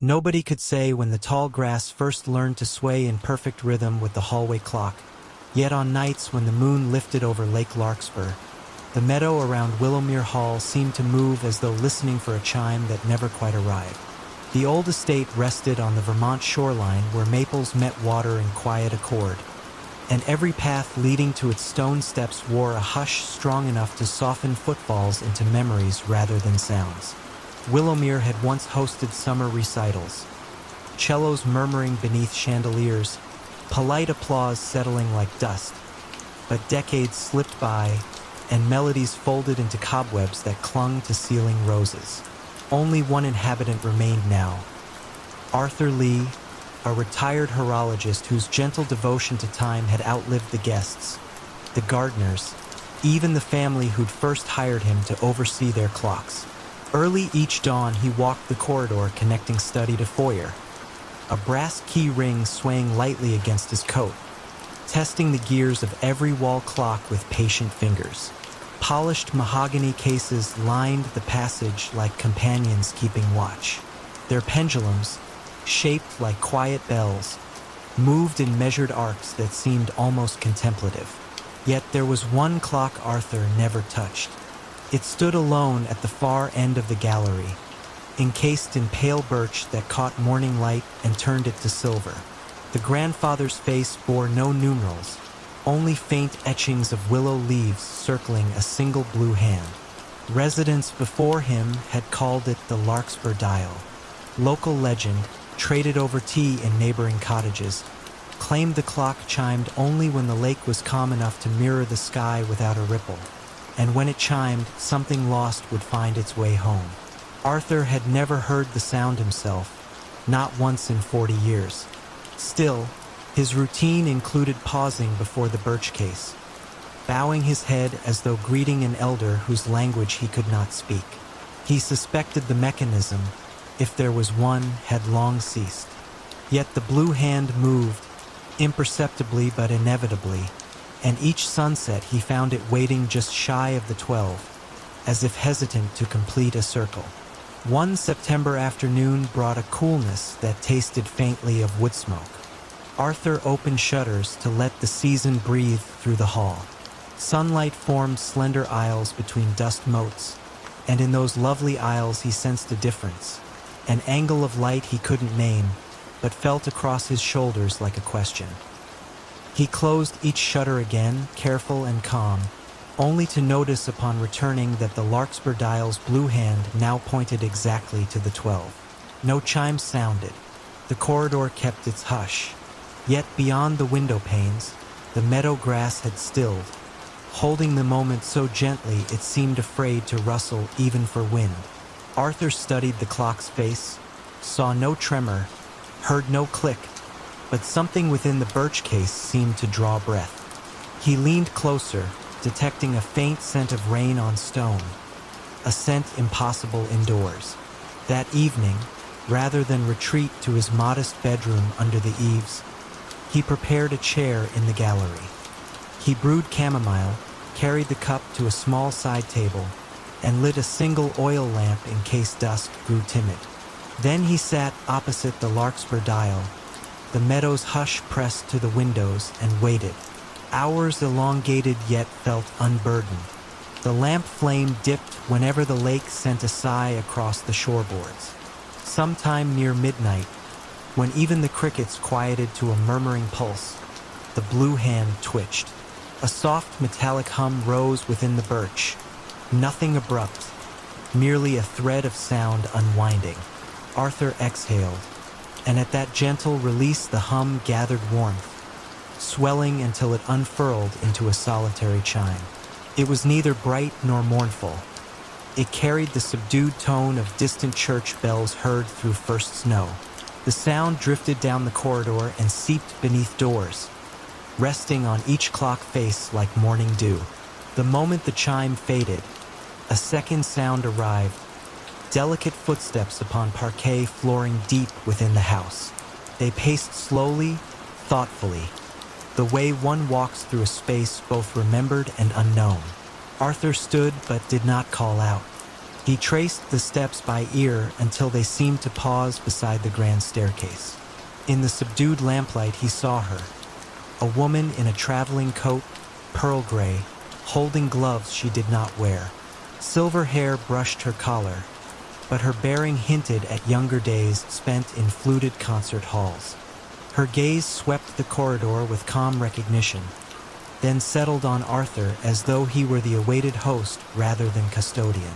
Nobody could say when the tall grass first learned to sway in perfect rhythm with the hallway clock. Yet on nights when the moon lifted over Lake Larkspur, the meadow around Willowmere Hall seemed to move as though listening for a chime that never quite arrived. The old estate rested on the Vermont shoreline where maples met water in quiet accord, and every path leading to its stone steps wore a hush strong enough to soften footfalls into memories rather than sounds. Willowmere had once hosted summer recitals, cellos murmuring beneath chandeliers, polite applause settling like dust. But decades slipped by, and melodies folded into cobwebs that clung to ceiling roses. Only one inhabitant remained now, Arthur Lee, a retired horologist whose gentle devotion to time had outlived the guests, the gardeners, even the family who'd first hired him to oversee their clocks. Early each dawn he walked the corridor connecting study to foyer, a brass key ring swaying lightly against his coat, testing the gears of every wall clock with patient fingers. Polished mahogany cases lined the passage like companions keeping watch. Their pendulums, shaped like quiet bells, moved in measured arcs that seemed almost contemplative. Yet there was one clock Arthur never touched. It stood alone at the far end of the gallery, encased in pale birch that caught morning light and turned it to silver. The grandfather's face bore no numerals, only faint etchings of willow leaves circling a single blue hand. Residents before him had called it the Larkspur Dial. Local legend, traded over tea in neighboring cottages, claimed the clock chimed only when the lake was calm enough to mirror the sky without a ripple, and when it chimed, something lost would find its way home. Arthur had never heard the sound himself, not once in 40 years. Still, his routine included pausing before the birch case, bowing his head as though greeting an elder whose language he could not speak. He suspected the mechanism, if there was one, had long ceased. Yet the blue hand moved, imperceptibly but inevitably, and each sunset he found it waiting just shy of the 12, as if hesitant to complete a circle. One September afternoon brought a coolness that tasted faintly of wood smoke. Arthur opened shutters to let the season breathe through the hall. Sunlight formed slender aisles between dust motes, and in those lovely aisles he sensed a difference, an angle of light he couldn't name, but felt across his shoulders like a question. He closed each shutter again, careful and calm, only to notice upon returning that the Larkspur Dial's blue hand now pointed exactly to the 12. No chime sounded. The corridor kept its hush. Yet beyond the window panes, the meadow grass had stilled, holding the moment so gently it seemed afraid to rustle even for wind. Arthur studied the clock's face, saw no tremor, heard no click, but something within the birch case seemed to draw breath. He leaned closer, detecting a faint scent of rain on stone, a scent impossible indoors. That evening, rather than retreat to his modest bedroom under the eaves, he prepared a chair in the gallery. He brewed chamomile, carried the cup to a small side table, and lit a single oil lamp in case dusk grew timid. Then he sat opposite the Larkspur Dial, the meadow's hush pressed to the windows, and waited. Hours elongated yet felt unburdened. The lamp flame dipped whenever the lake sent a sigh across the shoreboards. Sometime near midnight, when even the crickets quieted to a murmuring pulse, the blue hand twitched. A soft metallic hum rose within the birch, nothing abrupt, merely a thread of sound unwinding. Arthur exhaled, and at that gentle release the hum gathered warmth, swelling until it unfurled into a solitary chime. It was neither bright nor mournful. It carried the subdued tone of distant church bells heard through first snow. The sound drifted down the corridor and seeped beneath doors, resting on each clock face like morning dew. The moment the chime faded, a second sound arrived, delicate footsteps upon parquet flooring deep within the house. They paced slowly, thoughtfully, the way one walks through a space both remembered and unknown. Arthur stood but did not call out. He traced the steps by ear until they seemed to pause beside the grand staircase. In the subdued lamplight he saw her, a woman in a traveling coat, pearl gray, holding gloves she did not wear. Silver hair brushed her collar, but her bearing hinted at younger days spent in fluted concert halls. Her gaze swept the corridor with calm recognition, then settled on Arthur as though he were the awaited host rather than custodian.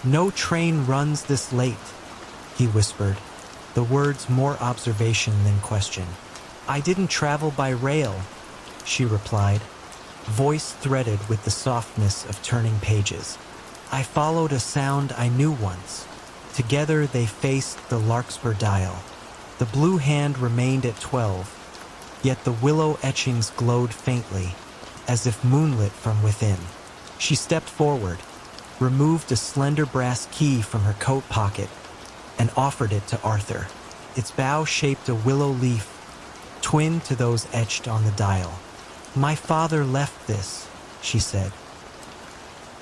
"No train runs this late," he whispered, the words more observation than question. "I didn't travel by rail," she replied, voice threaded with the softness of turning pages. "I followed a sound I knew once." Together they faced the Larkspur dial. The blue hand remained at 12, yet the willow etchings glowed faintly, as if moonlit from within. She stepped forward, removed a slender brass key from her coat pocket, and offered it to Arthur. Its bow shaped a willow leaf, twin to those etched on the dial. "My father left this," she said.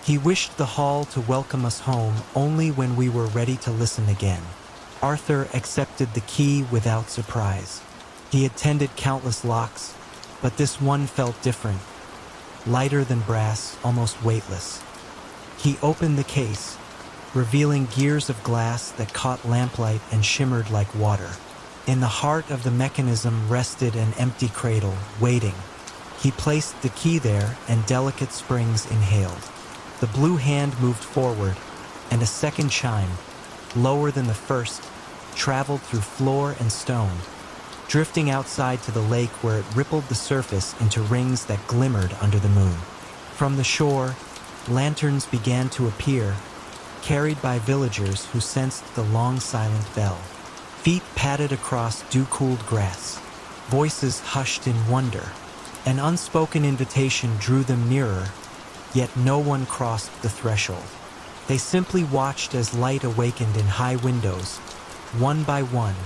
"He wished the hall to welcome us home only when we were ready to listen again." Arthur accepted the key without surprise. He had tended countless locks, but this one felt different, lighter than brass, almost weightless. He opened the case, revealing gears of glass that caught lamplight and shimmered like water. In the heart of the mechanism rested an empty cradle, waiting. He placed the key there, and delicate springs inhaled. The blue hand moved forward, and a second chime, lower than the first, traveled through floor and stone, drifting outside to the lake where it rippled the surface into rings that glimmered under the moon. From the shore, lanterns began to appear, carried by villagers who sensed the long silent bell. Feet padded across dew-cooled grass. Voices hushed in wonder. An unspoken invitation drew them nearer, yet no one crossed the threshold. They simply watched as light awakened in high windows, one by one,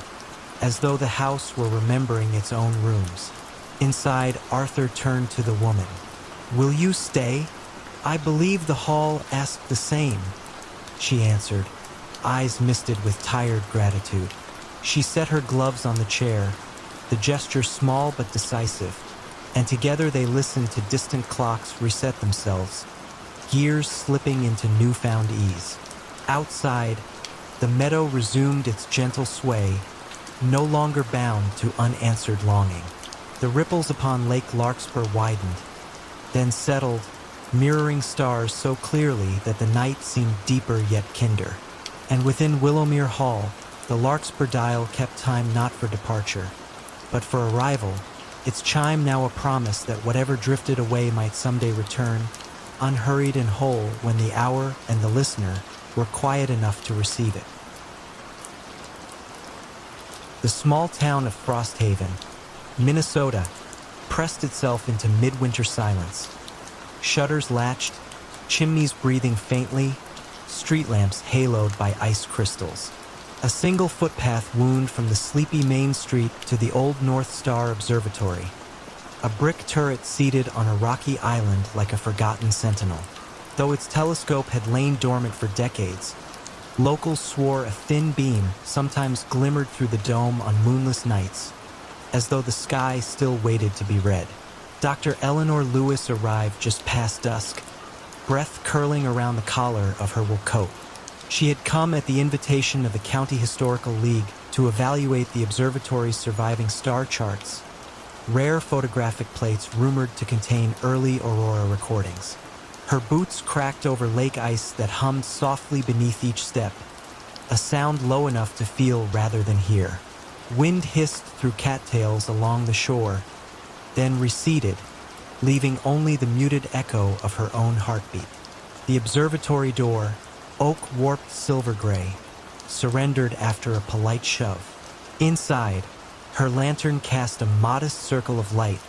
as though the house were remembering its own rooms. Inside, Arthur turned to the woman. "Will you stay? I believe the hall asked the same," she answered, eyes misted with tired gratitude. She set her gloves on the chair, the gesture small but decisive, and together they listened to distant clocks reset themselves, gears slipping into newfound ease. Outside, the meadow resumed its gentle sway, no longer bound to unanswered longing. The ripples upon Lake Larkspur widened, then settled, mirroring stars so clearly that the night seemed deeper yet kinder. And within Willowmere Hall, the Larkspur dial kept time not for departure, but for arrival, its chime now a promise that whatever drifted away might someday return, unhurried and whole when the hour and the listener were quiet enough to receive it. The small town of Frosthaven, Minnesota, pressed itself into midwinter silence. Shutters latched, chimneys breathing faintly, street lamps haloed by ice crystals. A single footpath wound from the sleepy main street to the old North Star Observatory, a brick turret seated on a rocky island like a forgotten sentinel. Though its telescope had lain dormant for decades, locals swore a thin beam sometimes glimmered through the dome on moonless nights, as though the sky still waited to be read. Dr. Eleanor Lewis arrived just past dusk, breath curling around the collar of her wool coat. She had come at the invitation of the County Historical League to evaluate the observatory's surviving star charts, rare photographic plates rumored to contain early aurora recordings. Her boots cracked over lake ice that hummed softly beneath each step, a sound low enough to feel rather than hear. Wind hissed through cattails along the shore, then receded, leaving only the muted echo of her own heartbeat. The observatory door, oak warped silver gray, surrendered after a polite shove. Inside, her lantern cast a modest circle of light,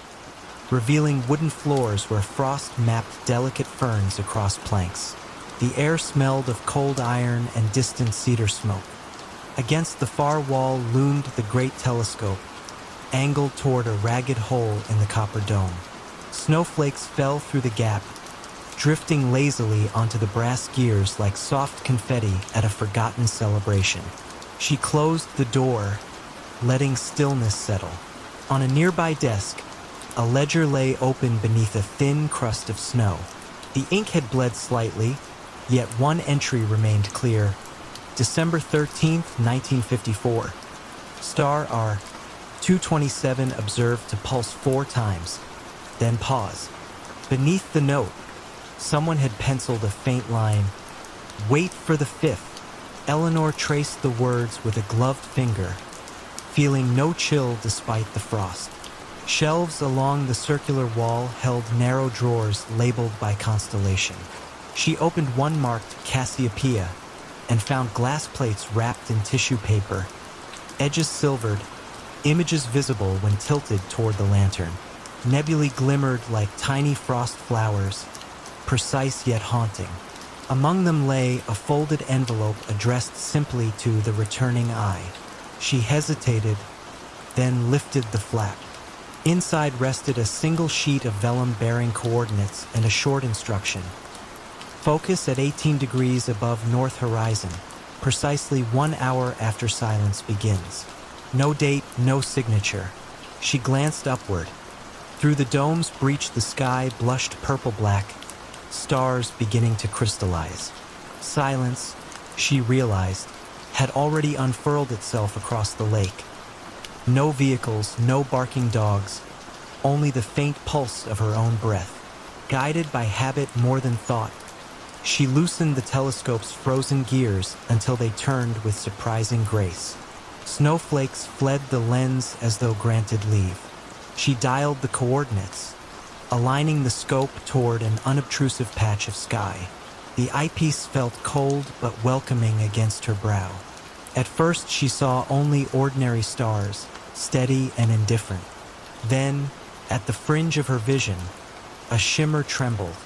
revealing wooden floors where frost mapped delicate ferns across planks. The air smelled of cold iron and distant cedar smoke. Against the far wall loomed the great telescope, angled toward a ragged hole in the copper dome. Snowflakes fell through the gap, drifting lazily onto the brass gears like soft confetti at a forgotten celebration. She closed the door, letting stillness settle. On a nearby desk, a ledger lay open beneath a thin crust of snow. The ink had bled slightly, yet one entry remained clear. December 13th, 1954. Star R. 227 observed to pulse 4 times, then pause. Beneath the note, someone had penciled a faint line. Wait for the 5th. Eleanor traced the words with a gloved finger, feeling no chill despite the frost. Shelves along the circular wall held narrow drawers labeled by constellation. She opened one marked Cassiopeia and found glass plates wrapped in tissue paper, edges silvered, images visible when tilted toward the lantern. Nebulae glimmered like tiny frost flowers, precise yet haunting. Among them lay a folded envelope addressed simply to the returning eye. She hesitated, then lifted the flap. Inside rested a single sheet of vellum bearing coordinates and a short instruction. Focus at 18 degrees above north horizon, precisely 1 hour after silence begins. No date, no signature. She glanced upward. Through the dome's breach the sky blushed purple-black, stars beginning to crystallize. Silence, she realized, had already unfurled itself across the lake. No vehicles, no barking dogs, only the faint pulse of her own breath. Guided by habit more than thought, she loosened the telescope's frozen gears until they turned with surprising grace. Snowflakes fled the lens as though granted leave. She dialed the coordinates, aligning the scope toward an unobtrusive patch of sky. The eyepiece felt cold but welcoming against her brow. At first she saw only ordinary stars, steady and indifferent. Then, at the fringe of her vision, a shimmer trembled.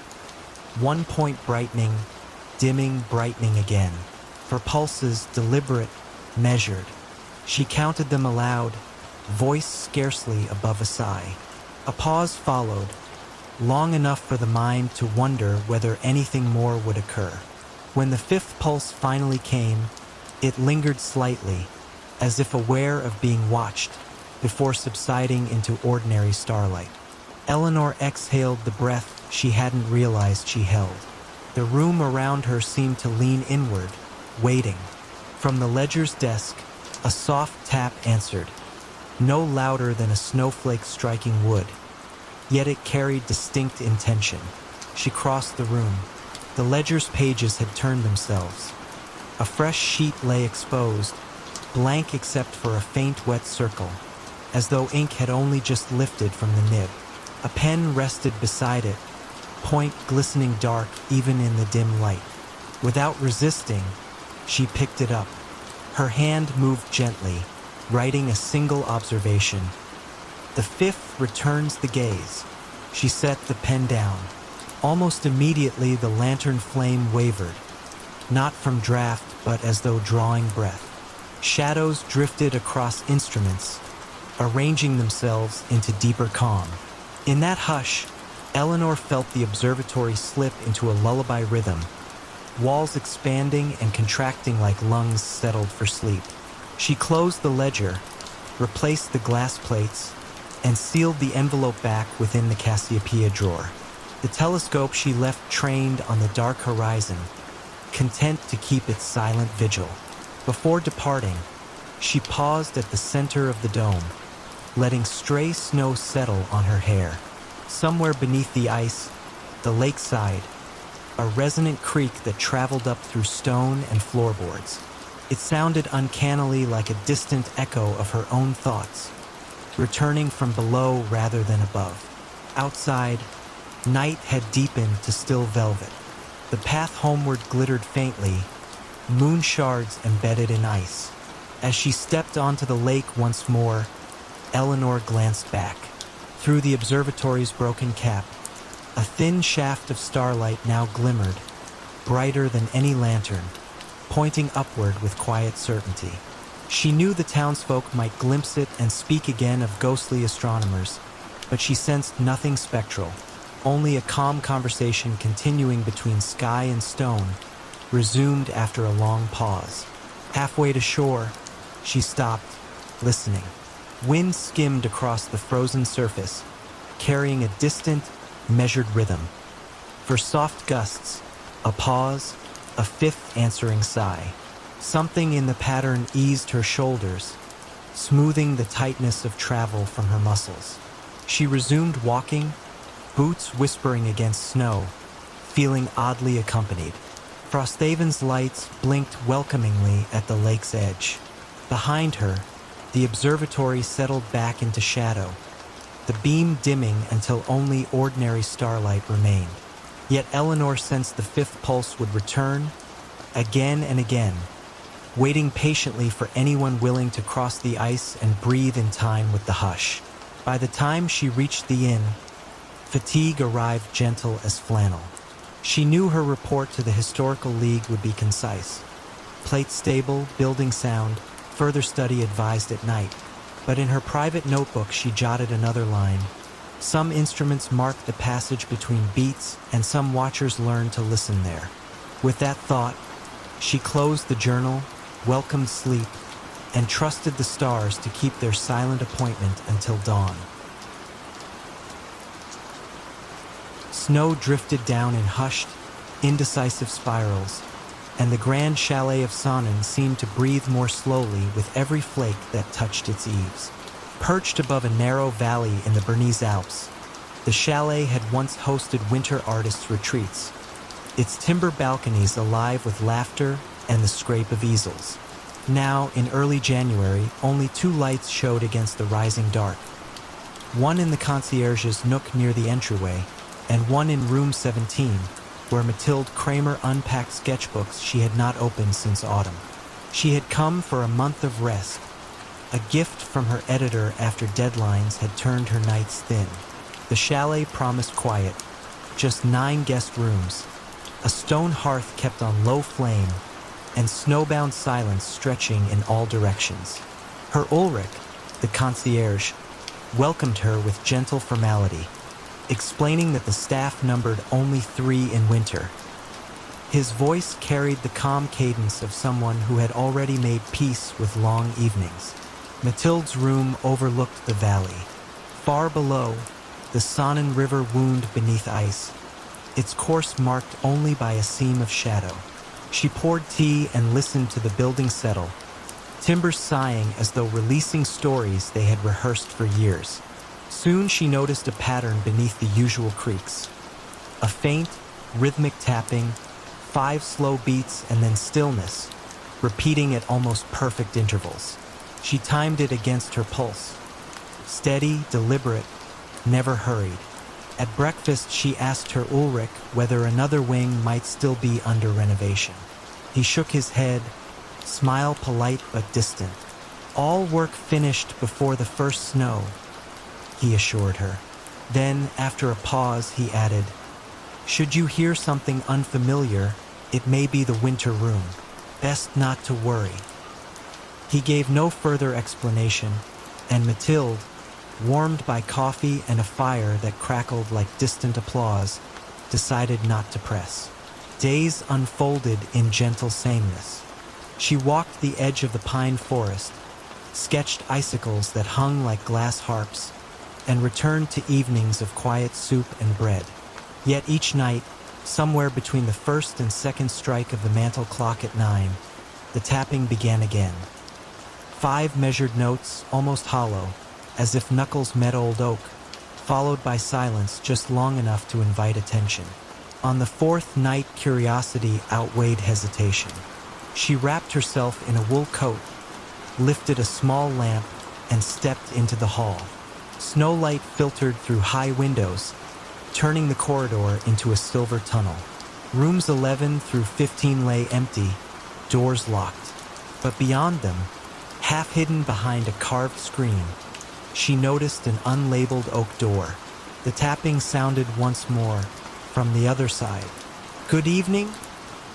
1 point brightening, dimming, brightening again. Her pulses deliberate, measured. She counted them aloud, voice scarcely above a sigh. A pause followed, long enough for the mind to wonder whether anything more would occur. When the 5th pulse finally came, it lingered slightly, as if aware of being watched, before subsiding into ordinary starlight. Eleanor exhaled the breath she hadn't realized she held. The room around her seemed to lean inward, waiting. From the ledger's desk, a soft tap answered, no louder than a snowflake striking wood. Yet it carried distinct intention. She crossed the room. The ledger's pages had turned themselves. A fresh sheet lay exposed, blank except for a faint wet circle, as though ink had only just lifted from the nib. A pen rested beside it, point glistening dark even in the dim light. Without resisting, she picked it up. Her hand moved gently, writing a single observation. The 5th returns the gaze. She set the pen down. Almost immediately the lantern flame wavered, not from draft but as though drawing breath. Shadows drifted across instruments, arranging themselves into deeper calm. In that hush, Eleanor felt the observatory slip into a lullaby rhythm, walls expanding and contracting like lungs settled for sleep. She closed the ledger, replaced the glass plates, and sealed the envelope back within the Cassiopeia drawer. The telescope she left trained on the dark horizon, content to keep its silent vigil. Before departing, she paused at the center of the dome, letting stray snow settle on her hair. Somewhere beneath the ice, the lakeside, a resonant creak that traveled up through stone and floorboards. It sounded uncannily like a distant echo of her own thoughts, returning from below rather than above. Outside, night had deepened to still velvet. The path homeward glittered faintly, moon shards embedded in ice. As she stepped onto the lake once more, Eleanor glanced back. Through the observatory's broken cap, a thin shaft of starlight now glimmered, brighter than any lantern, pointing upward with quiet certainty. She knew the townsfolk might glimpse it and speak again of ghostly astronomers, but she sensed nothing spectral, Only a calm conversation continuing between sky and stone resumed after a long pause. Halfway to shore, she stopped, listening. Wind skimmed across the frozen surface, carrying a distant, measured rhythm. For soft gusts, a pause, a fifth answering sigh. Something in the pattern eased her shoulders, smoothing the tightness of travel from her muscles. She resumed walking, boots whispering against snow, feeling oddly accompanied. Frosthaven's lights blinked welcomingly at the lake's edge. Behind her, the observatory settled back into shadow, the beam dimming until only ordinary starlight remained. Yet Eleanor sensed the fifth pulse would return, again and again, waiting patiently for anyone willing to cross the ice and breathe in time with the hush. By the time she reached the inn, fatigue arrived gentle as flannel. She knew her report to the Historical League would be concise. Plate stable, building sound, further study advised at night. But in her private notebook she jotted another line. Some instruments marked the passage between beats, and some watchers learned to listen there. With that thought, she closed the journal, welcomed sleep, and trusted the stars to keep their silent appointment until dawn. Snow drifted down in hushed, indecisive spirals, and the grand chalet of Sonnen seemed to breathe more slowly with every flake that touched its eaves. Perched above a narrow valley in the Bernese Alps, the chalet had once hosted winter artists' retreats, its timber balconies alive with laughter and the scrape of easels. Now, in early January, only 2 lights showed against the rising dark. One in the concierge's nook near the entryway, and one in room 17, where Mathilde Kramer unpacked sketchbooks she had not opened since autumn. She had come for a month of rest, a gift from her editor after deadlines had turned her nights thin. The chalet promised quiet, just 9 guest rooms, a stone hearth kept on low flame, and snowbound silence stretching in all directions. Her Ulrich, the concierge, welcomed her with gentle formality, explaining that the staff numbered only 3 in winter. His voice carried the calm cadence of someone who had already made peace with long evenings. Mathilde's room overlooked the valley. Far below, the Sonnen River wound beneath ice, its course marked only by a seam of shadow. She poured tea and listened to the building settle, timbers sighing as though releasing stories they had rehearsed for years. Soon she noticed a pattern beneath the usual creaks. A faint, rhythmic tapping, 5 slow beats and then stillness, repeating at almost perfect intervals. She timed it against her pulse. Steady, deliberate, never hurried. At breakfast she asked her Ulrich whether another wing might still be under renovation. He shook his head, smile polite but distant. All work finished before the first snow, he assured her. Then, after a pause, he added, "Should you hear something unfamiliar, it may be the winter room. Best not to worry." He gave no further explanation, and Mathilde, warmed by coffee and a fire that crackled like distant applause, decided not to press. Days unfolded in gentle sameness. She walked the edge of the pine forest, sketched icicles that hung like glass harps, and returned to evenings of quiet soup and bread. Yet each night, somewhere between the first and second strike of the mantel clock at 9, the tapping began again. 5 measured notes, almost hollow, as if knuckles met old oak, followed by silence just long enough to invite attention. On the 4th night, curiosity outweighed hesitation. She wrapped herself in a wool coat, lifted a small lamp, and stepped into the hall. Snowlight filtered through high windows, turning the corridor into a silver tunnel. Rooms 11 through 15 lay empty, doors locked. But beyond them, half hidden behind a carved screen, she noticed an unlabeled oak door. The tapping sounded once more, from the other side. "Good evening?"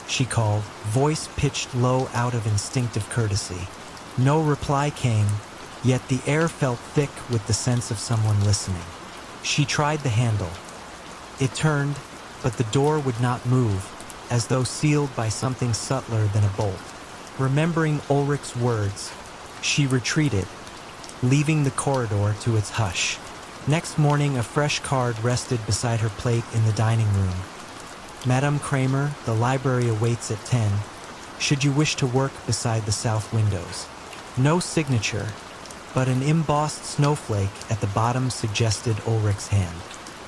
she called, voice pitched low out of instinctive courtesy. No reply came, yet the air felt thick with the sense of someone listening. She tried the handle. It turned, but the door would not move, as though sealed by something subtler than a bolt. Remembering Ulrich's words, she retreated, leaving the corridor to its hush. Next morning, a fresh card rested beside her plate in the dining room. Madame Kramer, the library awaits at 10, should you wish to work beside the south windows. No signature, but an embossed snowflake at the bottom suggested Ulrich's hand.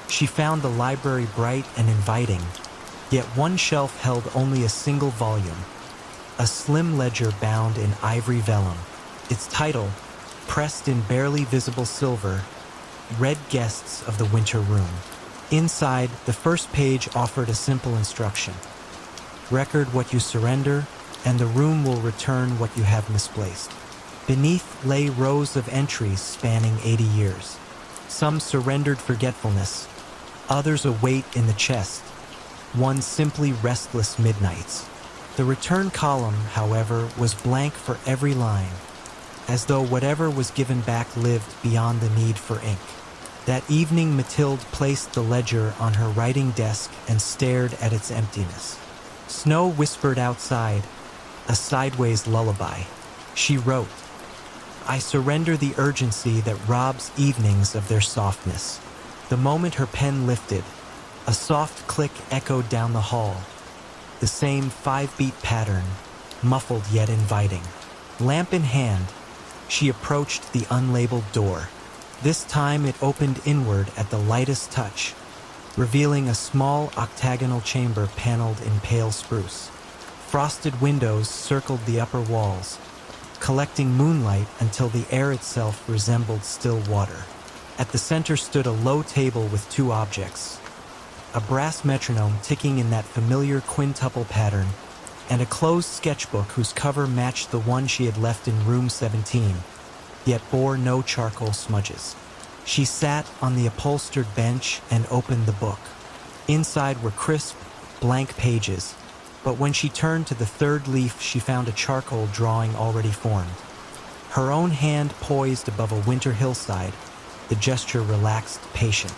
She found the library bright and inviting, yet one shelf held only a single volume, a slim ledger bound in ivory vellum. Its title, pressed in barely visible silver, read Guests of the Winter Room. Inside, the first page offered a simple instruction. Record what you surrender, and the room will return what you have misplaced. Beneath lay rows of entries spanning 80 years. Some surrendered forgetfulness, others a weight in the chest, one simply restless midnights. The return column, however, was blank for every line, as though whatever was given back lived beyond the need for ink. That evening, Mathilde placed the ledger on her writing desk and stared at its emptiness. Snow whispered outside, a sideways lullaby. She wrote, "I surrender the urgency that robs evenings of their softness." The moment her pen lifted, a soft click echoed down the hall, the same 5-beat pattern, muffled yet inviting. Lamp in hand, she approached the unlabeled door. This time it opened inward at the lightest touch, revealing a small octagonal chamber paneled in pale spruce. Frosted windows circled the upper walls, collecting moonlight until the air itself resembled still water. At the center stood a low table with 2 objects, a brass metronome ticking in that familiar quintuple pattern, and a closed sketchbook whose cover matched the one she had left in room 17, yet bore no charcoal smudges. She sat on the upholstered bench and opened the book. Inside were crisp, blank pages, but when she turned to the 3rd leaf, she found a charcoal drawing already formed. Her own hand poised above a winter hillside, the gesture relaxed, patient.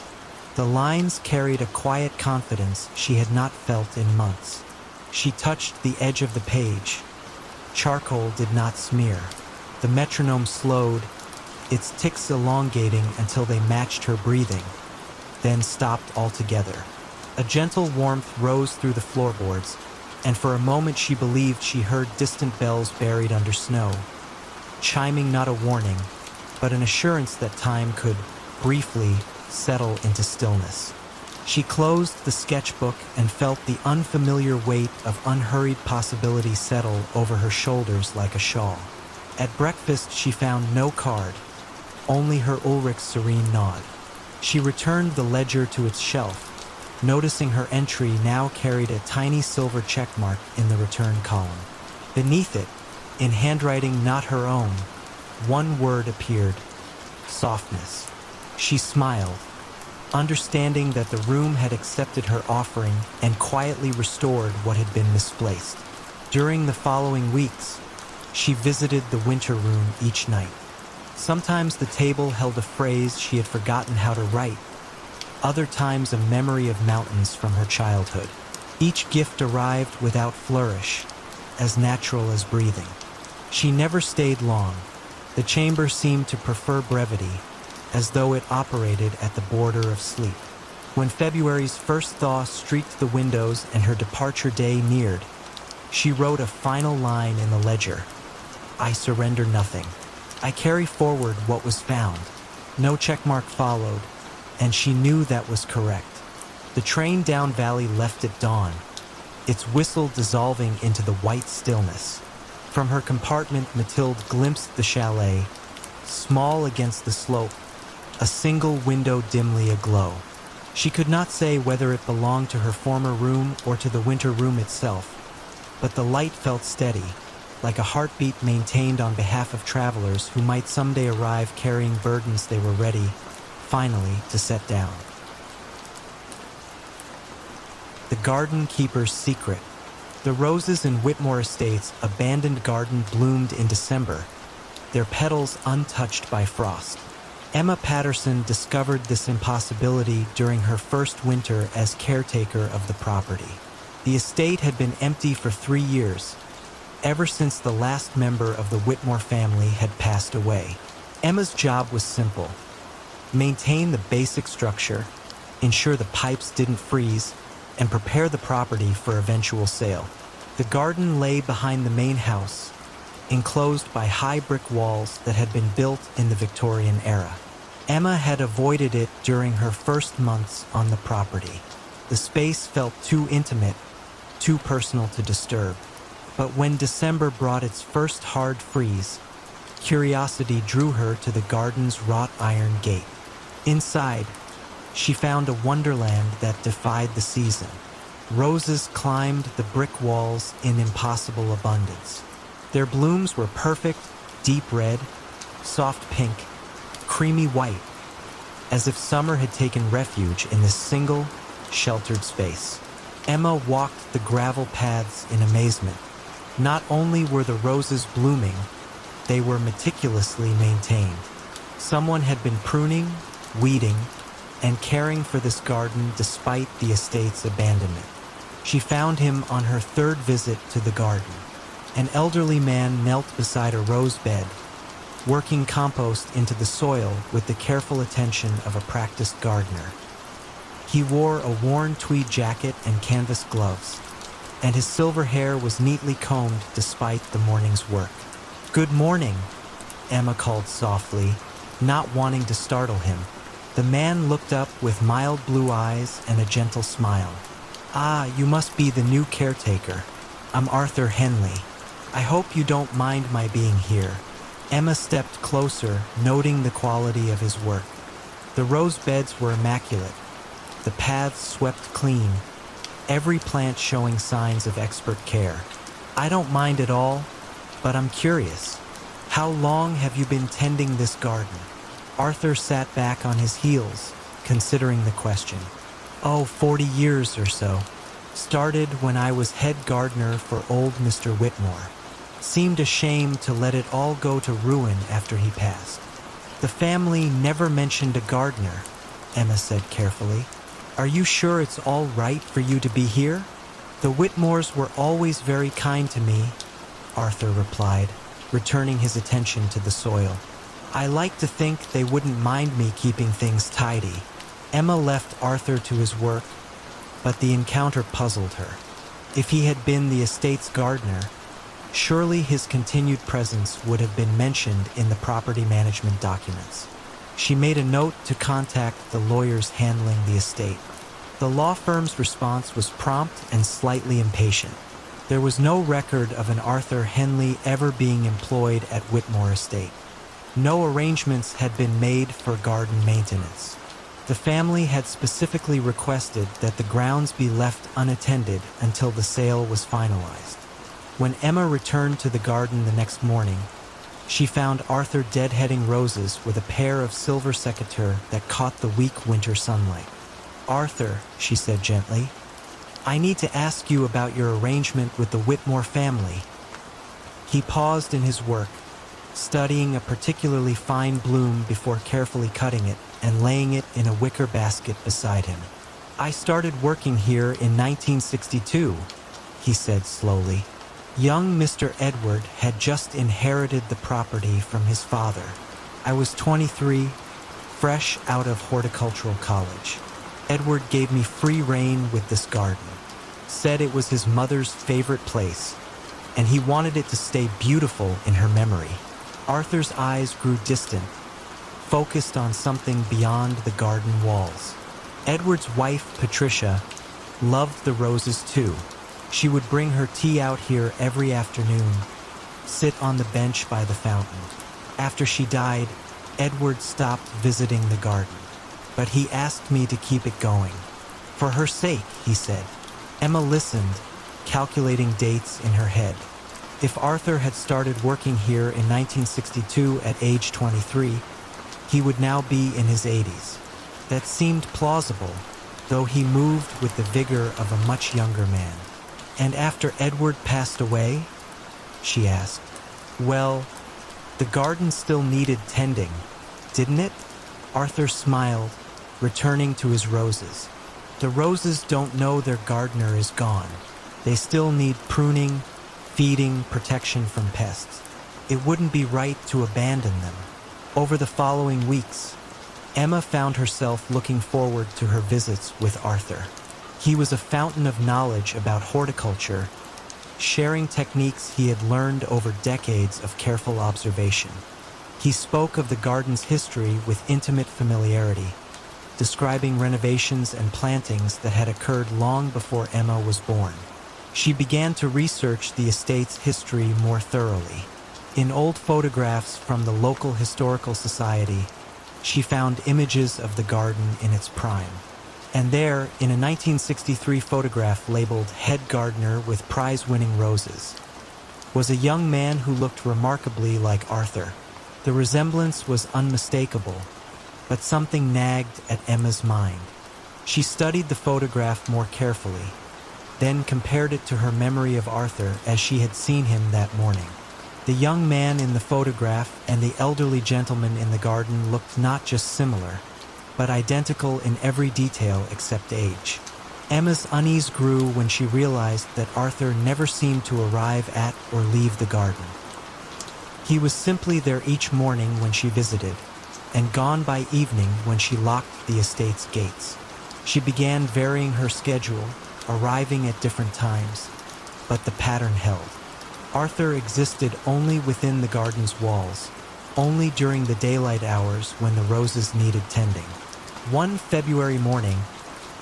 The lines carried a quiet confidence she had not felt in months. She touched the edge of the page. Charcoal did not smear. The metronome slowed, its ticks elongating until they matched her breathing, then stopped altogether. A gentle warmth rose through the floorboards, and for a moment she believed she heard distant bells buried under snow, chiming not a warning, but an assurance that time could, briefly, settle into stillness. She closed the sketchbook and felt the unfamiliar weight of unhurried possibility settle over her shoulders like a shawl. At breakfast, she found no card, only her Ulrich's serene nod. She returned the ledger to its shelf, noticing her entry now carried a tiny silver checkmark in the return column. Beneath it, in handwriting not her own, one word appeared: softness. She smiled, understanding that the room had accepted her offering and quietly restored what had been misplaced. During the following weeks, she visited the winter room each night. Sometimes the table held a phrase she had forgotten how to write, other times a memory of mountains from her childhood. Each gift arrived without flourish, as natural as breathing. She never stayed long. The chamber seemed to prefer brevity, as though it operated at the border of sleep. When February's first thaw streaked the windows and her departure day neared, she wrote a final line in the ledger: "I surrender nothing. I carry forward what was found." No checkmark followed, and she knew that was correct. The train down valley left at dawn, its whistle dissolving into the white stillness. From her compartment, Mathilde glimpsed the chalet, small against the slope, a single window dimly aglow. She could not say whether it belonged to her former room or to the winter room itself, but the light felt steady, like a heartbeat maintained on behalf of travelers who might someday arrive carrying burdens they were ready, finally, to set down. The garden keeper's secret. The roses in Whitmore Estate's abandoned garden bloomed in December, their petals untouched by frost. Emma Patterson discovered this impossibility during her first winter as caretaker of the property. The estate had been empty for 3 years, ever since the last member of the Whitmore family had passed away. Emma's job was simple: maintain the basic structure, ensure the pipes didn't freeze, and prepare the property for eventual sale. The garden lay behind the main house, enclosed by high brick walls that had been built in the Victorian era. Emma had avoided it during her first months on the property. The space felt too intimate, too personal to disturb. But when December brought its first hard freeze, curiosity drew her to the garden's wrought iron gate. Inside, she found a wonderland that defied the season. Roses climbed the brick walls in impossible abundance. Their blooms were perfect, deep red, soft pink, creamy white, as if summer had taken refuge in this single, sheltered space. Emma walked the gravel paths in amazement. Not only were the roses blooming, they were meticulously maintained. Someone had been pruning, weeding, and caring for this garden despite the estate's abandonment. She found him on her third visit to the garden. An elderly man knelt beside a rose bed, working compost into the soil with the careful attention of a practiced gardener. He wore a worn tweed jacket and canvas gloves, and his silver hair was neatly combed despite the morning's work. "Good morning," Emma called softly, not wanting to startle him. The man looked up with mild blue eyes and a gentle smile. "Ah, you must be the new caretaker. I'm Arthur Henley. I hope you don't mind my being here." Emma stepped closer, noting the quality of his work. The rose beds were immaculate, the paths swept clean, every plant showing signs of expert care. "I don't mind at all, but I'm curious. How long have you been tending this garden?" Arthur sat back on his heels, considering the question. "Oh, 40 years or so. Started when I was head gardener for old Mr. Whitmore. Seemed a shame to let it all go to ruin after he passed." "The family never mentioned a gardener," Emma said carefully. "Are you sure it's all right for you to be here?" "The Whitmores were always very kind to me," Arthur replied, returning his attention to the soil. "I like to think they wouldn't mind me keeping things tidy." Emma left Arthur to his work, but the encounter puzzled her. If he had been the estate's gardener, surely his continued presence would have been mentioned in the property management documents. She made a note to contact the lawyers handling the estate. The law firm's response was prompt and slightly impatient. There was no record of an Arthur Henley ever being employed at Whitmore Estate. No arrangements had been made for garden maintenance. The family had specifically requested that the grounds be left unattended until the sale was finalized. When Emma returned to the garden the next morning, she found Arthur deadheading roses with a pair of silver secateurs that caught the weak winter sunlight. "Arthur," she said gently, "I need to ask you about your arrangement with the Whitmore family." He paused in his work, studying a particularly fine bloom before carefully cutting it and laying it in a wicker basket beside him. "I started working here in 1962, he said slowly. Young Mr. Edward had just inherited the property from his father. I was 23, fresh out of horticultural college. Edward gave me free rein with this garden, said it was his mother's favorite place, and he wanted it to stay beautiful in her memory." Arthur's eyes grew distant, focused on something beyond the garden walls. Edward's wife, Patricia, loved the roses too. She would bring her tea out here every afternoon, sit on the bench by the fountain. After she died, Edward stopped visiting the garden, but he asked me to keep it going. For her sake, he said. Emma listened, calculating dates in her head. If Arthur had started working here in 1962 at age 23, he would now be in his 80s. That seemed plausible, though he moved with the vigor of a much younger man. "And after Edward passed away?" she asked. "Well, the garden still needed tending, didn't it?" Arthur smiled, returning to his roses. The roses don't know their gardener is gone. They still need pruning, feeding, protection from pests. It wouldn't be right to abandon them. Over the following weeks, Emma found herself looking forward to her visits with Arthur. He was a fountain of knowledge about horticulture, sharing techniques he had learned over decades of careful observation. He spoke of the garden's history with intimate familiarity, describing renovations and plantings that had occurred long before Emma was born. She began to research the estate's history more thoroughly. In old photographs from the local historical society, she found images of the garden in its prime. And there, in a 1963 photograph labeled "Head Gardener with Prize-Winning Roses," was a young man who looked remarkably like Arthur. The resemblance was unmistakable, but something nagged at Emma's mind. She studied the photograph more carefully, then compared it to her memory of Arthur as she had seen him that morning. The young man in the photograph and the elderly gentleman in the garden looked not just similar, but identical in every detail except age. Emma's unease grew when she realized that Arthur never seemed to arrive at or leave the garden. He was simply there each morning when she visited, and gone by evening when she locked the estate's gates. She began varying her schedule, arriving at different times, but the pattern held. Arthur existed only within the garden's walls, only during the daylight hours when the roses needed tending. One February morning,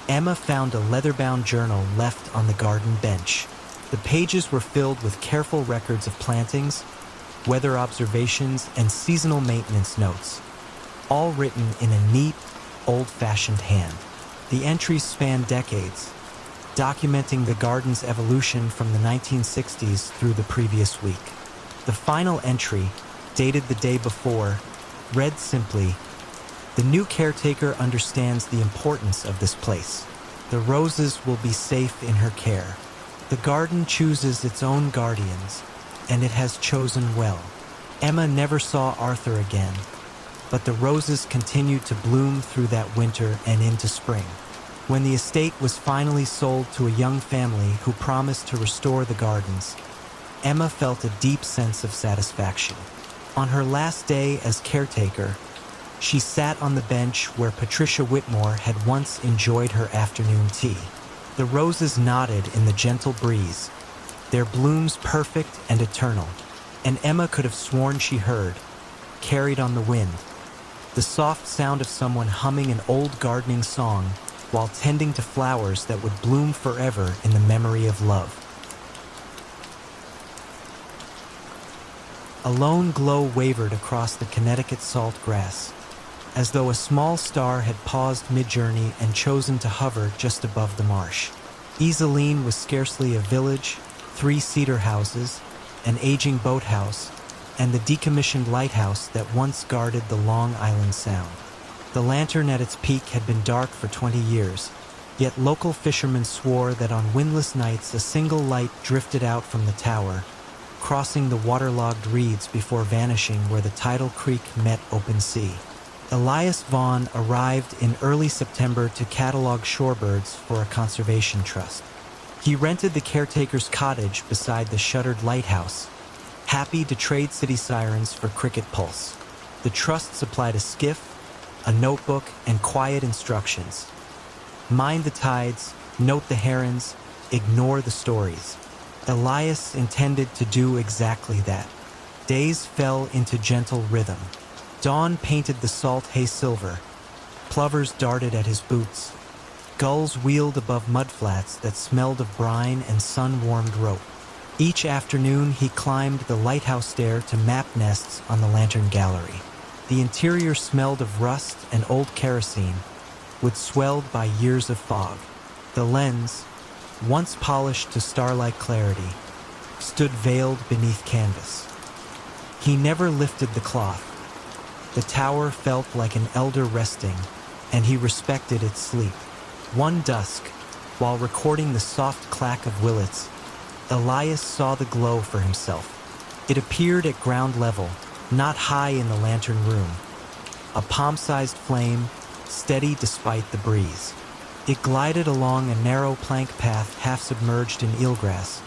Emma found a leather-bound journal left on the garden bench. The pages were filled with careful records of plantings, weather observations, and seasonal maintenance notes, all written in a neat, old-fashioned hand. The entries span decades, documenting the garden's evolution from the 1960s through the previous week. The final entry, dated the day before, read simply, "The new caretaker understands the importance of this place. The roses will be safe in her care. The garden chooses its own guardians, and it has chosen well." Emma never saw Arthur again, but the roses continued to bloom through that winter and into spring. When the estate was finally sold to a young family who promised to restore the gardens, Emma felt a deep sense of satisfaction. On her last day as caretaker, she sat on the bench where Patricia Whitmore had once enjoyed her afternoon tea. The roses nodded in the gentle breeze, their blooms perfect and eternal, and Emma could have sworn she heard, carried on the wind, the soft sound of someone humming an old gardening song while tending to flowers that would bloom forever in the memory of love. A lone glow wavered across the Connecticut salt grass, as though a small star had paused mid-journey and chosen to hover just above the marsh. Iselin was scarcely a village, 3 cedar houses, an aging boathouse, and the decommissioned lighthouse that once guarded the Long Island Sound. The lantern at its peak had been dark for 20 years, yet local fishermen swore that on windless nights a single light drifted out from the tower, crossing the waterlogged reeds before vanishing where the tidal creek met open sea. Elias Vaughn arrived in early September to catalog shorebirds for a conservation trust. He rented the caretaker's cottage beside the shuttered lighthouse, happy to trade city sirens for cricket pulse. The trust supplied a skiff, a notebook, and quiet instructions. Mind the tides, note the herons, ignore the stories. Elias intended to do exactly that. Days fell into gentle rhythm. Dawn painted the salt hay silver. Plovers darted at his boots. Gulls wheeled above mudflats that smelled of brine and sun-warmed rope. Each afternoon he climbed the lighthouse stair to map nests on the lantern gallery. The interior smelled of rust and old kerosene, wood swelled by years of fog. The lens, once polished to starlight clarity, stood veiled beneath canvas. He never lifted the cloth. The tower felt like an elder resting, and he respected its sleep. One dusk, while recording the soft clack of willets, Elias saw the glow for himself. It appeared at ground level, not high in the lantern room, a palm-sized flame, steady despite the breeze. It glided along a narrow plank path half submerged in eelgrass,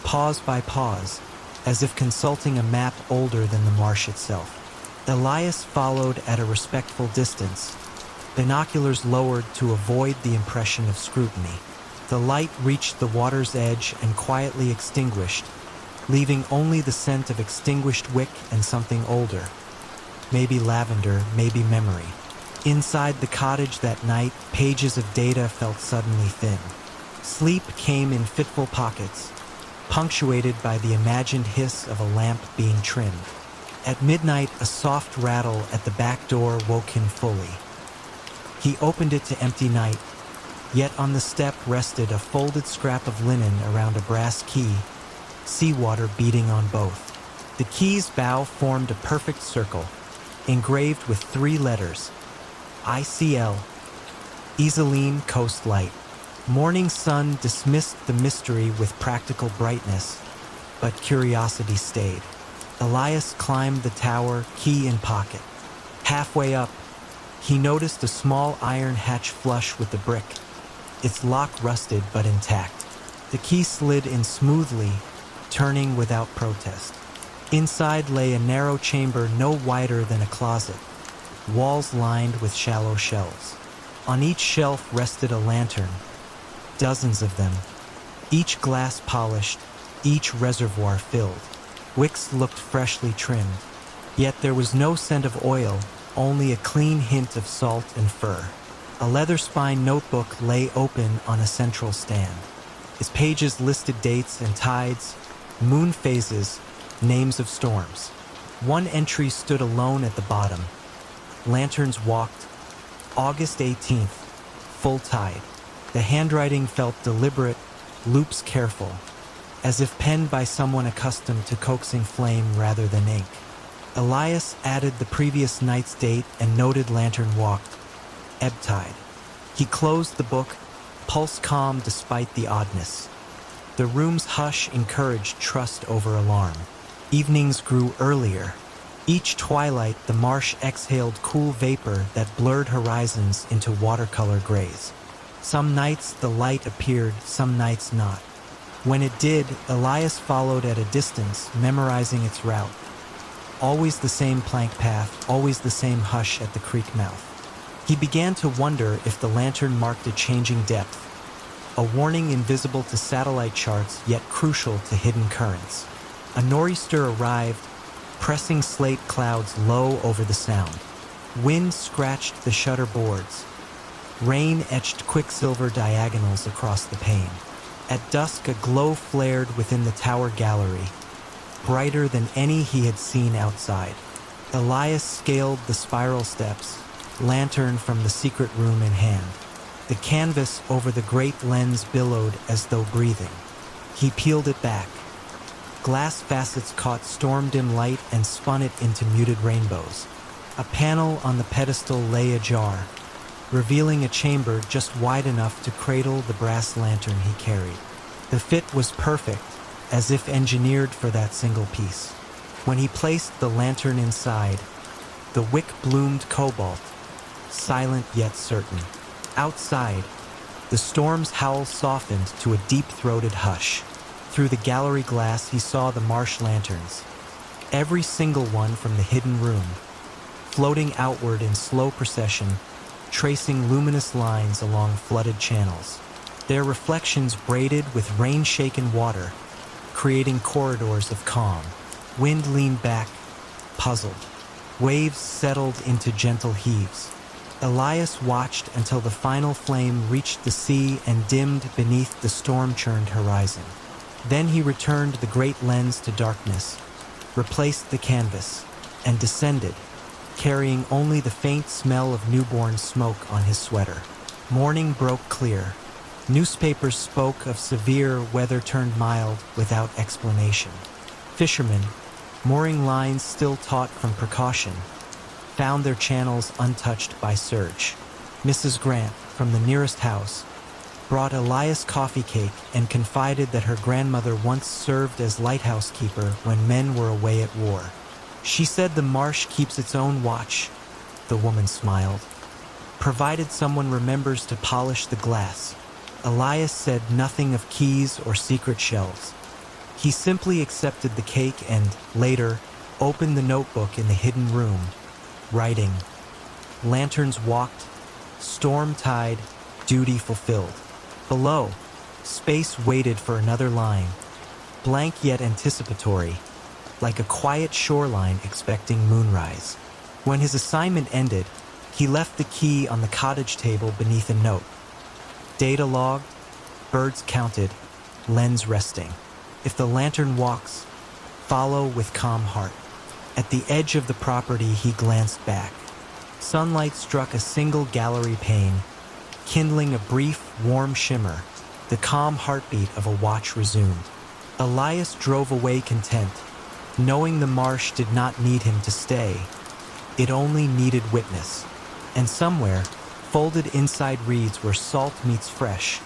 pause by pause, as if consulting a map older than the marsh itself. Elias followed at a respectful distance, binoculars lowered to avoid the impression of scrutiny. The light reached the water's edge and quietly extinguished, leaving only the scent of extinguished wick and something older. Maybe lavender, maybe memory. Inside the cottage that night, pages of data felt suddenly thin. Sleep came in fitful pockets, punctuated by the imagined hiss of a lamp being trimmed. At midnight, a soft rattle at the back door woke him fully. He opened it to empty night, yet on the step rested a folded scrap of linen around a brass key, seawater beating on both. The key's bow formed a perfect circle, engraved with 3 letters, ICL, Iselin Coast Light. Morning sun dismissed the mystery with practical brightness, but curiosity stayed. Elias climbed the tower, key in pocket. Halfway up, he noticed a small iron hatch flush with the brick, its lock rusted but intact. The key slid in smoothly, turning without protest. Inside lay a narrow chamber no wider than a closet, walls lined with shallow shelves. On each shelf rested a lantern, dozens of them, each glass polished, each reservoir filled. Wicks looked freshly trimmed, yet there was no scent of oil, only a clean hint of salt and fur. A leather-spine notebook lay open on a central stand. Its pages listed dates and tides, moon phases, names of storms. One entry stood alone at the bottom. Lanterns walked, August 18th, full tide. The handwriting felt deliberate, loops careful, as if penned by someone accustomed to coaxing flame rather than ink. Elias added the previous night's date and noted lantern walked, ebb tide. He closed the book, pulse calm despite the oddness. The room's hush encouraged trust over alarm. Evenings grew earlier. Each twilight, the marsh exhaled cool vapor that blurred horizons into watercolor grays. Some nights the light appeared, some nights not. When it did, Elias followed at a distance, memorizing its route. Always the same plank path, always the same hush at the creek mouth. He began to wonder if the lantern marked a changing depth, a warning invisible to satellite charts yet crucial to hidden currents. A nor'easter arrived, pressing slate clouds low over the sound. Wind scratched the shutter boards. Rain etched quicksilver diagonals across the pane. At dusk, a glow flared within the tower gallery, brighter than any he had seen outside. Elias scaled the spiral steps, lantern from the secret room in hand. The canvas over the great lens billowed as though breathing. He peeled it back. Glass facets caught storm-dim light and spun it into muted rainbows. A panel on the pedestal lay ajar, revealing a chamber just wide enough to cradle the brass lantern he carried. The fit was perfect, as if engineered for that single piece. When he placed the lantern inside, the wick bloomed cobalt, silent yet certain. Outside, the storm's howl softened to a deep-throated hush. Through the gallery glass, he saw the marsh lanterns, every single one from the hidden room, floating outward in slow procession, tracing luminous lines along flooded channels. Their reflections braided with rain-shaken water, creating corridors of calm. Wind leaned back, puzzled. Waves settled into gentle heaves. Elias watched until the final flame reached the sea and dimmed beneath the storm-churned horizon. Then he returned the great lens to darkness, replaced the canvas, and descended, carrying only the faint smell of newborn smoke on his sweater. Morning broke clear. Newspapers spoke of severe weather turned mild without explanation. Fishermen, mooring lines still taut from precaution, found their channels untouched by surge. Mrs. Grant, from the nearest house, brought Elias coffee cake and confided that her grandmother once served as lighthouse keeper when men were away at war. She said the marsh keeps its own watch, the woman smiled. "Provided someone remembers to polish the glass." Elias said nothing of keys or secret shelves. He simply accepted the cake and, later, opened the notebook in the hidden room, writing, "Lanterns walked, storm tide, duty fulfilled." Below, space waited for another line, blank yet anticipatory, like a quiet shoreline expecting moonrise. When his assignment ended, he left the key on the cottage table beneath a note. Data logged, birds counted, lens resting. If the lantern walks, follow with calm heart. At the edge of the property, he glanced back. Sunlight struck a single gallery pane, kindling a brief, warm shimmer. The calm heartbeat of a watch resumed. Elias drove away content, knowing the marsh did not need him to stay. It only needed witness. And somewhere, folded inside reeds where salt meets fresh,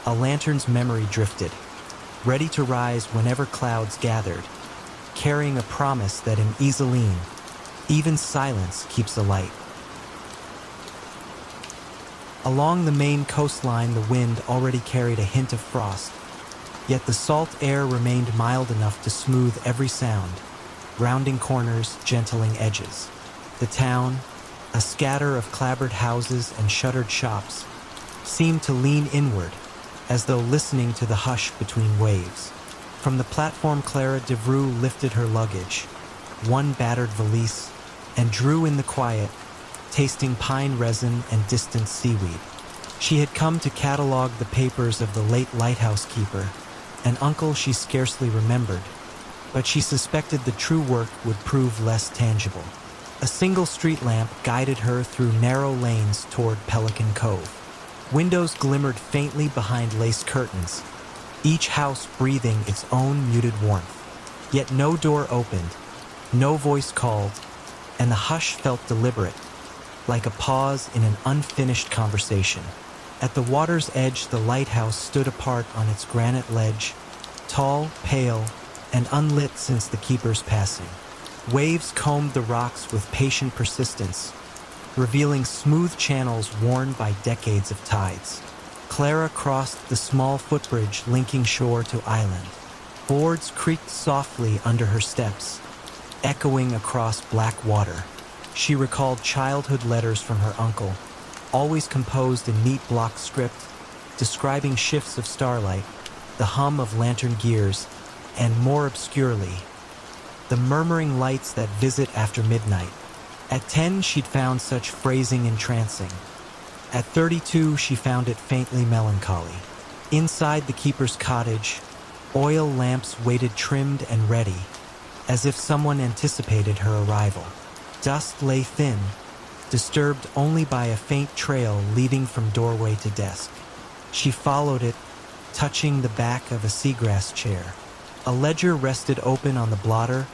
a lantern's memory drifted, ready to rise whenever clouds gathered, carrying a promise that in Isolene, even silence keeps alight. Along the main coastline, the wind already carried a hint of frost, yet the salt air remained mild enough to smooth every sound, rounding corners, gentling edges. The town, a scatter of clapboard houses and shuttered shops, seemed to lean inward, as though listening to the hush between waves. From the platform, Clara Devreux lifted her luggage, one battered valise, and drew in the quiet, tasting pine resin and distant seaweed. She had come to catalog the papers of the late lighthouse keeper, an uncle she scarcely remembered, but she suspected the true work would prove less tangible. A single street lamp guided her through narrow lanes toward Pelican Cove. Windows glimmered faintly behind lace curtains, each house breathing its own muted warmth. Yet no door opened, no voice called, and the hush felt deliberate, like a pause in an unfinished conversation. At the water's edge, the lighthouse stood apart on its granite ledge, tall, pale, and unlit since the keeper's passing. Waves combed the rocks with patient persistence, revealing smooth channels worn by decades of tides. Clara crossed the small footbridge linking shore to island. Boards creaked softly under her steps, echoing across black water. She recalled childhood letters from her uncle, always composed in neat block script, describing shifts of starlight, the hum of lantern gears, and more obscurely, the murmuring lights that visit after midnight. At 10, she'd found such phrasing entrancing. At 32, she found it faintly melancholy. Inside the keeper's cottage, oil lamps waited trimmed and ready, as if someone anticipated her arrival. Dust lay thin, disturbed only by a faint trail leading from doorway to desk. She followed it, touching the back of a seagrass chair. A ledger rested open on the blotter,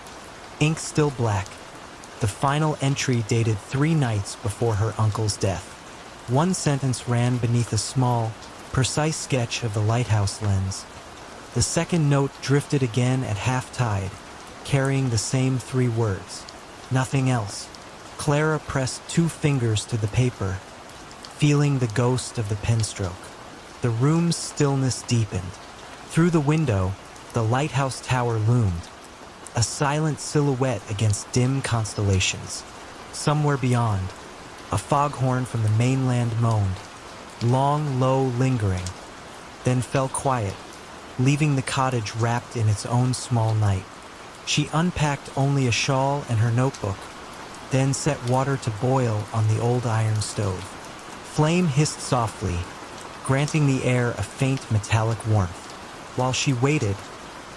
ink still black. The final entry dated 3 nights before her uncle's death. One sentence ran beneath a small, precise sketch of the lighthouse lens. The second note drifted again at half tide, carrying the same 3 words. Nothing else. Clara pressed 2 fingers to the paper, feeling the ghost of the penstroke. The room's stillness deepened. Through the window, the lighthouse tower loomed, a silent silhouette against dim constellations. Somewhere beyond, a foghorn from the mainland moaned, long, low, lingering, then fell quiet, leaving the cottage wrapped in its own small night. She unpacked only a shawl and her notebook, then set water to boil on the old iron stove. Flame hissed softly, granting the air a faint metallic warmth. While she waited,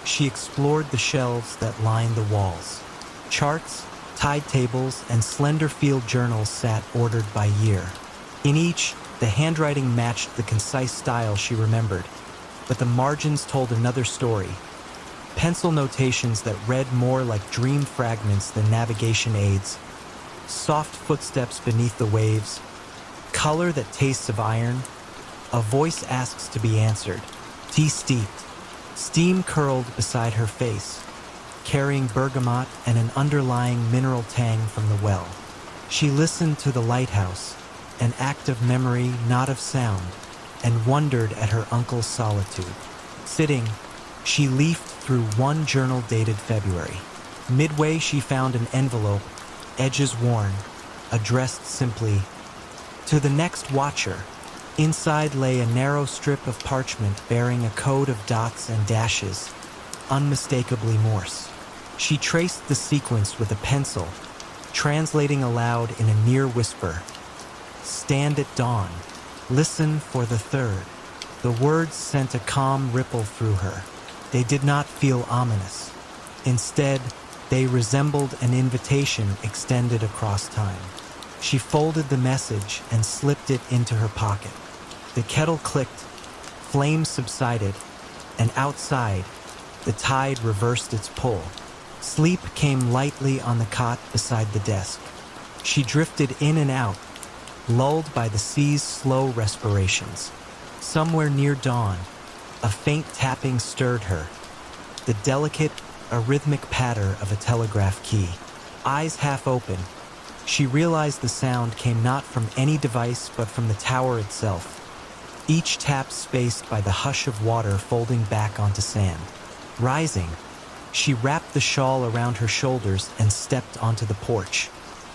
she explored the shelves that lined the walls. Charts, tide tables, and slender field journals sat ordered by year. In each, the handwriting matched the concise style she remembered, but the margins told another story. Pencil notations that read more like dream fragments than navigation aids. Soft footsteps beneath the waves. Color that tastes of iron. A voice asks to be answered. Tea steeped. Steam curled beside her face, carrying bergamot and an underlying mineral tang from the well. She listened to the lighthouse, an act of memory, not of sound, and wondered at her uncle's solitude. Sitting, she leafed through one journal dated February. Midway, she found an envelope, edges worn, addressed simply, "To the next watcher." Inside lay a narrow strip of parchment bearing a code of dots and dashes, unmistakably Morse. She traced the sequence with a pencil, translating aloud in a near whisper, "Stand at dawn. Listen for the third." The words sent a calm ripple through her. They did not feel ominous. Instead, they resembled an invitation extended across time. She folded the message and slipped it into her pocket. The kettle clicked, flames subsided, and outside, the tide reversed its pull. Sleep came lightly on the cot beside the desk. She drifted in and out, lulled by the sea's slow respirations. Somewhere near dawn, a faint tapping stirred her, the delicate, arrhythmic patter of a telegraph key. Eyes half open, she realized the sound came not from any device but from the tower itself, each tap spaced by the hush of water folding back onto sand. Rising, she wrapped the shawl around her shoulders and stepped onto the porch.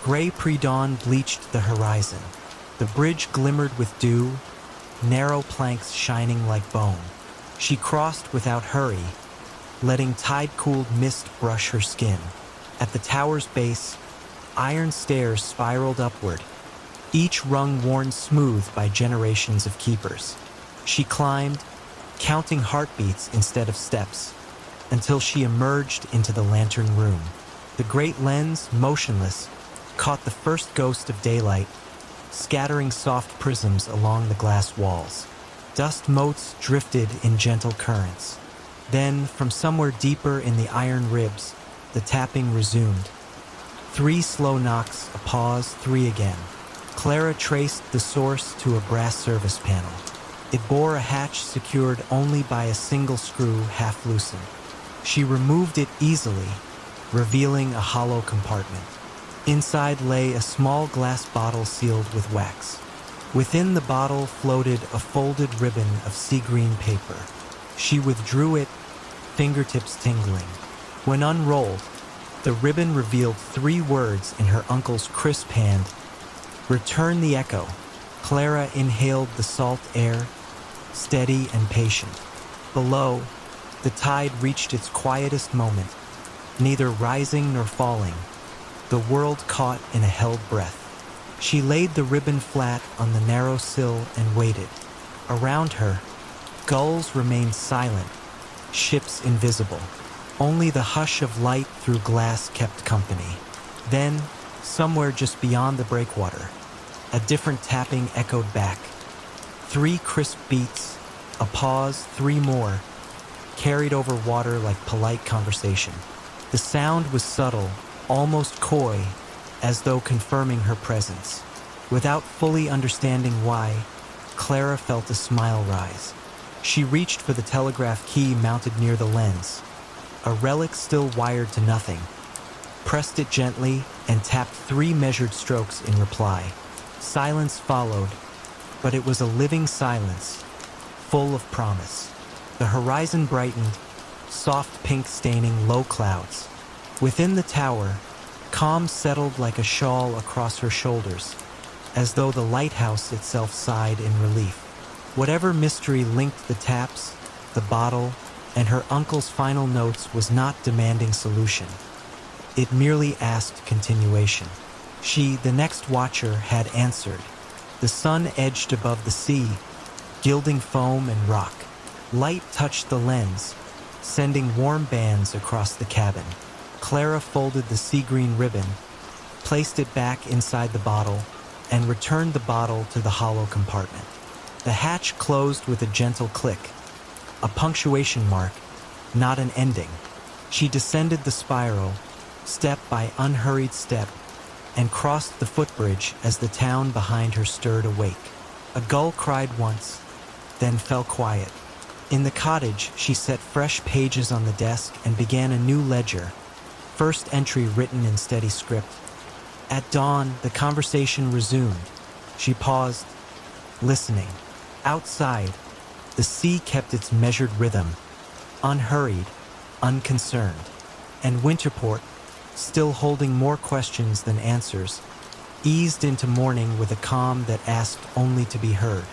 Gray pre-dawn bleached the horizon. The bridge glimmered with dew, narrow planks shining like bone. She crossed without hurry, letting tide-cooled mist brush her skin. At the tower's base, iron stairs spiraled upward, each rung worn smooth by generations of keepers. She climbed, counting heartbeats instead of steps, until she emerged into the lantern room. The great lens, motionless, caught the first ghost of daylight, scattering soft prisms along the glass walls. Dust motes drifted in gentle currents. Then, from somewhere deeper in the iron ribs, the tapping resumed. 3 slow knocks, a pause, 3 again. Clara traced the source to a brass service panel. It bore a hatch secured only by a single screw half loosened. She removed it easily, revealing a hollow compartment. Inside lay a small glass bottle sealed with wax. Within the bottle floated a folded ribbon of sea-green paper. She withdrew it, fingertips tingling. When unrolled, the ribbon revealed 3 words in her uncle's crisp hand: "Return the echo." Clara inhaled the salt air, steady and patient. Below, the tide reached its quietest moment, neither rising nor falling, the world caught in a held breath. She laid the ribbon flat on the narrow sill and waited. Around her, gulls remained silent, ships invisible. Only the hush of light through glass kept company. Then, somewhere just beyond the breakwater, a different tapping echoed back. 3 crisp beats, a pause, 3 more, carried over water like polite conversation. The sound was subtle, almost coy, as though confirming her presence. Without fully understanding why, Clara felt a smile rise. She reached for the telegraph key mounted near the lens, a relic still wired to nothing, pressed it gently, and tapped 3 measured strokes in reply. Silence followed, but it was a living silence, full of promise. The horizon brightened, soft pink staining low clouds. Within the tower, calm settled like a shawl across her shoulders, as though the lighthouse itself sighed in relief. Whatever mystery linked the taps, the bottle, and her uncle's final notes was not demanding solution. It merely asked continuation. She, the next watcher, had answered. The sun edged above the sea, gilding foam and rock. Light touched the lens, sending warm bands across the cabin. Clara folded the sea-green ribbon, placed it back inside the bottle, and returned the bottle to the hollow compartment. The hatch closed with a gentle click, a punctuation mark, not an ending. She descended the spiral, step by unhurried step, and crossed the footbridge as the town behind her stirred awake. A gull cried once, then fell quiet. In the cottage, she set fresh pages on the desk and began a new ledger, first entry written in steady script. At dawn, the conversation resumed. She paused, listening. Outside, the sea kept its measured rhythm, unhurried, unconcerned. And Winterport, still holding more questions than answers, eased into morning with a calm that asked only to be heard.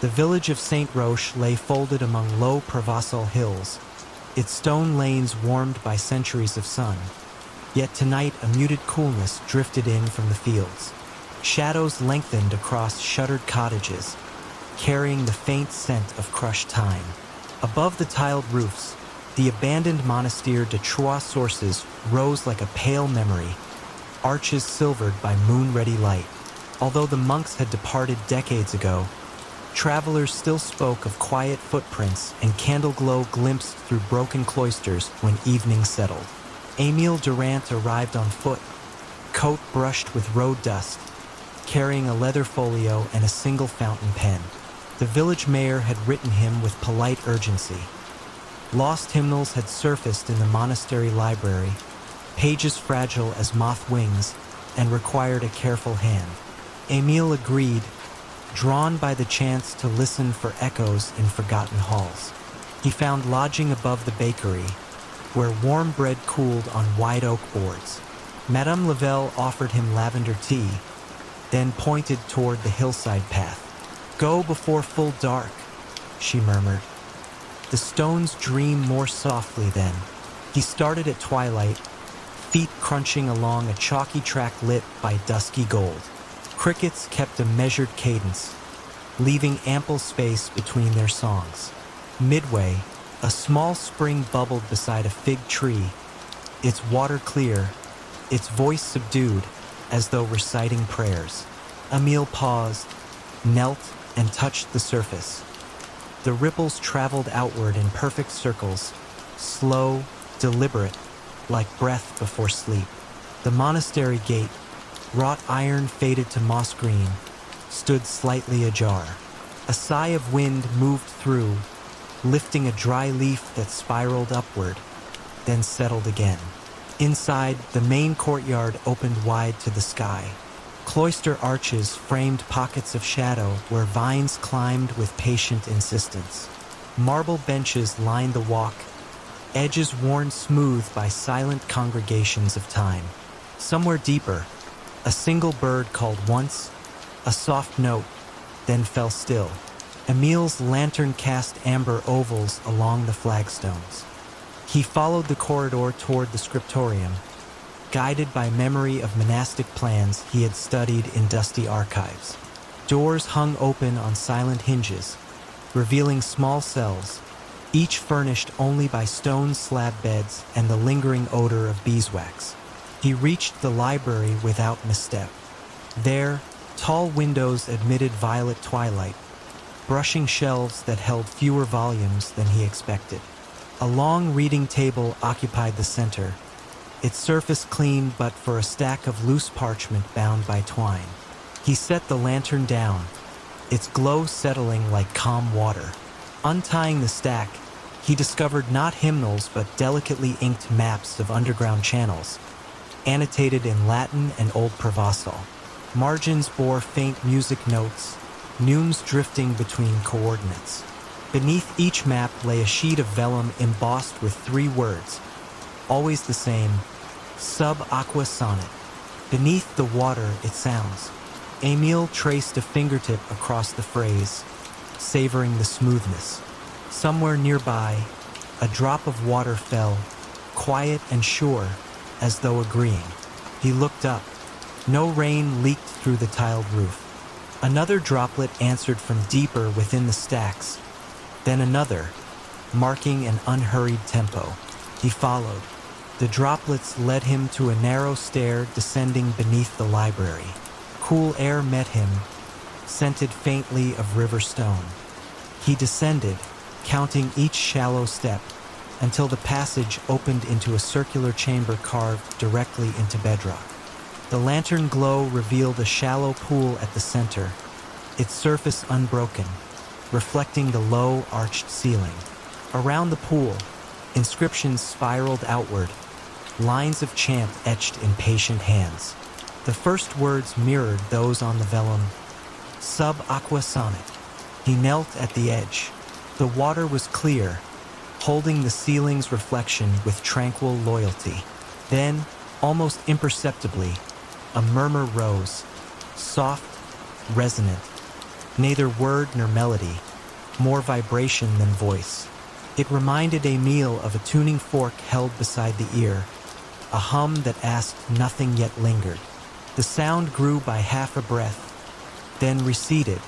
The village of St. Roche lay folded among low Provençal hills, its stone lanes warmed by centuries of sun. Yet tonight a muted coolness drifted in from the fields. Shadows lengthened across shuttered cottages, carrying the faint scent of crushed thyme. Above the tiled roofs, the abandoned Monastère de Trois Sources rose like a pale memory, arches silvered by moon-ready light. Although the monks had departed decades ago, travelers still spoke of quiet footprints and candle-glow glimpsed through broken cloisters when evening settled. Émile Durant arrived on foot, coat brushed with road dust, carrying a leather folio and a single fountain pen. The village mayor had written him with polite urgency. Lost hymnals had surfaced in the monastery library, pages fragile as moth wings, and required a careful hand. Émile agreed, drawn by the chance to listen for echoes in forgotten halls. He found lodging above the bakery, where warm bread cooled on wide oak boards. Madame Lavelle offered him lavender tea, then pointed toward the hillside path. "Go before full dark," she murmured. The stones dream more softly then. He started at twilight, feet crunching along a chalky track lit by dusky gold. Crickets kept a measured cadence, leaving ample space between their songs. Midway, a small spring bubbled beside a fig tree, its water clear, its voice subdued, as though reciting prayers. Émile paused, knelt, and touched the surface. The ripples traveled outward in perfect circles, slow, deliberate, like breath before sleep. The monastery gate, wrought iron faded to moss green, stood slightly ajar. A sigh of wind moved through, lifting a dry leaf that spiraled upward, then settled again. Inside, the main courtyard opened wide to the sky. Cloister arches framed pockets of shadow where vines climbed with patient insistence. Marble benches lined the walk, edges worn smooth by silent congregations of time. Somewhere deeper, a single bird called once, a soft note, then fell still. Émile's lantern cast amber ovals along the flagstones. He followed the corridor toward the scriptorium, guided by memory of monastic plans he had studied in dusty archives. Doors hung open on silent hinges, revealing small cells, each furnished only by stone slab beds and the lingering odor of beeswax. He reached the library without misstep. There, tall windows admitted violet twilight, brushing shelves that held fewer volumes than he expected. A long reading table occupied the center, its surface clean but for a stack of loose parchment bound by twine. He set the lantern down, its glow settling like calm water. Untying the stack, he discovered not hymnals but delicately inked maps of underground channels, annotated in Latin and Old Provençal. Margins bore faint music notes, neumes drifting between coordinates. Beneath each map lay a sheet of vellum embossed with 3 words, always the same, sub aqua sonnet. Beneath the water it sounds. Émile traced a fingertip across the phrase, savoring the smoothness. Somewhere nearby, a drop of water fell, quiet and sure, as though agreeing. He looked up. No rain leaked through the tiled roof. Another droplet answered from deeper within the stacks, then another, marking an unhurried tempo. He followed. The droplets led him to a narrow stair descending beneath the library. Cool air met him, scented faintly of river stone. He descended, counting each shallow step, until the passage opened into a circular chamber carved directly into bedrock. The lantern glow revealed a shallow pool at the center, its surface unbroken, reflecting the low, arched ceiling. Around the pool, inscriptions spiraled outward, lines of chant etched in patient hands. The first words mirrored those on the vellum, sub aqua sonnet. He knelt at the edge. The water was clear, holding the ceiling's reflection with tranquil loyalty. Then, almost imperceptibly, a murmur rose, soft, resonant, neither word nor melody, more vibration than voice. It reminded Emile of a tuning fork held beside the ear, a hum that asked nothing yet lingered. The sound grew by half a breath, then receded,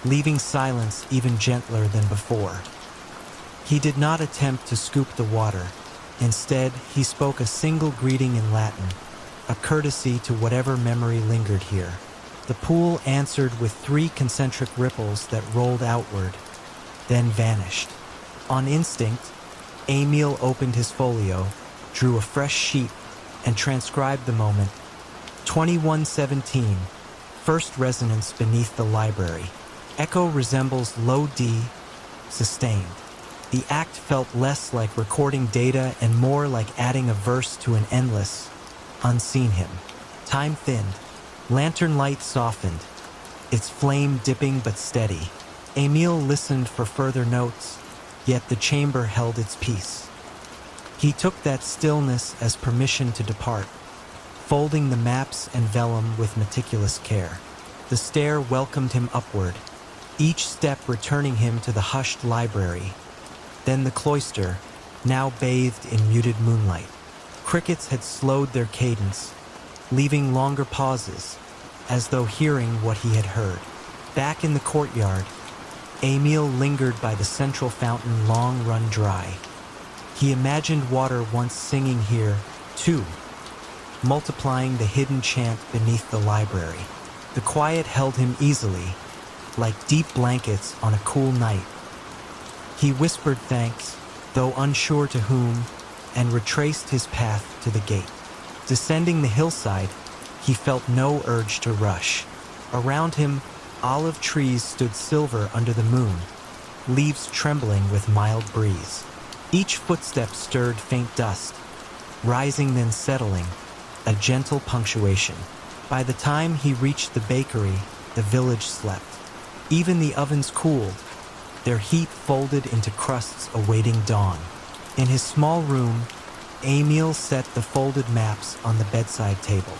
leaving silence even gentler than before. He did not attempt to scoop the water. Instead, he spoke a single greeting in Latin, a courtesy to whatever memory lingered here. The pool answered with 3 concentric ripples that rolled outward, then vanished. On instinct, Emile opened his folio, drew a fresh sheet, and transcribed the moment. 2117, first resonance beneath the library. Echo resembles low D, sustained. The act felt less like recording data and more like adding a verse to an endless, unseen hymn. Time thinned. Lantern light softened, its flame dipping but steady. Emile listened for further notes, yet the chamber held its peace. He took that stillness as permission to depart, folding the maps and vellum with meticulous care. The stair welcomed him upward, each step returning him to the hushed library. Then the cloister, now bathed in muted moonlight. Crickets had slowed their cadence, leaving longer pauses, as though hearing what he had heard. Back in the courtyard, Emile lingered by the central fountain long run dry. He imagined water once singing here, too, multiplying the hidden chant beneath the library. The quiet held him easily, like deep blankets on a cool night. He whispered thanks, though unsure to whom, and retraced his path to the gate. Descending the hillside, he felt no urge to rush. Around him, olive trees stood silver under the moon, leaves trembling with mild breeze. Each footstep stirred faint dust, rising then settling, a gentle punctuation. By the time he reached the bakery, the village slept. Even the ovens cooled, their heat folded into crusts awaiting dawn. In his small room, Emile set the folded maps on the bedside table.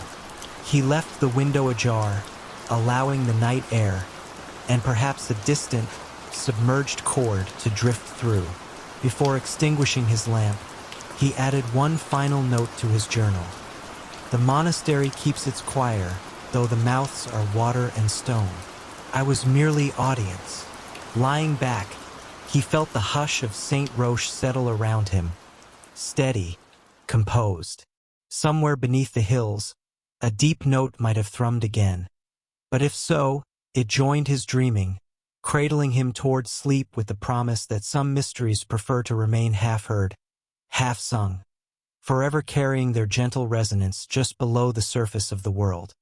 He left the window ajar, allowing the night air, and perhaps a distant, submerged chord to drift through. Before extinguishing his lamp, he added one final note to his journal. The monastery keeps its choir, though the mouths are water and stone. I was merely audience. Lying back, he felt the hush of Saint Roche settle around him, steady, composed. Somewhere beneath the hills, a deep note might have thrummed again. But if so, it joined his dreaming, cradling him toward sleep with the promise that some mysteries prefer to remain half-heard, half-sung, forever carrying their gentle resonance just below the surface of the world.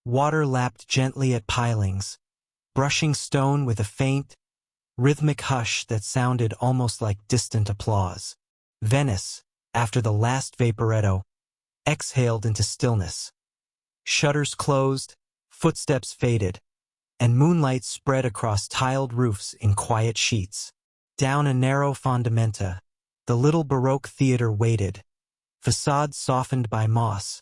Water lapped gently at pilings, brushing stone with a faint, rhythmic hush that sounded almost like distant applause. Venice, after the last vaporetto, exhaled into stillness. Shutters closed, footsteps faded, and moonlight spread across tiled roofs in quiet sheets. Down a narrow fondamenta, the little Baroque theater waited, facade softened by moss,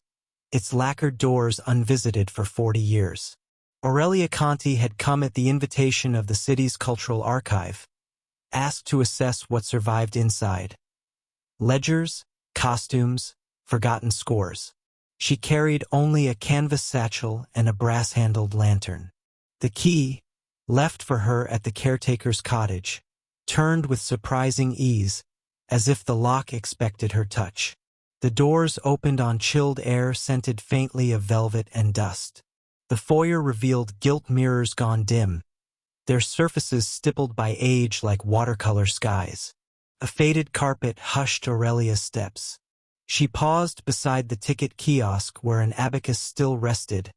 its lacquered doors unvisited for 40 years. Aurelia Conti had come at the invitation of the city's cultural archive, asked to assess what survived inside. Ledgers, costumes, forgotten scores. She carried only a canvas satchel and a brass-handled lantern. The key, left for her at the caretaker's cottage, turned with surprising ease, as if the lock expected her touch. The doors opened on chilled air scented faintly of velvet and dust. The foyer revealed gilt mirrors gone dim, their surfaces stippled by age like watercolor skies. A faded carpet hushed Aurelia's steps. She paused beside the ticket kiosk where an abacus still rested,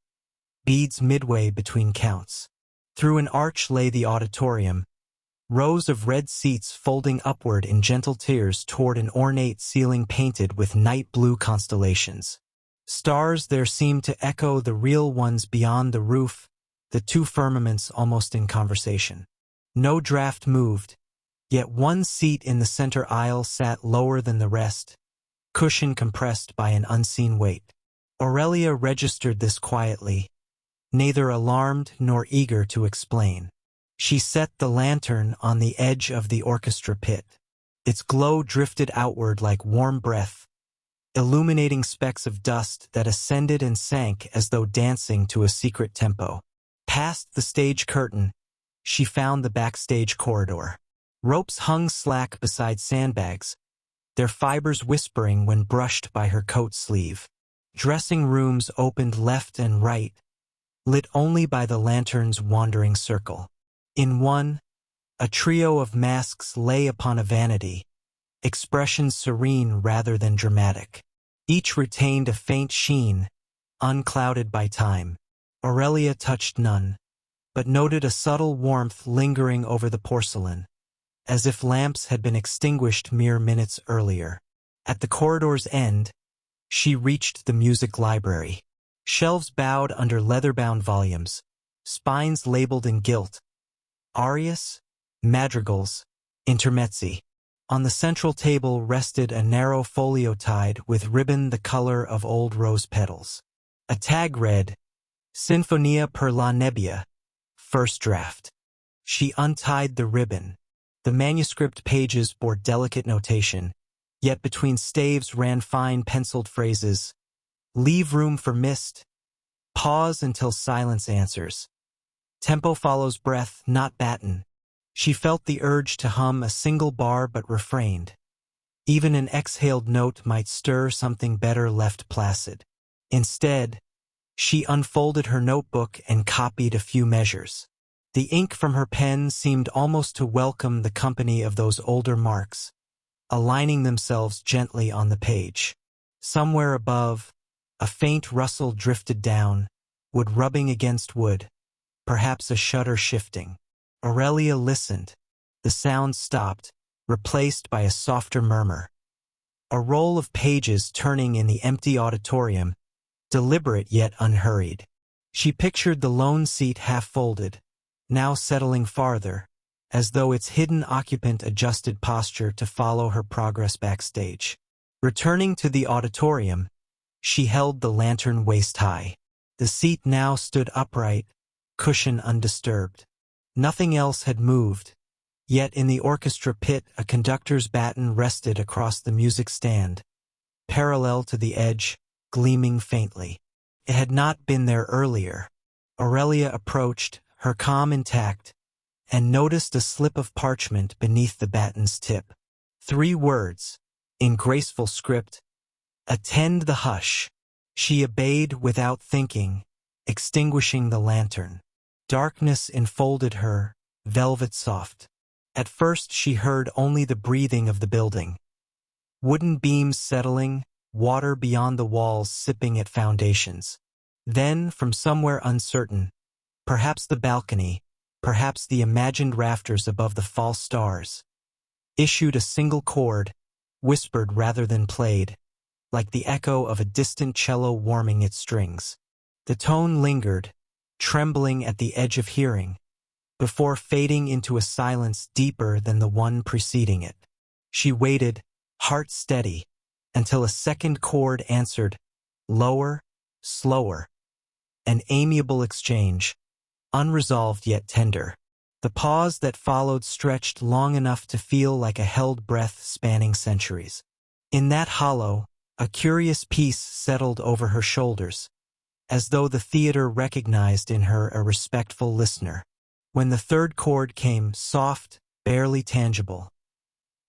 beads midway between counts. Through an arch lay the auditorium, rows of red seats folding upward in gentle tiers toward an ornate ceiling painted with night blue constellations. Stars there seemed to echo the real ones beyond the roof, the two firmaments almost in conversation. No draft moved, yet one seat in the center aisle sat lower than the rest, cushion compressed by an unseen weight. Aurelia registered this quietly, neither alarmed nor eager to explain. She set the lantern on the edge of the orchestra pit. Its glow drifted outward like warm breath, illuminating specks of dust that ascended and sank as though dancing to a secret tempo. Past the stage curtain, she found the backstage corridor. Ropes hung slack beside sandbags, their fibers whispering when brushed by her coat sleeve. Dressing rooms opened left and right, lit only by the lantern's wandering circle. In one, a trio of masks lay upon a vanity, expressions serene rather than dramatic. Each retained a faint sheen, unclouded by time. Aurelia touched none, but noted a subtle warmth lingering over the porcelain, as if lamps had been extinguished mere minutes earlier. At the corridor's end, she reached the music library. Shelves bowed under leather-bound volumes, spines labeled in gilt, arias, madrigals, intermezzi. On the central table rested a narrow folio tied with ribbon the color of old rose petals. A tag read, Sinfonia per la nebbia, first draft. She untied the ribbon. The manuscript pages bore delicate notation, yet between staves ran fine penciled phrases. Leave room for mist. Pause until silence answers. Tempo follows breath, not baton. She felt the urge to hum a single bar but refrained. Even an exhaled note might stir something better left placid. Instead, she unfolded her notebook and copied a few measures. The ink from her pen seemed almost to welcome the company of those older marks, aligning themselves gently on the page. Somewhere above, a faint rustle drifted down, wood rubbing against wood, perhaps a shutter shifting. Aurelia listened. The sound stopped, replaced by a softer murmur. A roll of pages turning in the empty auditorium, deliberate yet unhurried. She pictured the lone seat half-folded, now settling farther, as though its hidden occupant adjusted posture to follow her progress backstage. Returning to the auditorium, she held the lantern waist-high. The seat now stood upright, cushion undisturbed. Nothing else had moved, yet in the orchestra pit a conductor's baton rested across the music stand, parallel to the edge, gleaming faintly. It had not been there earlier. Aurelia approached, her calm intact, and noticed a slip of parchment beneath the baton's tip. 3 words, in graceful script, "Attend the hush." She obeyed without thinking, extinguishing the lantern. Darkness enfolded her, velvet soft. At first she heard only the breathing of the building. Wooden beams settling, water beyond the walls sipping at foundations. Then, from somewhere uncertain, perhaps the balcony, perhaps the imagined rafters above the false stars, issued a single chord, whispered rather than played, like the echo of a distant cello warming its strings. The tone lingered, trembling at the edge of hearing, before fading into a silence deeper than the one preceding it. She waited, heart steady, until a second chord answered, lower, slower. An amiable exchange, unresolved yet tender. The pause that followed stretched long enough to feel like a held breath spanning centuries. In that hollow, a curious peace settled over her shoulders, as though the theater recognized in her a respectful listener. When the third chord came, soft, barely tangible,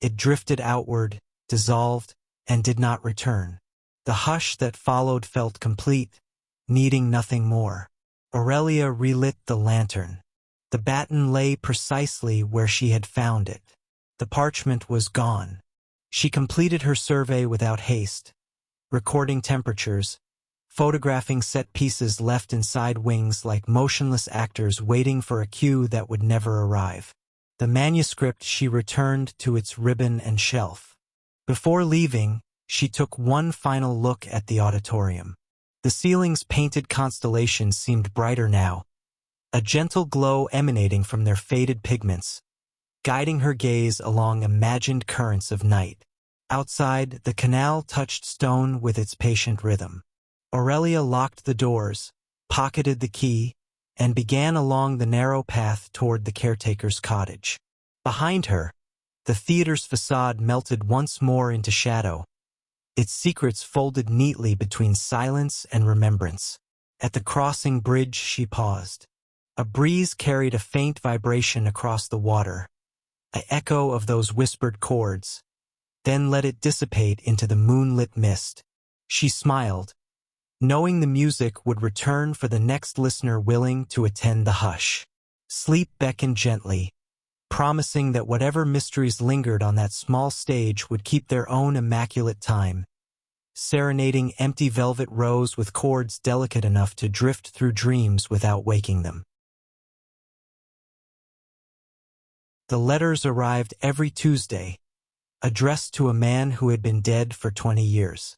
it drifted outward, dissolved, and did not return. The hush that followed felt complete, needing nothing more. Aurelia relit the lantern. The baton lay precisely where she had found it. The parchment was gone. She completed her survey without haste, recording temperatures, photographing set pieces left inside wings like motionless actors waiting for a cue that would never arrive. The manuscript she returned to its ribbon and shelf. Before leaving, she took one final look at the auditorium. The ceiling's painted constellations seemed brighter now, a gentle glow emanating from their faded pigments, guiding her gaze along imagined currents of night. Outside, the canal touched stone with its patient rhythm. Aurelia locked the doors, pocketed the key, and began along the narrow path toward the caretaker's cottage. Behind her, the theater's facade melted once more into shadow, its secrets folded neatly between silence and remembrance. At the crossing bridge she paused. A breeze carried a faint vibration across the water, an echo of those whispered chords, then let it dissipate into the moonlit mist. She smiled, knowing the music would return for the next listener willing to attend the hush. Sleep beckoned gently, promising that whatever mysteries lingered on that small stage would keep their own immaculate time, serenading empty velvet rows with chords delicate enough to drift through dreams without waking them. The letters arrived every Tuesday, addressed to a man who had been dead for 20 years.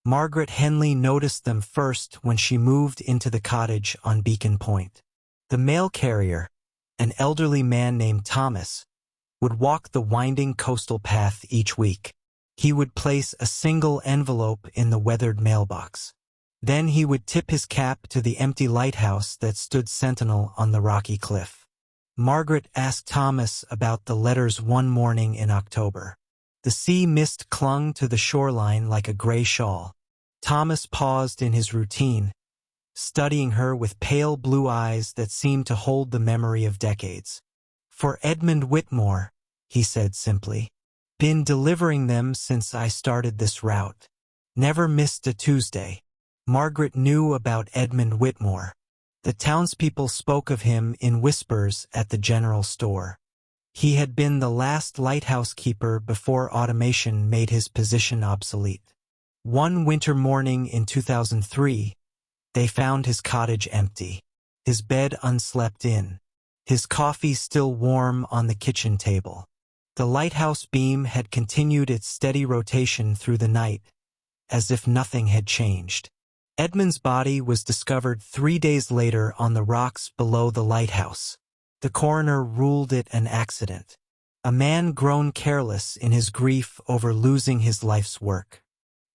Margaret Henley noticed them first when she moved into the cottage on Beacon Point. The mail carrier, an elderly man named Thomas, would walk the winding coastal path each week. He would place a single envelope in the weathered mailbox. Then he would tip his cap to the empty lighthouse that stood sentinel on the rocky cliff. Margaret asked Thomas about the letters one morning in October. The sea mist clung to the shoreline like a gray shawl. Thomas paused in his routine, studying her with pale blue eyes that seemed to hold the memory of decades. "For Edmund Whitmore," he said simply. "Been delivering them since I started this route. Never missed a Tuesday." Margaret knew about Edmund Whitmore. The townspeople spoke of him in whispers at the general store. He had been the last lighthouse keeper before automation made his position obsolete. One winter morning in 2003, they found his cottage empty, his bed unslept in, his coffee still warm on the kitchen table. The lighthouse beam had continued its steady rotation through the night, as if nothing had changed. Edmund's body was discovered 3 days later on the rocks below the lighthouse. The coroner ruled it an accident. A man grown careless in his grief over losing his life's work.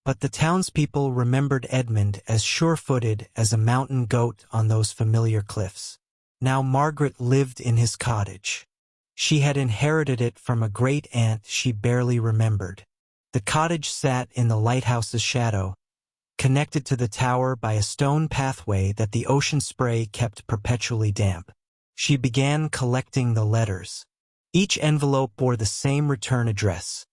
But the townspeople remembered Edmund as sure-footed as a mountain goat on those familiar cliffs. Now Margaret lived in his cottage. She had inherited it from a great-aunt she barely remembered. The cottage sat in the lighthouse's shadow, connected to the tower by a stone pathway that the ocean spray kept perpetually damp. She began collecting the letters. Each envelope bore the same return address,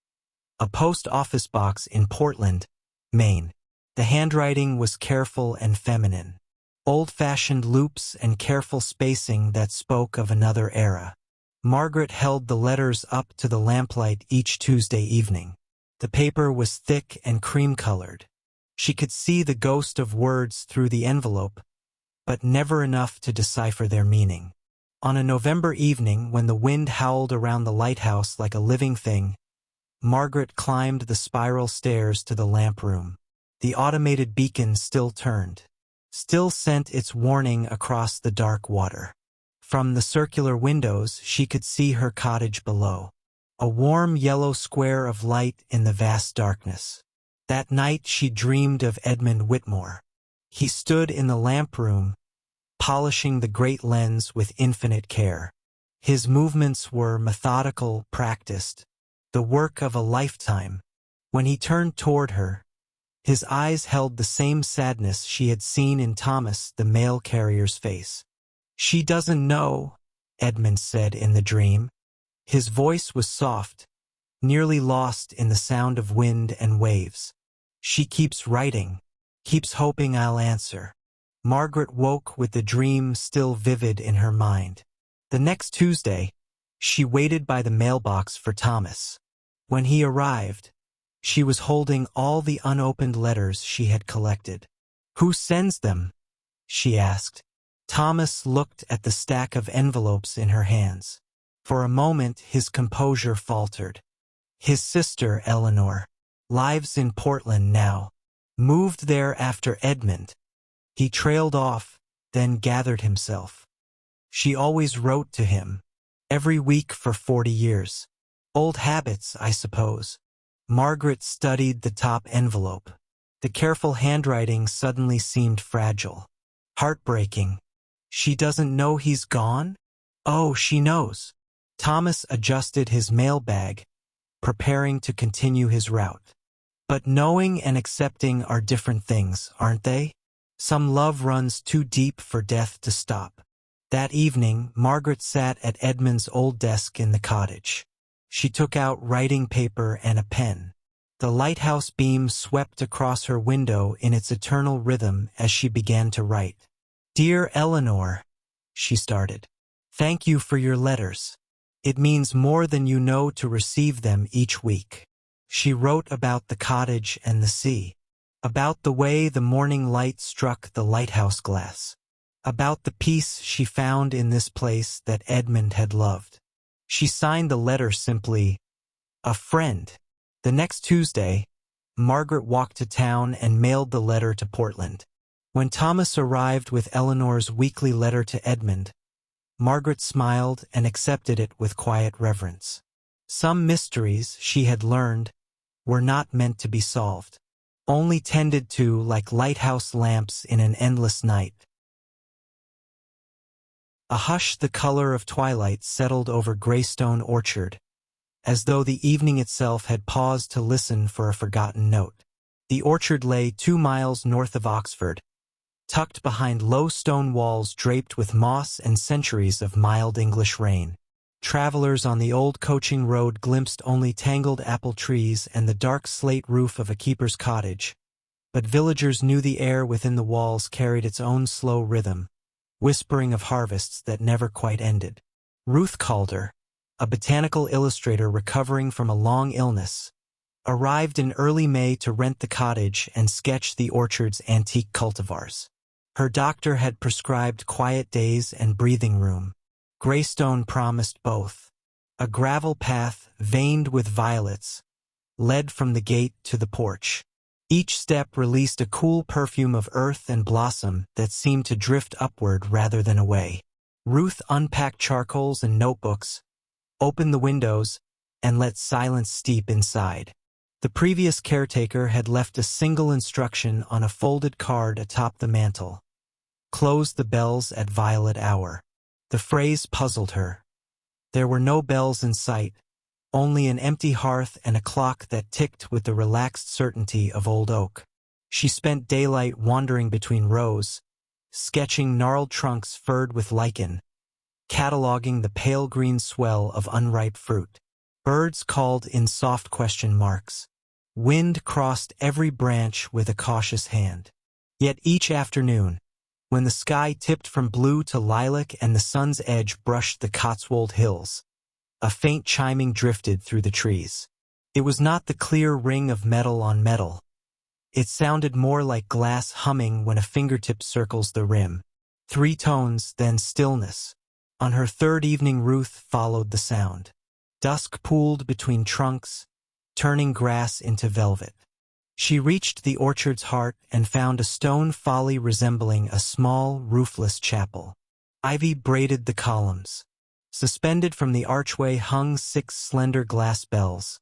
a post office box in Portland, Maine. The handwriting was careful and feminine, old-fashioned loops and careful spacing that spoke of another era. Margaret held the letters up to the lamplight each Tuesday evening. The paper was thick and cream-colored. She could see the ghost of words through the envelope, but never enough to decipher their meaning. On a November evening, when the wind howled around the lighthouse like a living thing, Margaret climbed the spiral stairs to the lamp room. The automated beacon still turned, still sent its warning across the dark water. From the circular windows, she could see her cottage below, a warm yellow square of light in the vast darkness. That night she dreamed of Edmund Whitmore. He stood in the lamp room, polishing the great lens with infinite care. His movements were methodical, practiced, the work of a lifetime. When he turned toward her, his eyes held the same sadness she had seen in Thomas, the mail carrier's face. "She doesn't know," Edmund said in the dream. His voice was soft, nearly lost in the sound of wind and waves. "She keeps writing, keeps hoping I'll answer." Margaret woke with the dream still vivid in her mind. The next Tuesday, she waited by the mailbox for Thomas. When he arrived, she was holding all the unopened letters she had collected. "Who sends them?" she asked. Thomas looked at the stack of envelopes in her hands. For a moment his composure faltered. His sister, Eleanor, lives in Portland now. Moved there after Edmund. He trailed off, then gathered himself. She always wrote to him. Every week for 40 years. Old habits, I suppose. Margaret studied the top envelope. The careful handwriting suddenly seemed fragile. Heartbreaking. She doesn't know he's gone? Oh, she knows. Thomas adjusted his mailbag, preparing to continue his route. But knowing and accepting are different things, aren't they? Some love runs too deep for death to stop. That evening, Margaret sat at Edmund's old desk in the cottage. She took out writing paper and a pen. The lighthouse beam swept across her window in its eternal rhythm as she began to write. "Dear Eleanor," she started, "thank you for your letters. It means more than you know to receive them each week." She wrote about the cottage and the sea, about the way the morning light struck the lighthouse glass, about the peace she found in this place that Edmund had loved. She signed the letter simply, "A friend." The next Tuesday, Margaret walked to town and mailed the letter to Portland. When Thomas arrived with Eleanor's weekly letter to Edmund, Margaret smiled and accepted it with quiet reverence. Some mysteries, she had learned, were not meant to be solved, only tended to like lighthouse lamps in an endless night. A hush the color of twilight settled over Greystone Orchard, as though the evening itself had paused to listen for a forgotten note. The orchard lay 2 miles north of Oxford, tucked behind low stone walls draped with moss and centuries of mild English rain. Travelers on the old coaching road glimpsed only tangled apple trees and the dark slate roof of a keeper's cottage, but villagers knew the air within the walls carried its own slow rhythm, whispering of harvests that never quite ended. Ruth Calder, a botanical illustrator recovering from a long illness, arrived in early May to rent the cottage and sketch the orchard's antique cultivars. Her doctor had prescribed quiet days and breathing room. Greystone promised both. A gravel path, veined with violets, led from the gate to the porch. Each step released a cool perfume of earth and blossom that seemed to drift upward rather than away. Ruth unpacked charcoals and notebooks, opened the windows, and let silence steep inside. The previous caretaker had left a single instruction on a folded card atop the mantel. "Close the bells at violet hour." The phrase puzzled her. There were no bells in sight, only an empty hearth and a clock that ticked with the relaxed certainty of old oak. She spent daylight wandering between rows, sketching gnarled trunks furred with lichen, cataloging the pale green swell of unripe fruit. Birds called in soft question marks. Wind crossed every branch with a cautious hand. Yet each afternoon, when the sky tipped from blue to lilac and the sun's edge brushed the Cotswold Hills, a faint chiming drifted through the trees. It was not the clear ring of metal on metal. It sounded more like glass humming when a fingertip circles the rim. 3 tones, then stillness. On her third evening, Ruth followed the sound. Dusk pooled between trunks, turning grass into velvet. She reached the orchard's heart and found a stone folly resembling a small, roofless chapel. Ivy braided the columns. Suspended from the archway hung 6 slender glass bells,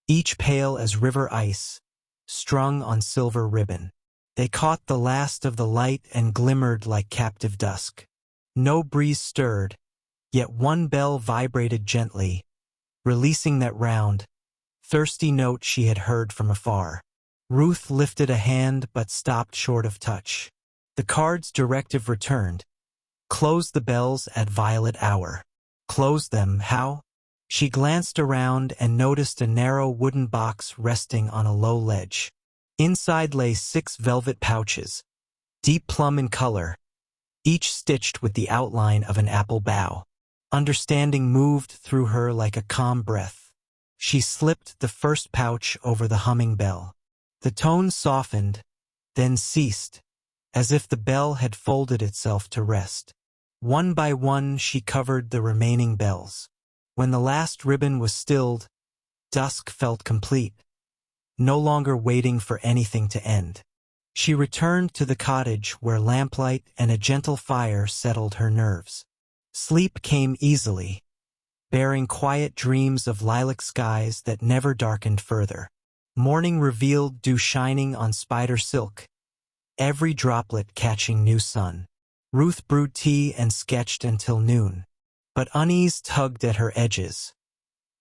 each pale as river ice, strung on silver ribbon. They caught the last of the light and glimmered like captive dusk. No breeze stirred, yet one bell vibrated gently, releasing that round, thirsty note she had heard from afar. Ruth lifted a hand but stopped short of touch. The card's directive returned. Close the bells at violet hour. Close them, how? She glanced around and noticed a narrow wooden box resting on a low ledge. Inside lay 6 velvet pouches, deep plum in color, each stitched with the outline of an apple bough. Understanding moved through her like a calm breath. She slipped the first pouch over the humming bell. The tone softened, then ceased, as if the bell had folded itself to rest. One by one she covered the remaining bells. When the last ribbon was stilled, dusk felt complete, no longer waiting for anything to end. She returned to the cottage where lamplight and a gentle fire settled her nerves. Sleep came easily, bearing quiet dreams of lilac skies that never darkened further. Morning revealed dew shining on spider silk, every droplet catching new sun. Ruth brewed tea and sketched until noon, but unease tugged at her edges.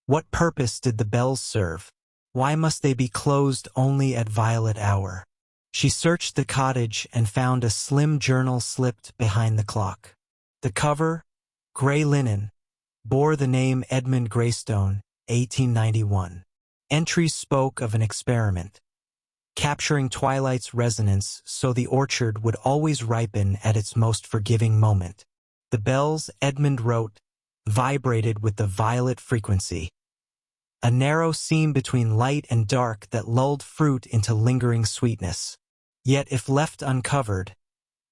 What purpose did the bells serve? Why must they be closed only at violet hour? She searched the cottage and found a slim journal slipped behind the clock. The cover, gray linen, bore the name Edmund Greystone, 1891. Entries spoke of an experiment, capturing twilight's resonance so the orchard would always ripen at its most forgiving moment. The bells, Edmund wrote, vibrated with the violet frequency, a narrow seam between light and dark that lulled fruit into lingering sweetness. Yet if left uncovered,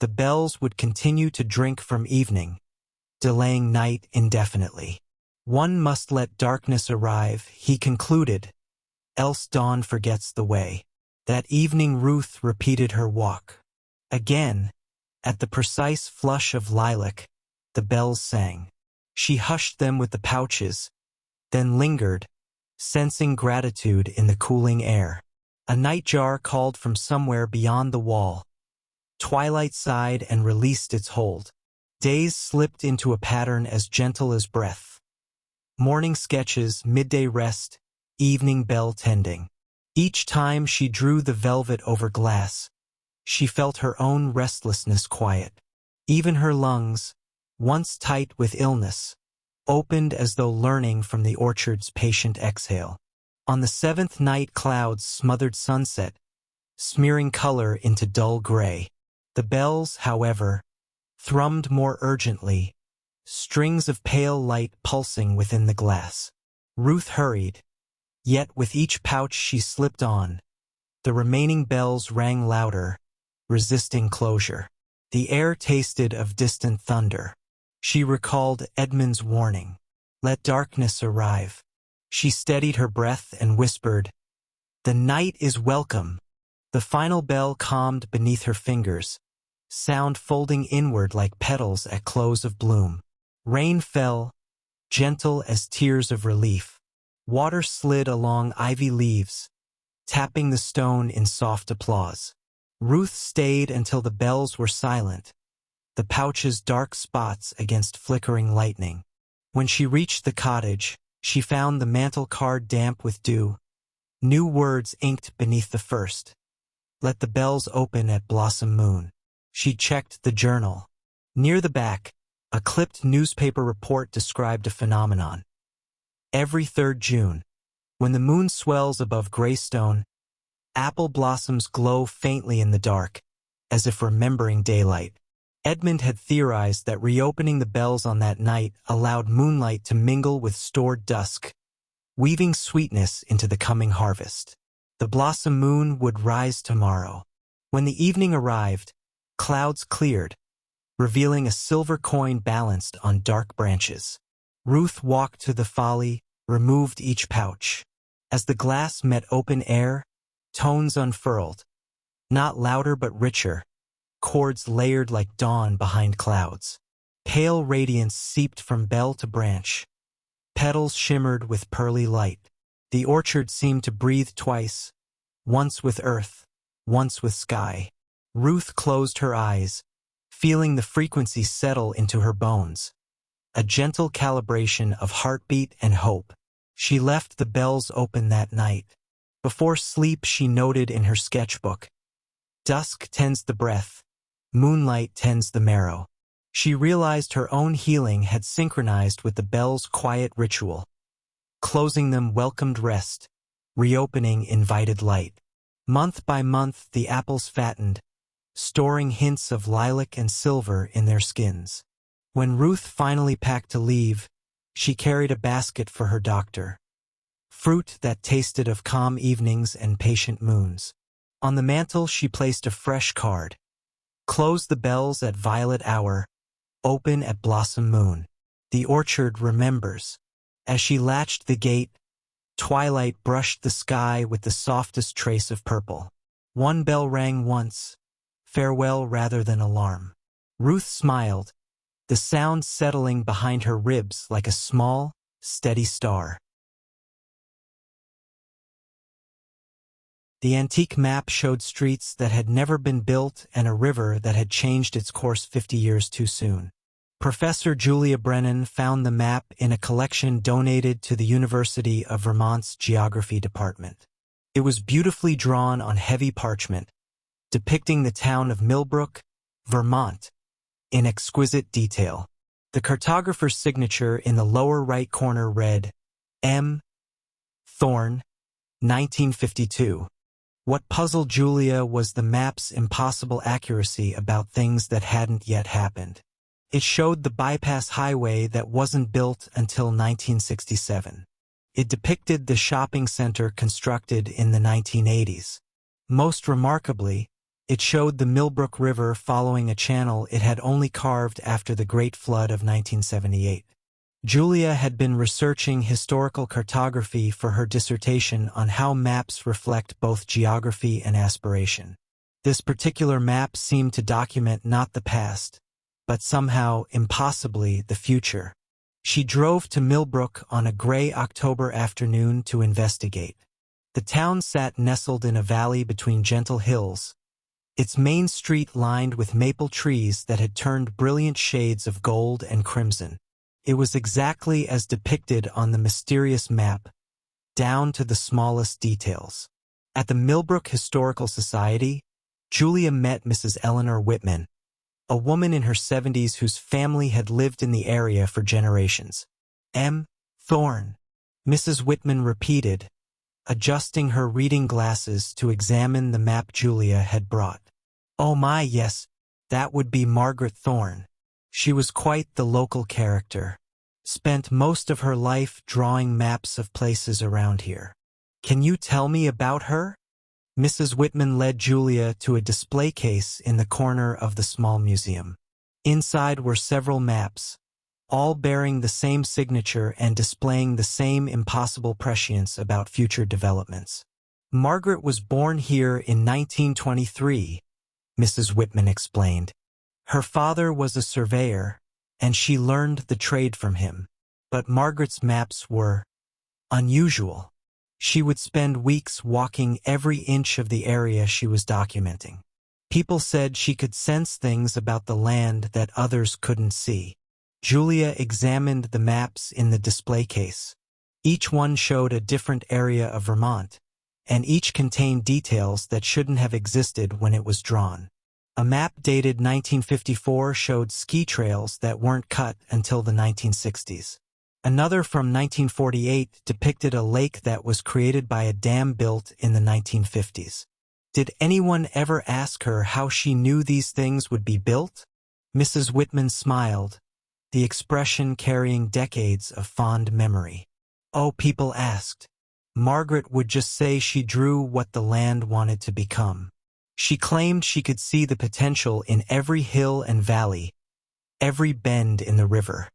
the bells would continue to drink from evening, delaying night indefinitely. One must let darkness arrive, he concluded, else dawn forgets the way. That evening Ruth repeated her walk. Again, at the precise flush of lilac, the bells sang. She hushed them with the pouches, then lingered, sensing gratitude in the cooling air. A nightjar called from somewhere beyond the wall. Twilight sighed and released its hold. Days slipped into a pattern as gentle as breath. Morning sketches, midday rest, evening bell tending. Each time she drew the velvet over glass, she felt her own restlessness quiet. Even her lungs, once tight with illness, opened as though learning from the orchard's patient exhale. On the seventh night clouds smothered sunset, smearing color into dull gray. The bells, however, thrummed more urgently, strings of pale light pulsing within the glass. Ruth hurried, yet with each pouch she slipped on, the remaining bells rang louder, resisting closure. The air tasted of distant thunder. She recalled Edmund's warning, "Let darkness arrive." She steadied her breath and whispered, "The night is welcome." The final bell calmed beneath her fingers, sound folding inward like petals at close of bloom. Rain fell, gentle as tears of relief. Water slid along ivy leaves, tapping the stone in soft applause. Ruth stayed until the bells were silent, the pouches dark spots against flickering lightning. When she reached the cottage, she found the mantel card damp with dew, new words inked beneath the first. "Let the bells open at blossom moon." She checked the journal. Near the back, a clipped newspaper report described a phenomenon. Every 3rd June, when the moon swells above Greystone, apple blossoms glow faintly in the dark, as if remembering daylight. Edmund had theorized that reopening the bells on that night allowed moonlight to mingle with stored dusk, weaving sweetness into the coming harvest. The blossom moon would rise tomorrow. When the evening arrived, clouds cleared, revealing a silver coin balanced on dark branches. Ruth walked to the folly, removed each pouch. As the glass met open air, tones unfurled, not louder but richer, chords layered like dawn behind clouds. Pale radiance seeped from bell to branch. Petals shimmered with pearly light. The orchard seemed to breathe twice, once with earth, once with sky. Ruth closed her eyes, feeling the frequency settle into her bones. A gentle calibration of heartbeat and hope. She left the bells open that night. Before sleep, she noted in her sketchbook, "Dusk tends the breath, moonlight tends the marrow." She realized her own healing had synchronized with the bells' quiet ritual. Closing them welcomed rest, reopening invited light. Month by month the apples fattened, storing hints of lilac and silver in their skins. When Ruth finally packed to leave, she carried a basket for her doctor. Fruit that tasted of calm evenings and patient moons. On the mantel she placed a fresh card. "Close the bells at violet hour, open at blossom moon. The orchard remembers." As she latched the gate, twilight brushed the sky with the softest trace of purple. One bell rang once, farewell rather than alarm. Ruth smiled, the sound settling behind her ribs like a small, steady star. The antique map showed streets that had never been built and a river that had changed its course 50 years too soon. Professor Julia Brennan found the map in a collection donated to the University of Vermont's Geography Department. It was beautifully drawn on heavy parchment, depicting the town of Millbrook, Vermont, in exquisite detail. The cartographer's signature in the lower right corner read, M. Thorne, 1952. What puzzled Julia was the map's impossible accuracy about things that hadn't yet happened. It showed the bypass highway that wasn't built until 1967. It depicted the shopping center constructed in the 1980s. Most remarkably, it showed the Millbrook River following a channel it had only carved after the Great Flood of 1978. Julia had been researching historical cartography for her dissertation on how maps reflect both geography and aspiration. This particular map seemed to document not the past, but somehow, impossibly, the future. She drove to Millbrook on a gray October afternoon to investigate. The town sat nestled in a valley between gentle hills, its main street lined with maple trees that had turned brilliant shades of gold and crimson. It was exactly as depicted on the mysterious map, down to the smallest details. At the Millbrook Historical Society, Julia met Mrs. Eleanor Whitman, a woman in her 70s whose family had lived in the area for generations. M. Thorne, Mrs. Whitman repeated, adjusting her reading glasses to examine the map Julia had brought. Oh my, yes, that would be Margaret Thorne. She was quite the local character. Spent most of her life drawing maps of places around here. Can you tell me about her? Mrs. Whitman led Julia to a display case in the corner of the small museum. Inside were several maps, all bearing the same signature and displaying the same impossible prescience about future developments. Margaret was born here in 1923, Mrs. Whitman explained. Her father was a surveyor, and she learned the trade from him. But Margaret's maps were unusual. She would spend weeks walking every inch of the area she was documenting. People said she could sense things about the land that others couldn't see. Julia examined the maps in the display case. Each one showed a different area of Vermont, and each contained details that shouldn't have existed when it was drawn. A map dated 1954 showed ski trails that weren't cut until the 1960s. Another from 1948 depicted a lake that was created by a dam built in the 1950s. Did anyone ever ask her how she knew these things would be built? Mrs. Whitman smiled, the expression carrying decades of fond memory. Oh, people asked. Margaret would just say she drew what the land wanted to become. She claimed she could see the potential in every hill and valley, every bend in the river.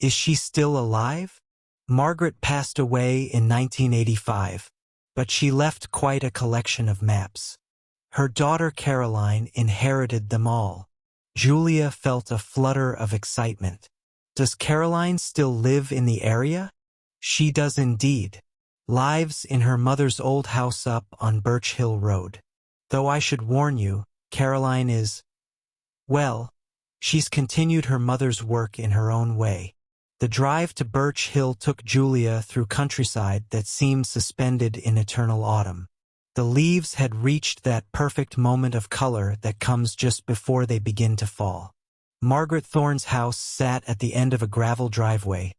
Is she still alive? Margaret passed away in 1985, but she left quite a collection of maps. Her daughter Caroline inherited them all. Julia felt a flutter of excitement. Does Caroline still live in the area? She does indeed. Lives in her mother's old house up on Birch Hill Road. Though I should warn you, Caroline is, well, she's continued her mother's work in her own way. The drive to Birch Hill took Julia through countryside that seemed suspended in eternal autumn. The leaves had reached that perfect moment of color that comes just before they begin to fall. Margaret Thorne's house sat at the end of a gravel driveway,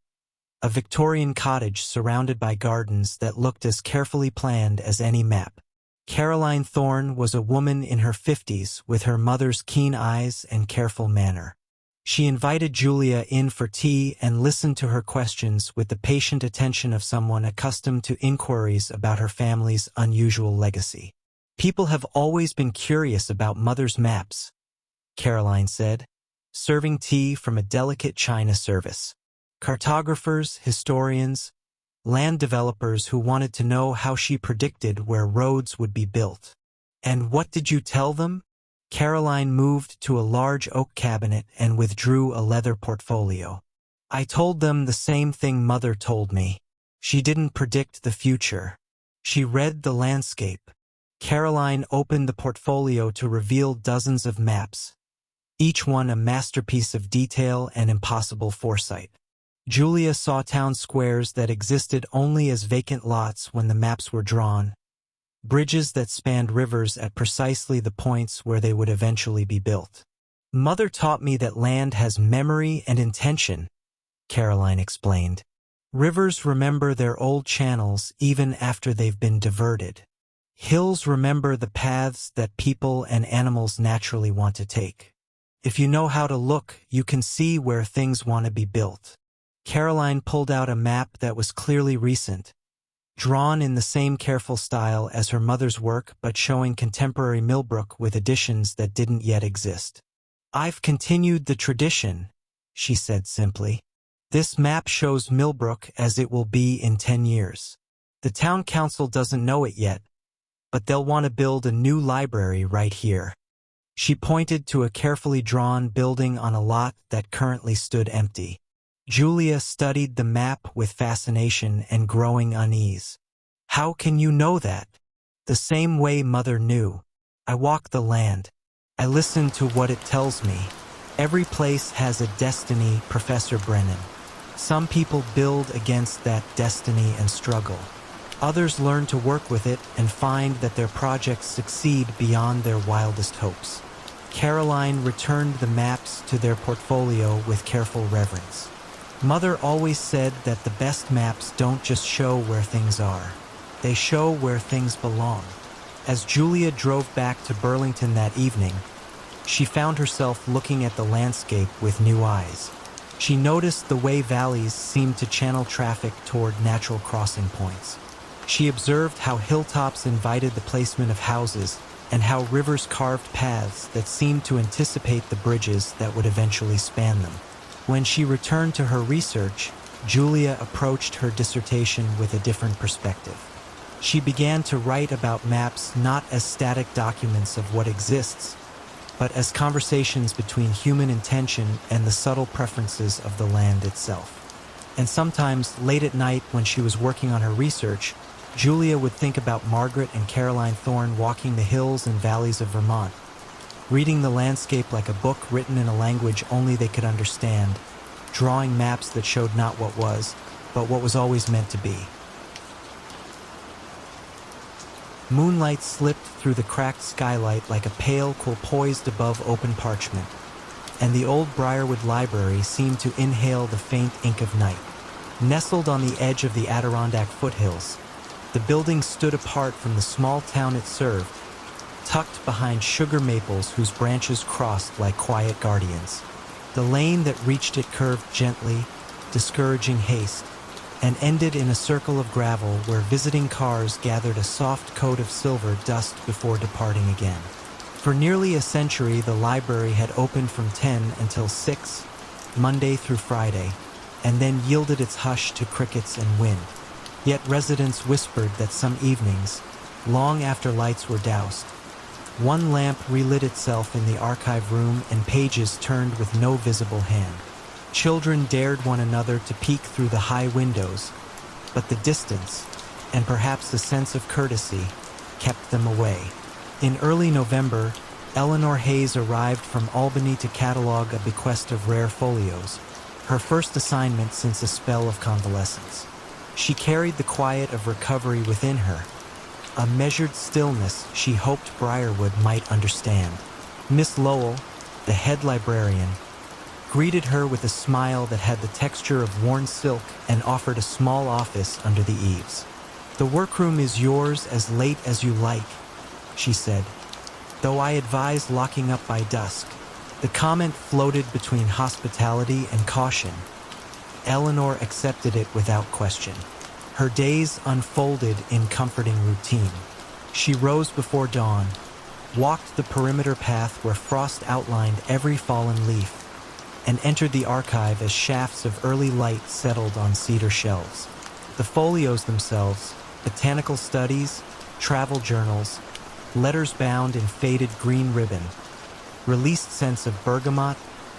a Victorian cottage surrounded by gardens that looked as carefully planned as any map. Caroline Thorne was a woman in her 50s with her mother's keen eyes and careful manner. She invited Julia in for tea and listened to her questions with the patient attention of someone accustomed to inquiries about her family's unusual legacy. People have always been curious about Mother's maps, Caroline said, serving tea from a delicate china service. Cartographers, historians, land developers who wanted to know how she predicted where roads would be built. And what did you tell them? Caroline moved to a large oak cabinet and withdrew a leather portfolio. I told them the same thing Mother told me. She didn't predict the future. She read the landscape. Caroline opened the portfolio to reveal dozens of maps, each one a masterpiece of detail and impossible foresight. Julia saw town squares that existed only as vacant lots when the maps were drawn, bridges that spanned rivers at precisely the points where they would eventually be built. Mother taught me that land has memory and intention, Caroline explained. Rivers remember their old channels even after they've been diverted. Hills remember the paths that people and animals naturally want to take. If you know how to look, you can see where things want to be built. Caroline pulled out a map that was clearly recent, drawn in the same careful style as her mother's work but showing contemporary Millbrook with additions that didn't yet exist. I've continued the tradition, she said simply. This map shows Millbrook as it will be in 10 years. The town council doesn't know it yet, but they'll want to build a new library right here. She pointed to a carefully drawn building on a lot that currently stood empty. Julia studied the map with fascination and growing unease. How can you know that? The same way Mother knew. I walk the land. I listen to what it tells me. Every place has a destiny, Professor Brennan. Some people build against that destiny and struggle. Others learn to work with it and find that their projects succeed beyond their wildest hopes. Caroline returned the maps to their portfolio with careful reverence. Mother always said that the best maps don't just show where things are. They show where things belong. As Julia drove back to Burlington that evening, she found herself looking at the landscape with new eyes. She noticed the way valleys seemed to channel traffic toward natural crossing points. She observed how hilltops invited the placement of houses and how rivers carved paths that seemed to anticipate the bridges that would eventually span them. When she returned to her research, Julia approached her dissertation with a different perspective. She began to write about maps not as static documents of what exists, but as conversations between human intention and the subtle preferences of the land itself. And sometimes, late at night when she was working on her research, Julia would think about Margaret and Caroline Thorne walking the hills and valleys of Vermont, reading the landscape like a book written in a language only they could understand, drawing maps that showed not what was, but what was always meant to be. Moonlight slipped through the cracked skylight like a pale quill poised above open parchment, and the old Briarwood Library seemed to inhale the faint ink of night. Nestled on the edge of the Adirondack foothills, the building stood apart from the small town it served, tucked behind sugar maples whose branches crossed like quiet guardians. The lane that reached it curved gently, discouraging haste, and ended in a circle of gravel where visiting cars gathered a soft coat of silver dust before departing again. For nearly a century, the library had opened from 10 until 6, Monday through Friday, and then yielded its hush to crickets and wind. Yet residents whispered that some evenings, long after lights were doused, one lamp relit itself in the archive room and pages turned with no visible hand. Children dared one another to peek through the high windows, but the distance, and perhaps the sense of courtesy, kept them away. In early November, Eleanor Hayes arrived from Albany to catalog a bequest of rare folios, her first assignment since a spell of convalescence. She carried the quiet of recovery within her, a measured stillness she hoped Briarwood might understand. Miss Lowell, the head librarian, greeted her with a smile that had the texture of worn silk and offered a small office under the eaves. "The workroom is yours as late as you like," she said, "though I advise locking up by dusk." The comment floated between hospitality and caution. Eleanor accepted it without question. Her days unfolded in comforting routine. She rose before dawn, walked the perimeter path where frost outlined every fallen leaf, and entered the archive as shafts of early light settled on cedar shelves. The folios themselves, botanical studies, travel journals, letters bound in faded green ribbon, released scents of bergamot,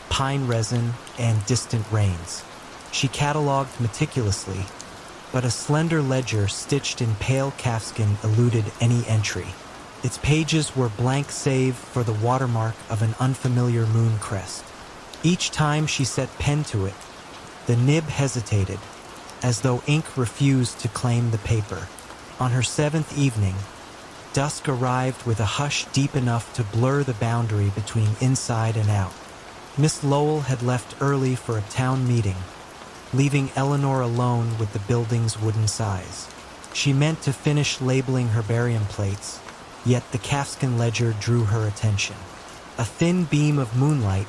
pine resin, and distant rains. She catalogued meticulously, but a slender ledger stitched in pale calfskin eluded any entry. Its pages were blank save for the watermark of an unfamiliar moon crest. Each time she set pen to it, the nib hesitated, as though ink refused to claim the paper. On her seventh evening, dusk arrived with a hush deep enough to blur the boundary between inside and out. Miss Lowell had left early for a town meeting, leaving Eleanor alone with the building's wooden size. She meant to finish labeling herbarium plates, yet the calfskin ledger drew her attention. A thin beam of moonlight,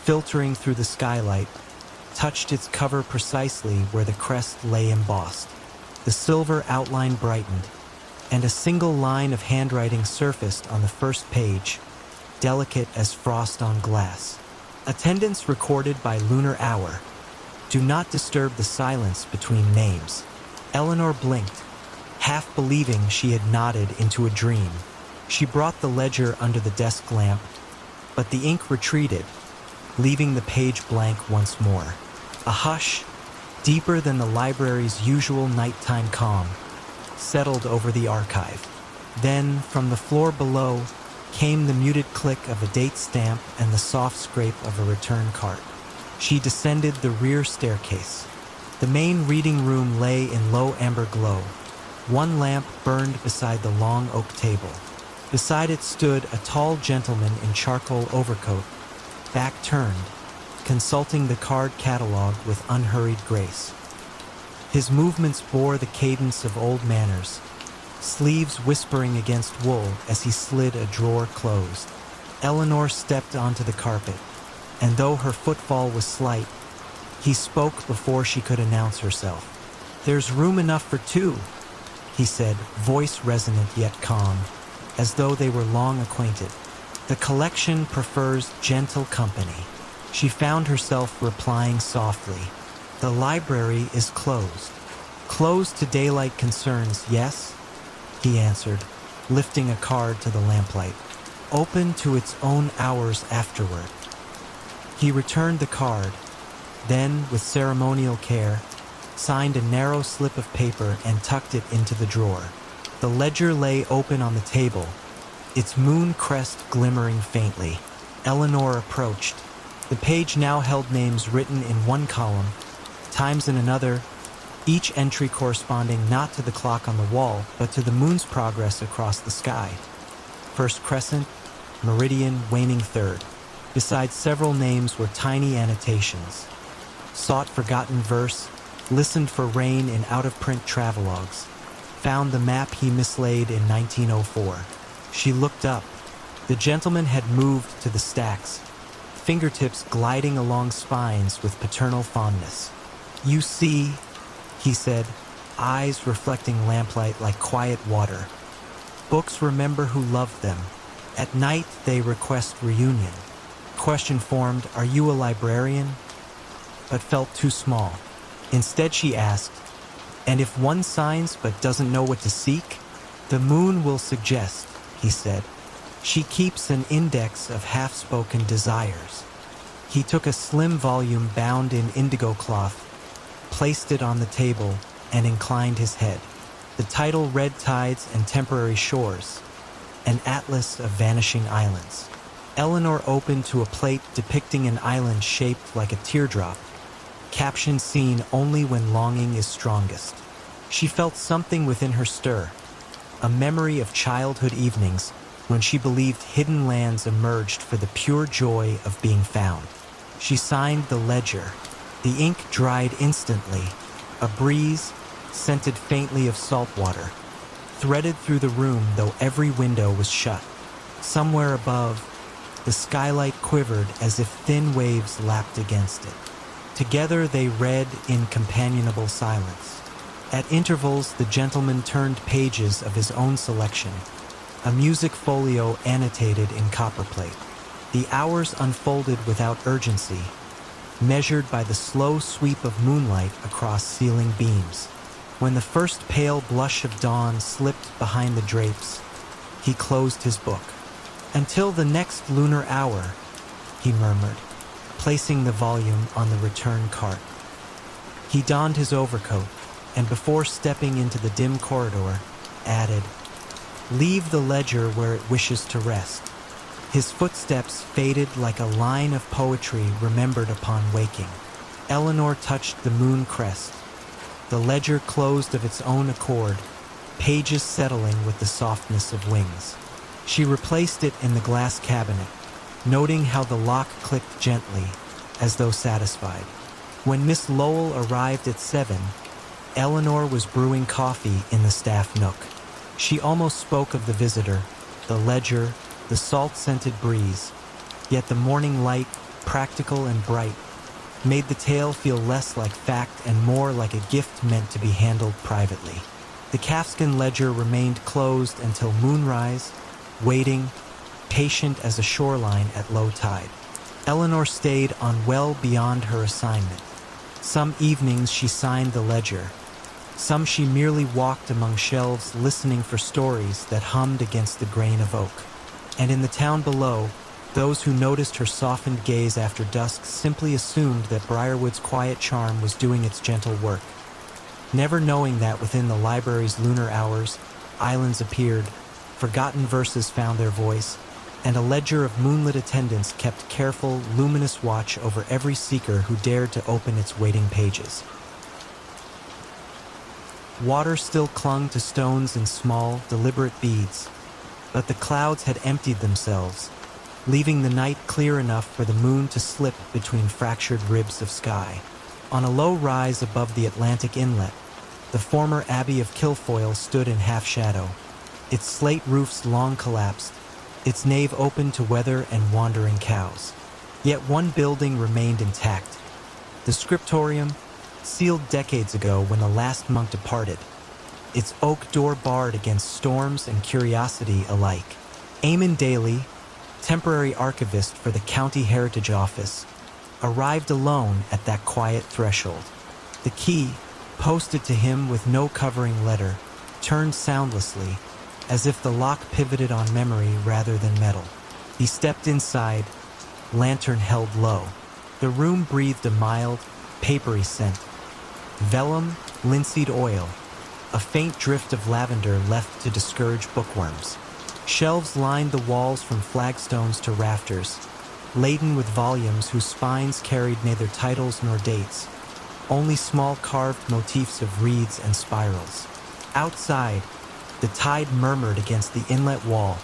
filtering through the skylight, touched its cover precisely where the crest lay embossed. The silver outline brightened, and a single line of handwriting surfaced on the first page, delicate as frost on glass. Attendance recorded by lunar hour. Do not disturb the silence between names. Eleanor blinked, half believing she had nodded into a dream. She brought the ledger under the desk lamp, but the ink retreated, leaving the page blank once more. A hush, deeper than the library's usual nighttime calm, settled over the archive. Then, from the floor below, came the muted click of a date stamp and the soft scrape of a return cart. She descended the rear staircase. The main reading room lay in low amber glow. One lamp burned beside the long oak table. Beside it stood a tall gentleman in charcoal overcoat, back turned, consulting the card catalog with unhurried grace. His movements bore the cadence of old manners, sleeves whispering against wool as he slid a drawer closed. Eleanor stepped onto the carpet, and though her footfall was slight, he spoke before she could announce herself. "There's room enough for two," he said, voice resonant yet calm, as though they were long acquainted. "The collection prefers gentle company." She found herself replying softly, "The library is closed." "Closed to daylight concerns, yes?" he answered, lifting a card to the lamplight. "Open to its own hours afterward." He returned the card, then, with ceremonial care, signed a narrow slip of paper and tucked it into the drawer. The ledger lay open on the table, its moon crest glimmering faintly. Eleanor approached. The page now held names written in one column, times in another, each entry corresponding not to the clock on the wall, but to the moon's progress across the sky. First crescent, meridian, waning third. Beside several names were tiny annotations. Sought forgotten verse, listened for rain in out-of-print travelogues, found the map he mislaid in 1904. She looked up. The gentleman had moved to the stacks, fingertips gliding along spines with paternal fondness. "You see," he said, eyes reflecting lamplight like quiet water. "Books remember who loved them. At night they request reunion." Question formed, "Are you a librarian?" but felt too small. Instead she asked, "And if one signs but doesn't know what to seek?" "The moon will suggest," he said. "She keeps an index of half-spoken desires." He took a slim volume bound in indigo cloth, placed it on the table, and inclined his head. The title read Tides and Temporary Shores, an atlas of vanishing islands. Eleanor opened to a plate depicting an island shaped like a teardrop, caption seen only when longing is strongest. She felt something within her stir, a memory of childhood evenings when she believed hidden lands emerged for the pure joy of being found. She signed the ledger. The ink dried instantly. A breeze, scented faintly of salt water, threaded through the room though every window was shut. Somewhere above, the skylight quivered as if thin waves lapped against it. Together they read in companionable silence. At intervals, the gentleman turned pages of his own selection, a music folio annotated in copperplate. The hours unfolded without urgency, measured by the slow sweep of moonlight across ceiling beams. When the first pale blush of dawn slipped behind the drapes, he closed his book. "Until the next lunar hour," he murmured, placing the volume on the return cart. He donned his overcoat, and before stepping into the dim corridor, added, "Leave the ledger where it wishes to rest." His footsteps faded like a line of poetry remembered upon waking. Eleanor touched the moon crest. The ledger closed of its own accord, pages settling with the softness of wings. She replaced it in the glass cabinet, noting how the lock clicked gently, as though satisfied. When Miss Lowell arrived at 7, Eleanor was brewing coffee in the staff nook. She almost spoke of the visitor, the ledger, the salt-scented breeze, yet the morning light, practical and bright, made the tale feel less like fact and more like a gift meant to be handled privately. The calfskin ledger remained closed until moonrise, waiting, patient as a shoreline at low tide. Eleanor stayed on well beyond her assignment. Some evenings she signed the ledger. Some she merely walked among shelves listening for stories that hummed against the grain of oak. And in the town below, those who noticed her softened gaze after dusk simply assumed that Briarwood's quiet charm was doing its gentle work. Never knowing that within the library's lunar hours, islands appeared, forgotten verses found their voice, and a ledger of moonlit attendants kept careful, luminous watch over every seeker who dared to open its waiting pages. Water still clung to stones in small, deliberate beads, but the clouds had emptied themselves, leaving the night clear enough for the moon to slip between fractured ribs of sky. On a low rise above the Atlantic inlet, the former Abbey of Kilfoyle stood in half-shadow, its slate roofs long collapsed, its nave open to weather and wandering cows. Yet one building remained intact, the scriptorium, sealed decades ago when the last monk departed, its oak door barred against storms and curiosity alike. Eamon Daly, temporary archivist for the County Heritage Office, arrived alone at that quiet threshold. The key, posted to him with no covering letter, turned soundlessly, as if the lock pivoted on memory rather than metal. He stepped inside, lantern held low. The room breathed a mild, papery scent. Vellum, linseed oil, a faint drift of lavender left to discourage bookworms. Shelves lined the walls from flagstones to rafters, laden with volumes whose spines carried neither titles nor dates, only small carved motifs of reeds and spirals. Outside, the tide murmured against the inlet wall,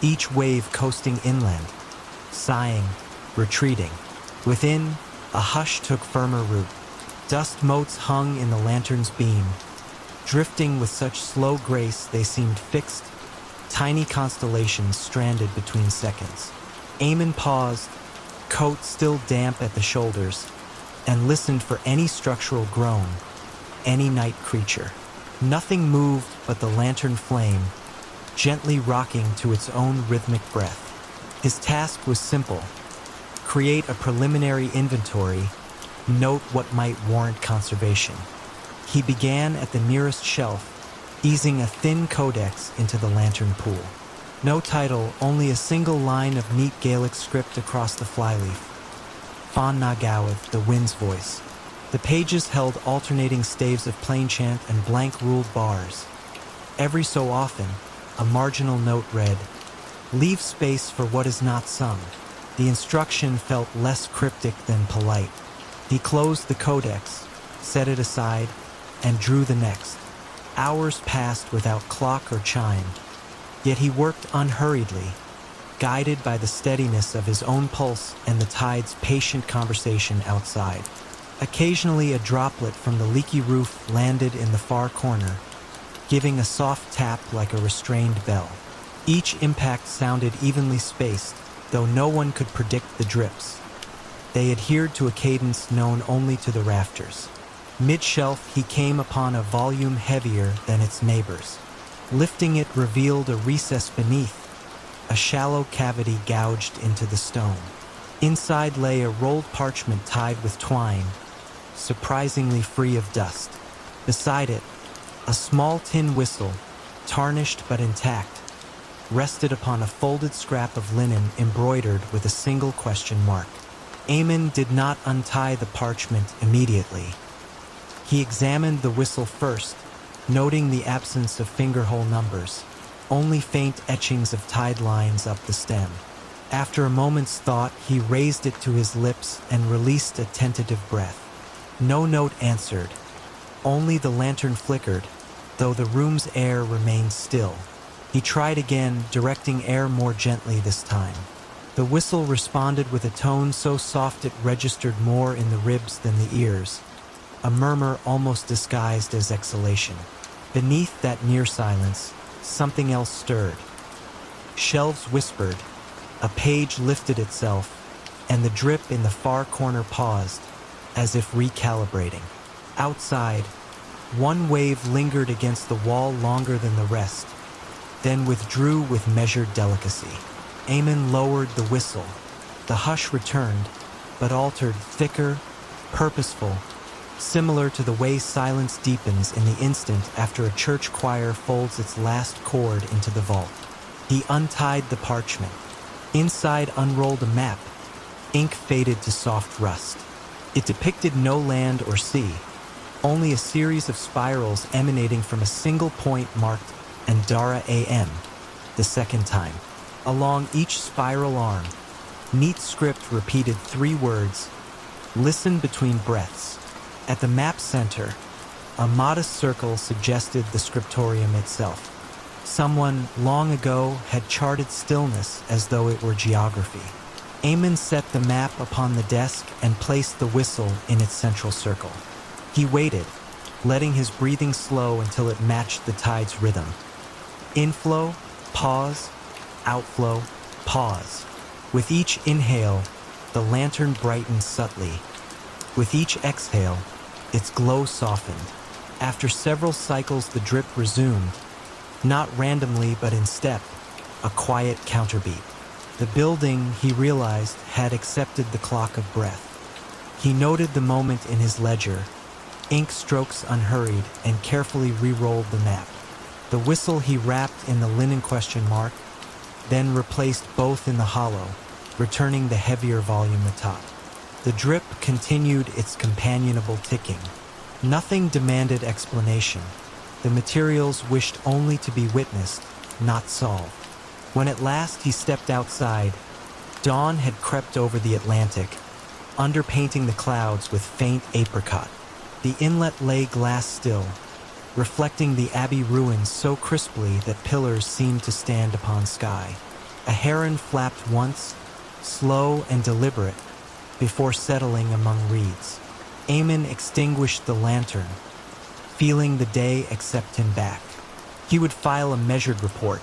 each wave coasting inland, sighing, retreating. Within, a hush took firmer root. Dust motes hung in the lantern's beam, drifting with such slow grace they seemed fixed, tiny constellations stranded between seconds. Eamon paused, coat still damp at the shoulders, and listened for any structural groan, any night creature. Nothing moved but the lantern flame, gently rocking to its own rhythmic breath. His task was simple: create a preliminary inventory, note what might warrant conservation. He began at the nearest shelf, easing a thin codex into the lantern pool. No title, only a single line of neat Gaelic script across the flyleaf. Fan na Gawith, the wind's voice. The pages held alternating staves of plain chant and blank ruled bars. Every so often, a marginal note read, "Leave space for what is not sung." The instruction felt less cryptic than polite. He closed the codex, set it aside, and drew the next. Hours passed without clock or chime, yet he worked unhurriedly, guided by the steadiness of his own pulse and the tide's patient conversation outside. Occasionally a droplet from the leaky roof landed in the far corner, giving a soft tap like a restrained bell. Each impact sounded evenly spaced, though no one could predict the drips. They adhered to a cadence known only to the rafters. Mid-shelf, he came upon a volume heavier than its neighbors. Lifting it revealed a recess beneath, a shallow cavity gouged into the stone. Inside lay a rolled parchment tied with twine, surprisingly free of dust. Beside it, a small tin whistle, tarnished but intact, rested upon a folded scrap of linen embroidered with a single question mark. Eamon did not untie the parchment immediately. He examined the whistle first, noting the absence of fingerhole numbers, only faint etchings of tied lines up the stem. After a moment's thought, he raised it to his lips and released a tentative breath. No note answered. Only the lantern flickered, though the room's air remained still. He tried again, directing air more gently this time. The whistle responded with a tone so soft it registered more in the ribs than the ears, a murmur almost disguised as exhalation. Beneath that near silence, something else stirred. Shelves whispered, a page lifted itself, and the drip in the far corner paused, as if recalibrating. Outside, one wave lingered against the wall longer than the rest, then withdrew with measured delicacy. Eamon lowered the whistle. The hush returned, but altered, thicker, purposeful, similar to the way silence deepens in the instant after a church choir folds its last chord into the vault. He untied the parchment. Inside unrolled a map, ink faded to soft rust. It depicted no land or sea, only a series of spirals emanating from a single point marked Andara AM, the second time. Along each spiral arm, neat script repeated 3 words, "Listen between breaths." At the map center, a modest circle suggested the scriptorium itself. Someone, long ago, had charted stillness as though it were geography. Eamon set the map upon the desk and placed the whistle in its central circle. He waited, letting his breathing slow until it matched the tide's rhythm. Inflow, pause, outflow, pause. With each inhale, the lantern brightened subtly. With each exhale, its glow softened. After several cycles, the drip resumed, not randomly but in step, a quiet counterbeat. The building, he realized, had accepted the clock of breath. He noted the moment in his ledger, ink strokes unhurried, and carefully re-rolled the map. The whistle he wrapped in the linen question mark, then replaced both in the hollow, returning the heavier volume atop. The drip continued its companionable ticking. Nothing demanded explanation. The materials wished only to be witnessed, not solved. When at last he stepped outside, dawn had crept over the Atlantic, underpainting the clouds with faint apricot. The inlet lay glass still, reflecting the abbey ruins so crisply that pillars seemed to stand upon sky. A heron flapped once, slow and deliberate, before settling among reeds. Eamon extinguished the lantern, feeling the day accept him back. He would file a measured report.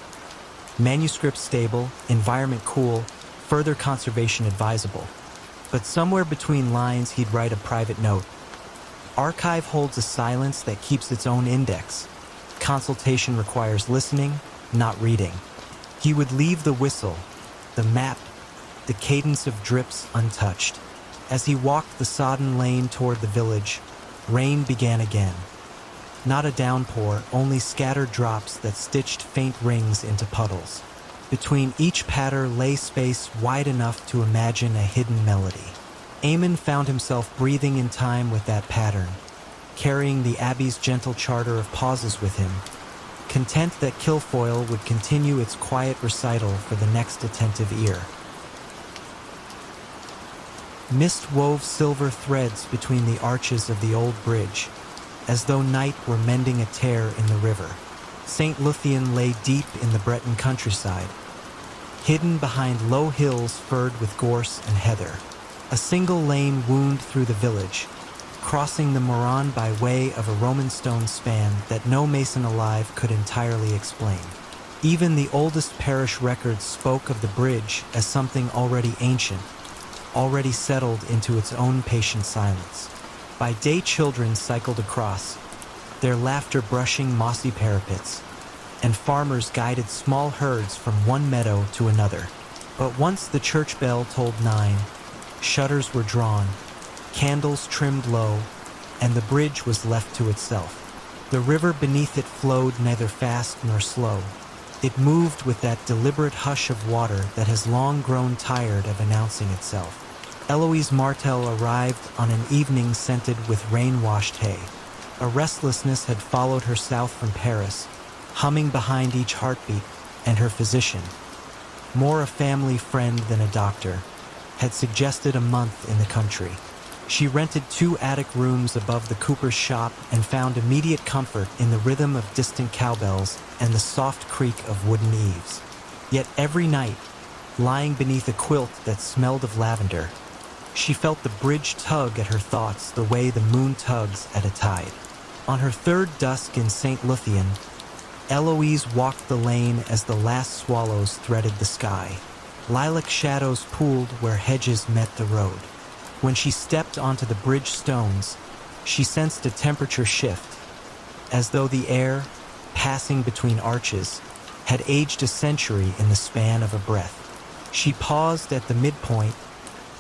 Manuscript stable, environment cool, further conservation advisable. But somewhere between lines he'd write a private note. Archive holds a silence that keeps its own index. Consultation requires listening, not reading. He would leave the whistle, the map, the cadence of drips untouched. As he walked the sodden lane toward the village, rain began again. Not a downpour, only scattered drops that stitched faint rings into puddles. Between each patter lay space wide enough to imagine a hidden melody. Eamon found himself breathing in time with that pattern, carrying the abbey's gentle charter of pauses with him, content that Kilfoyle would continue its quiet recital for the next attentive ear. Mist wove silver threads between the arches of the old bridge, as though night were mending a tear in the river. St. Luthien lay deep in the Breton countryside, hidden behind low hills furred with gorse and heather. A single lane wound through the village, crossing the Moran by way of a Roman stone span that no mason alive could entirely explain. Even the oldest parish records spoke of the bridge as something already ancient, already settled into its own patient silence. By day children cycled across, their laughter brushing mossy parapets, and farmers guided small herds from one meadow to another. But once the church bell tolled 9, Shutters were drawn, candles trimmed low, and the bridge was left to itself. The river beneath it flowed neither fast nor slow. It moved with that deliberate hush of water that has long grown tired of announcing itself. Eloise Martel arrived on an evening scented with rain-washed hay. A restlessness had followed her south from Paris, humming behind each heartbeat, and her physician, more a family friend than a doctor, had suggested a month in the country. She rented 2 attic rooms above the cooper's shop and found immediate comfort in the rhythm of distant cowbells and the soft creak of wooden eaves. Yet every night, lying beneath a quilt that smelled of lavender, she felt the bridge tug at her thoughts the way the moon tugs at a tide. On her 3rd dusk in St. Luthien, Eloise walked the lane as the last swallows threaded the sky. Lilac shadows pooled where hedges met the road. When she stepped onto the bridge stones, she sensed a temperature shift, as though the air, passing between arches, had aged a century in the span of a breath. She paused at the midpoint,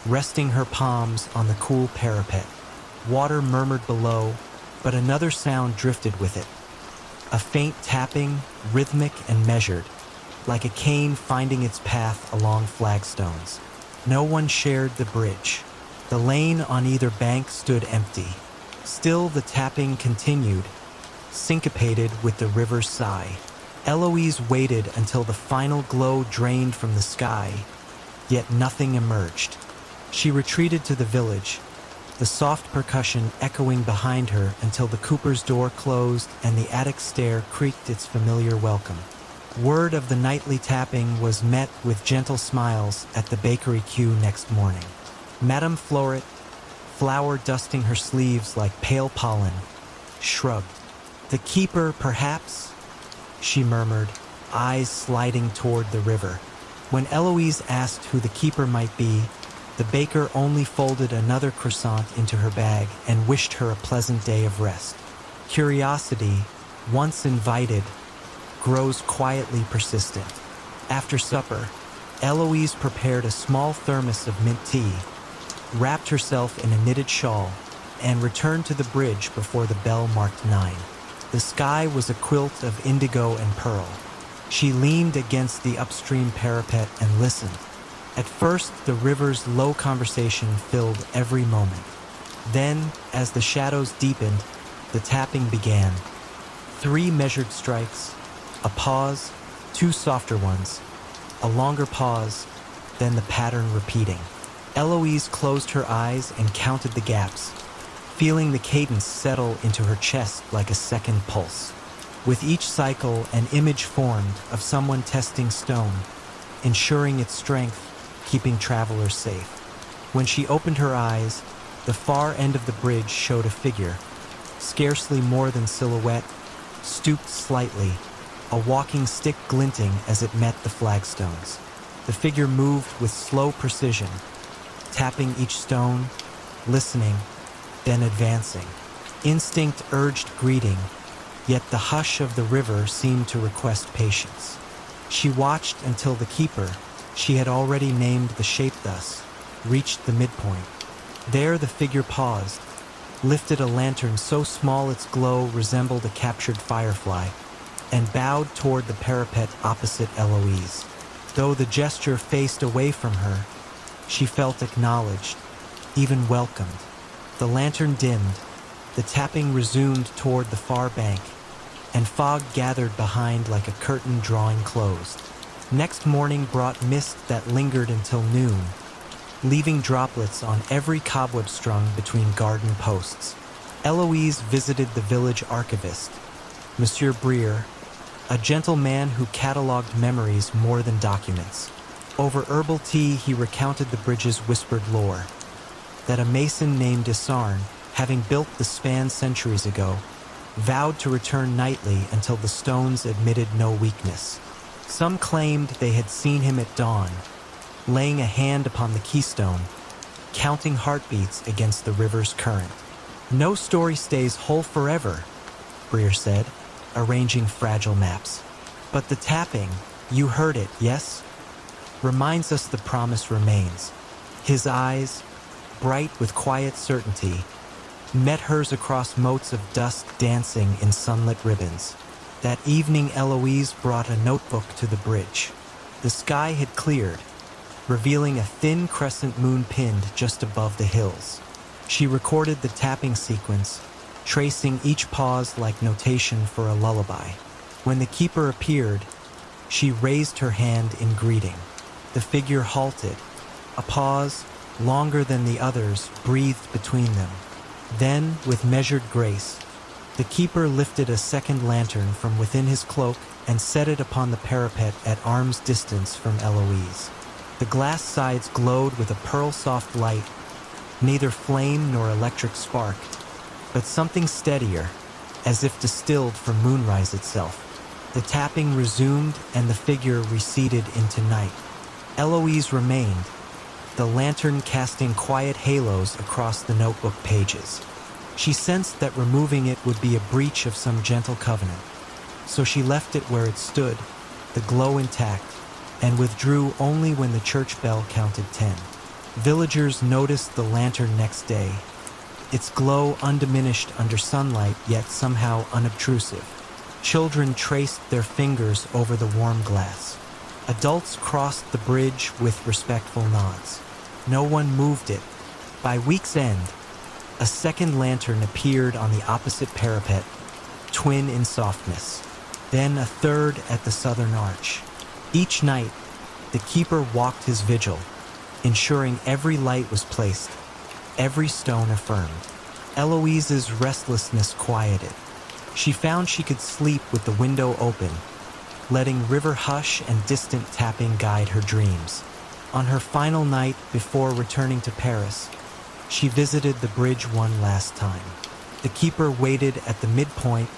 resting her palms on the cool parapet. Water murmured below, but another sound drifted with it. A faint tapping, rhythmic and measured, like a cane finding its path along flagstones. No one shared the bridge. The lane on either bank stood empty. Still the tapping continued, syncopated with the river's sigh. Eloise waited until the final glow drained from the sky, yet nothing emerged. She retreated to the village, the soft percussion echoing behind her until the cooper's door closed and the attic stair creaked its familiar welcome. Word of the nightly tapping was met with gentle smiles at the bakery queue next morning. Madame Floret, flour dusting her sleeves like pale pollen, shrugged. "The keeper, perhaps?" she murmured, eyes sliding toward the river. When Eloise asked who the keeper might be, the baker only folded another croissant into her bag and wished her a pleasant day of rest. Curiosity, once invited, grows quietly persistent. After supper, Eloise prepared a small thermos of mint tea, wrapped herself in a knitted shawl, and returned to the bridge before the bell marked 9. The sky was a quilt of indigo and pearl. She leaned against the upstream parapet and listened. At first, the river's low conversation filled every moment. Then, as the shadows deepened, the tapping began. 3 measured strikes, a pause, 2 softer ones, a longer pause, then the pattern repeating. Eloise closed her eyes and counted the gaps, feeling the cadence settle into her chest like a second pulse. With each cycle, an image formed of someone testing stone, ensuring its strength, keeping travelers safe. When she opened her eyes, the far end of the bridge showed a figure, scarcely more than silhouette, stooped slightly, a walking stick glinting as it met the flagstones. The figure moved with slow precision, tapping each stone, listening, then advancing. Instinct urged greeting, yet the hush of the river seemed to request patience. She watched until the keeper, she had already named the shape thus, reached the midpoint. There the figure paused, lifted a lantern so small its glow resembled a captured firefly, and bowed toward the parapet opposite Eloise. Though the gesture faced away from her, she felt acknowledged, even welcomed. The lantern dimmed, the tapping resumed toward the far bank, and fog gathered behind like a curtain drawing closed. Next morning brought mist that lingered until noon, leaving droplets on every cobweb strung between garden posts. Eloise visited the village archivist, Monsieur Brier, a gentle man who catalogued memories more than documents. Over herbal tea he recounted the bridge's whispered lore, that a mason named Desarn, having built the span centuries ago, vowed to return nightly until the stones admitted no weakness. Some claimed they had seen him at dawn, laying a hand upon the keystone, counting heartbeats against the river's current. "No story stays whole forever," Brier said, arranging fragile maps. "But the tapping, you heard it, yes? Reminds us the promise remains." His eyes, bright with quiet certainty, met hers across motes of dust dancing in sunlit ribbons. That evening, Eloise brought a notebook to the bridge. The sky had cleared, revealing a thin crescent moon pinned just above the hills. She recorded the tapping sequence, tracing each pause like notation for a lullaby. When the keeper appeared, she raised her hand in greeting. The figure halted. A pause, longer than the others, breathed between them. Then, with measured grace, the keeper lifted a second lantern from within his cloak and set it upon the parapet at arm's distance from Eloise. The glass sides glowed with a pearl-soft light, neither flame nor electric spark, but something steadier, as if distilled from moonrise itself. The tapping resumed and the figure receded into night. Eloise remained, the lantern casting quiet halos across the notebook pages. She sensed that removing it would be a breach of some gentle covenant, so she left it where it stood, the glow intact, and withdrew only when the church bell counted 10. Villagers noticed the lantern next day, its glow undiminished under sunlight yet somehow unobtrusive. Children traced their fingers over the warm glass. Adults crossed the bridge with respectful nods. No one moved it. By week's end, a second lantern appeared on the opposite parapet, twin in softness. Then a third at the southern arch. Each night, the keeper walked his vigil, ensuring every light was placed, every stone affirmed. Eloise's restlessness quieted. She found she could sleep with the window open, letting river hush and distant tapping guide her dreams. On her final night before returning to Paris, she visited the bridge one last time. The keeper waited at the midpoint,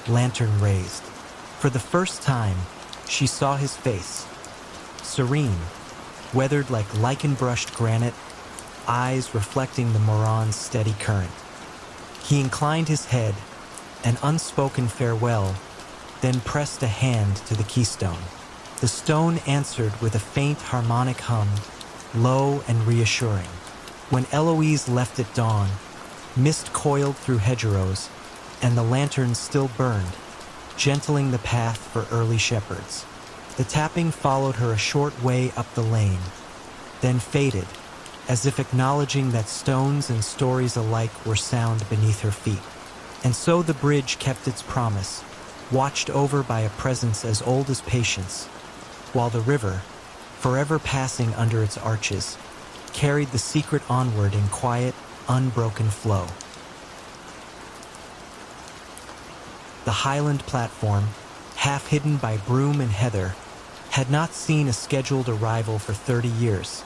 lantern raised. For the first time, she saw his face, serene, weathered like lichen-brushed granite, eyes reflecting the Moron's steady current. He inclined his head, an unspoken farewell, then pressed a hand to the keystone. The stone answered with a faint harmonic hum, low and reassuring. When Eloise left at dawn, mist coiled through hedgerows, and the lantern still burned, gentling the path for early shepherds. The tapping followed her a short way up the lane, then faded, as if acknowledging that stones and stories alike were sound beneath her feet. And so the bridge kept its promise, watched over by a presence as old as patience, while the river, forever passing under its arches, carried the secret onward in quiet, unbroken flow. The highland platform, half hidden by broom and heather, had not seen a scheduled arrival for 30 years,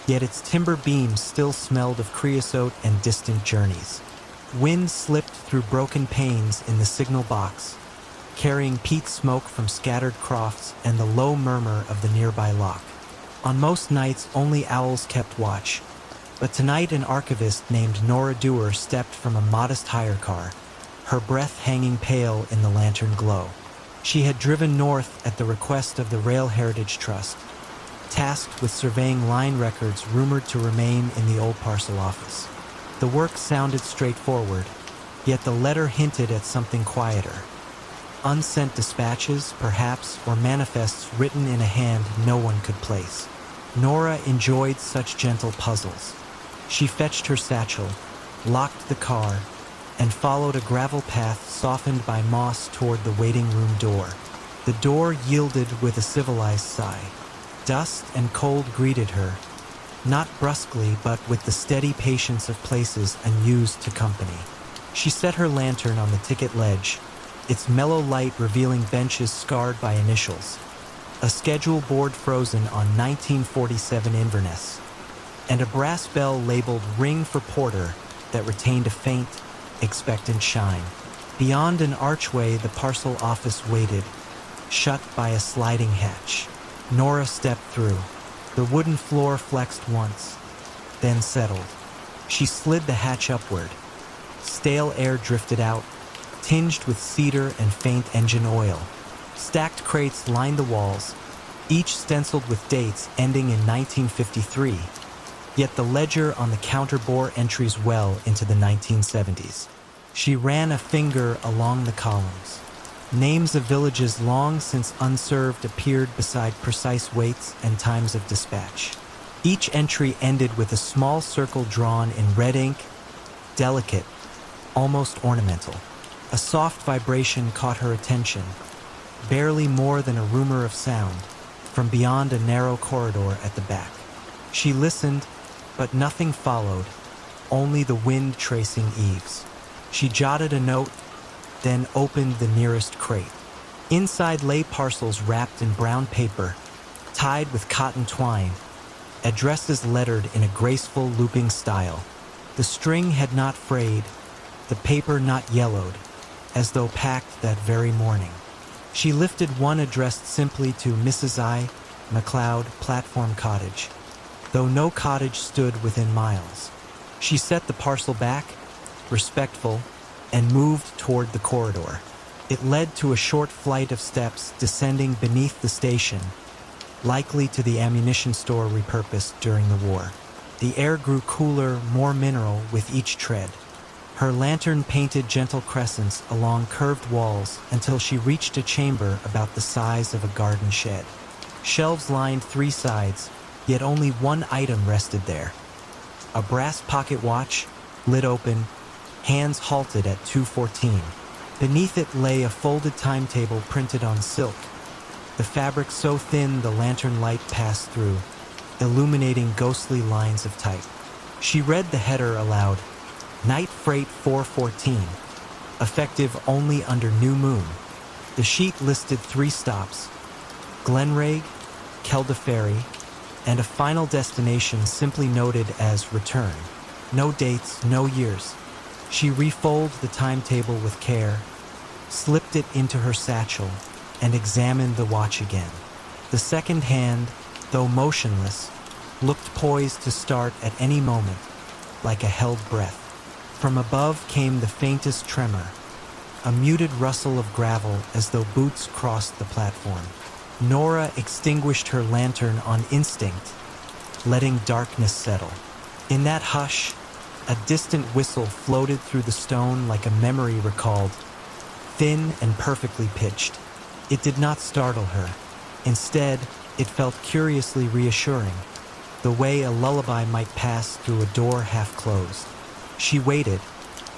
yet its timber beams still smelled of creosote and distant journeys. Wind slipped through broken panes in the signal box, carrying peat smoke from scattered crofts and the low murmur of the nearby lock. On most nights, only owls kept watch, but tonight an archivist named Noir stepped from a modest hire car, her breath hanging pale in the lantern glow. She had driven north at the request of the Rail Heritage Trust, tasked with surveying line records rumored to remain in the old parcel office. The work sounded straightforward, yet the letter hinted at something quieter. Unsent dispatches, perhaps, or manifests written in a hand no one could place. Nora enjoyed such gentle puzzles. She fetched her satchel, locked the car, and followed a gravel path softened by moss toward the waiting room door. The door yielded with a civilized sigh. Dust and cold greeted her, not brusquely but with the steady patience of places unused to company. She set her lantern on the ticket ledge, its mellow light revealing benches scarred by initials, a schedule board frozen on 1947 Inverness, and a brass bell labeled "Ring for Porter" that retained a faint, expectant shine. Beyond an archway, the parcel office waited, shut by a sliding hatch. Nora stepped through. The wooden floor flexed once, then settled. She slid the hatch upward. Stale air drifted out, tinged with cedar and faint engine oil. Stacked crates lined the walls, each stenciled with dates ending in 1953. Yet the ledger on the counter bore entries well into the 1970s. She ran a finger along the columns. Names of villages long since unserved appeared beside precise weights and times of dispatch. Each entry ended with a small circle drawn in red ink, delicate, almost ornamental. A soft vibration caught her attention, barely more than a rumor of sound, from beyond a narrow corridor at the back. She listened, but nothing followed, only the wind tracing eaves. She jotted a note, then opened the nearest crate. Inside lay parcels wrapped in brown paper, tied with cotton twine, addresses lettered in a graceful looping style. The string had not frayed, the paper not yellowed, as though packed that very morning. She lifted one addressed simply to Mrs. I. McLeod, Platform Cottage, though no cottage stood within miles. She set the parcel back, respectful, and moved toward the corridor. It led to a short flight of steps descending beneath the station, likely to the ammunition store repurposed during the war. The air grew cooler, more mineral with each tread. Her lantern painted gentle crescents along curved walls until she reached a chamber about the size of a garden shed. Shelves lined three sides, yet only one item rested there. A brass pocket watch, lid open, hands halted at 2:14. Beneath it lay a folded timetable printed on silk, the fabric so thin the lantern light passed through, illuminating ghostly lines of type. She read the header aloud, Night Freight 414, effective only under new moon. The sheet listed 3 stops, Glenraig, Kelda Ferry, and a final destination simply noted as return. No dates, no years. She refolded the timetable with care, slipped it into her satchel, and examined the watch again. The second hand, though motionless, looked poised to start at any moment, like a held breath. From above came the faintest tremor, a muted rustle of gravel as though boots crossed the platform. Nora extinguished her lantern on instinct, letting darkness settle. In that hush, a distant whistle floated through the stone like a memory recalled, thin and perfectly pitched. It did not startle her. Instead, it felt curiously reassuring, the way a lullaby might pass through a door half closed. She waited,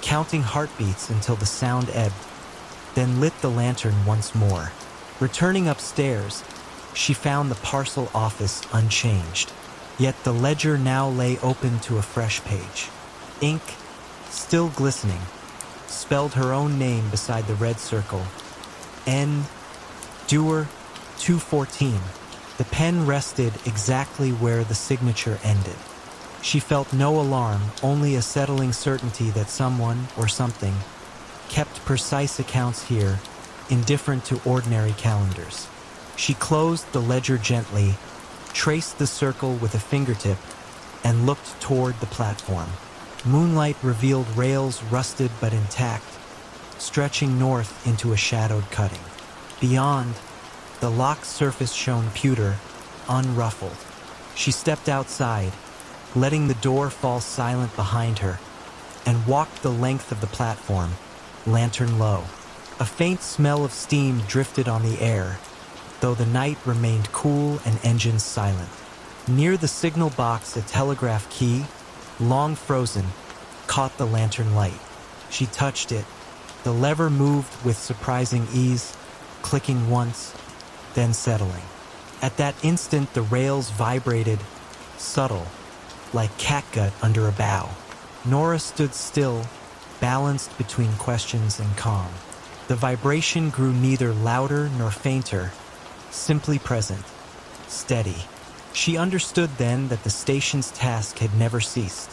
counting heartbeats until the sound ebbed, then lit the lantern once more. Returning upstairs, she found the parcel office unchanged. Yet the ledger now lay open to a fresh page. Ink, still glistening, spelled her own name beside the red circle. N. Dewar, 214. The pen rested exactly where the signature ended. She felt no alarm, only a settling certainty that someone or something kept precise accounts here, indifferent to ordinary calendars. She closed the ledger gently, traced the circle with a fingertip, and looked toward the platform. Moonlight revealed rails rusted but intact, stretching north into a shadowed cutting. Beyond, the locked surface shone pewter, unruffled. She stepped outside, letting the door fall silent behind her, and walked the length of the platform, lantern low. A faint smell of steam drifted on the air, though the night remained cool and engines silent. Near the signal box, a telegraph key, long frozen, caught the lantern light. She touched it. The lever moved with surprising ease, clicking once, then settling. At that instant, the rails vibrated, subtle, like catgut under a bough. Nora stood still, balanced between questions and calm. The vibration grew neither louder nor fainter, simply present, steady. She understood then that the station's task had never ceased.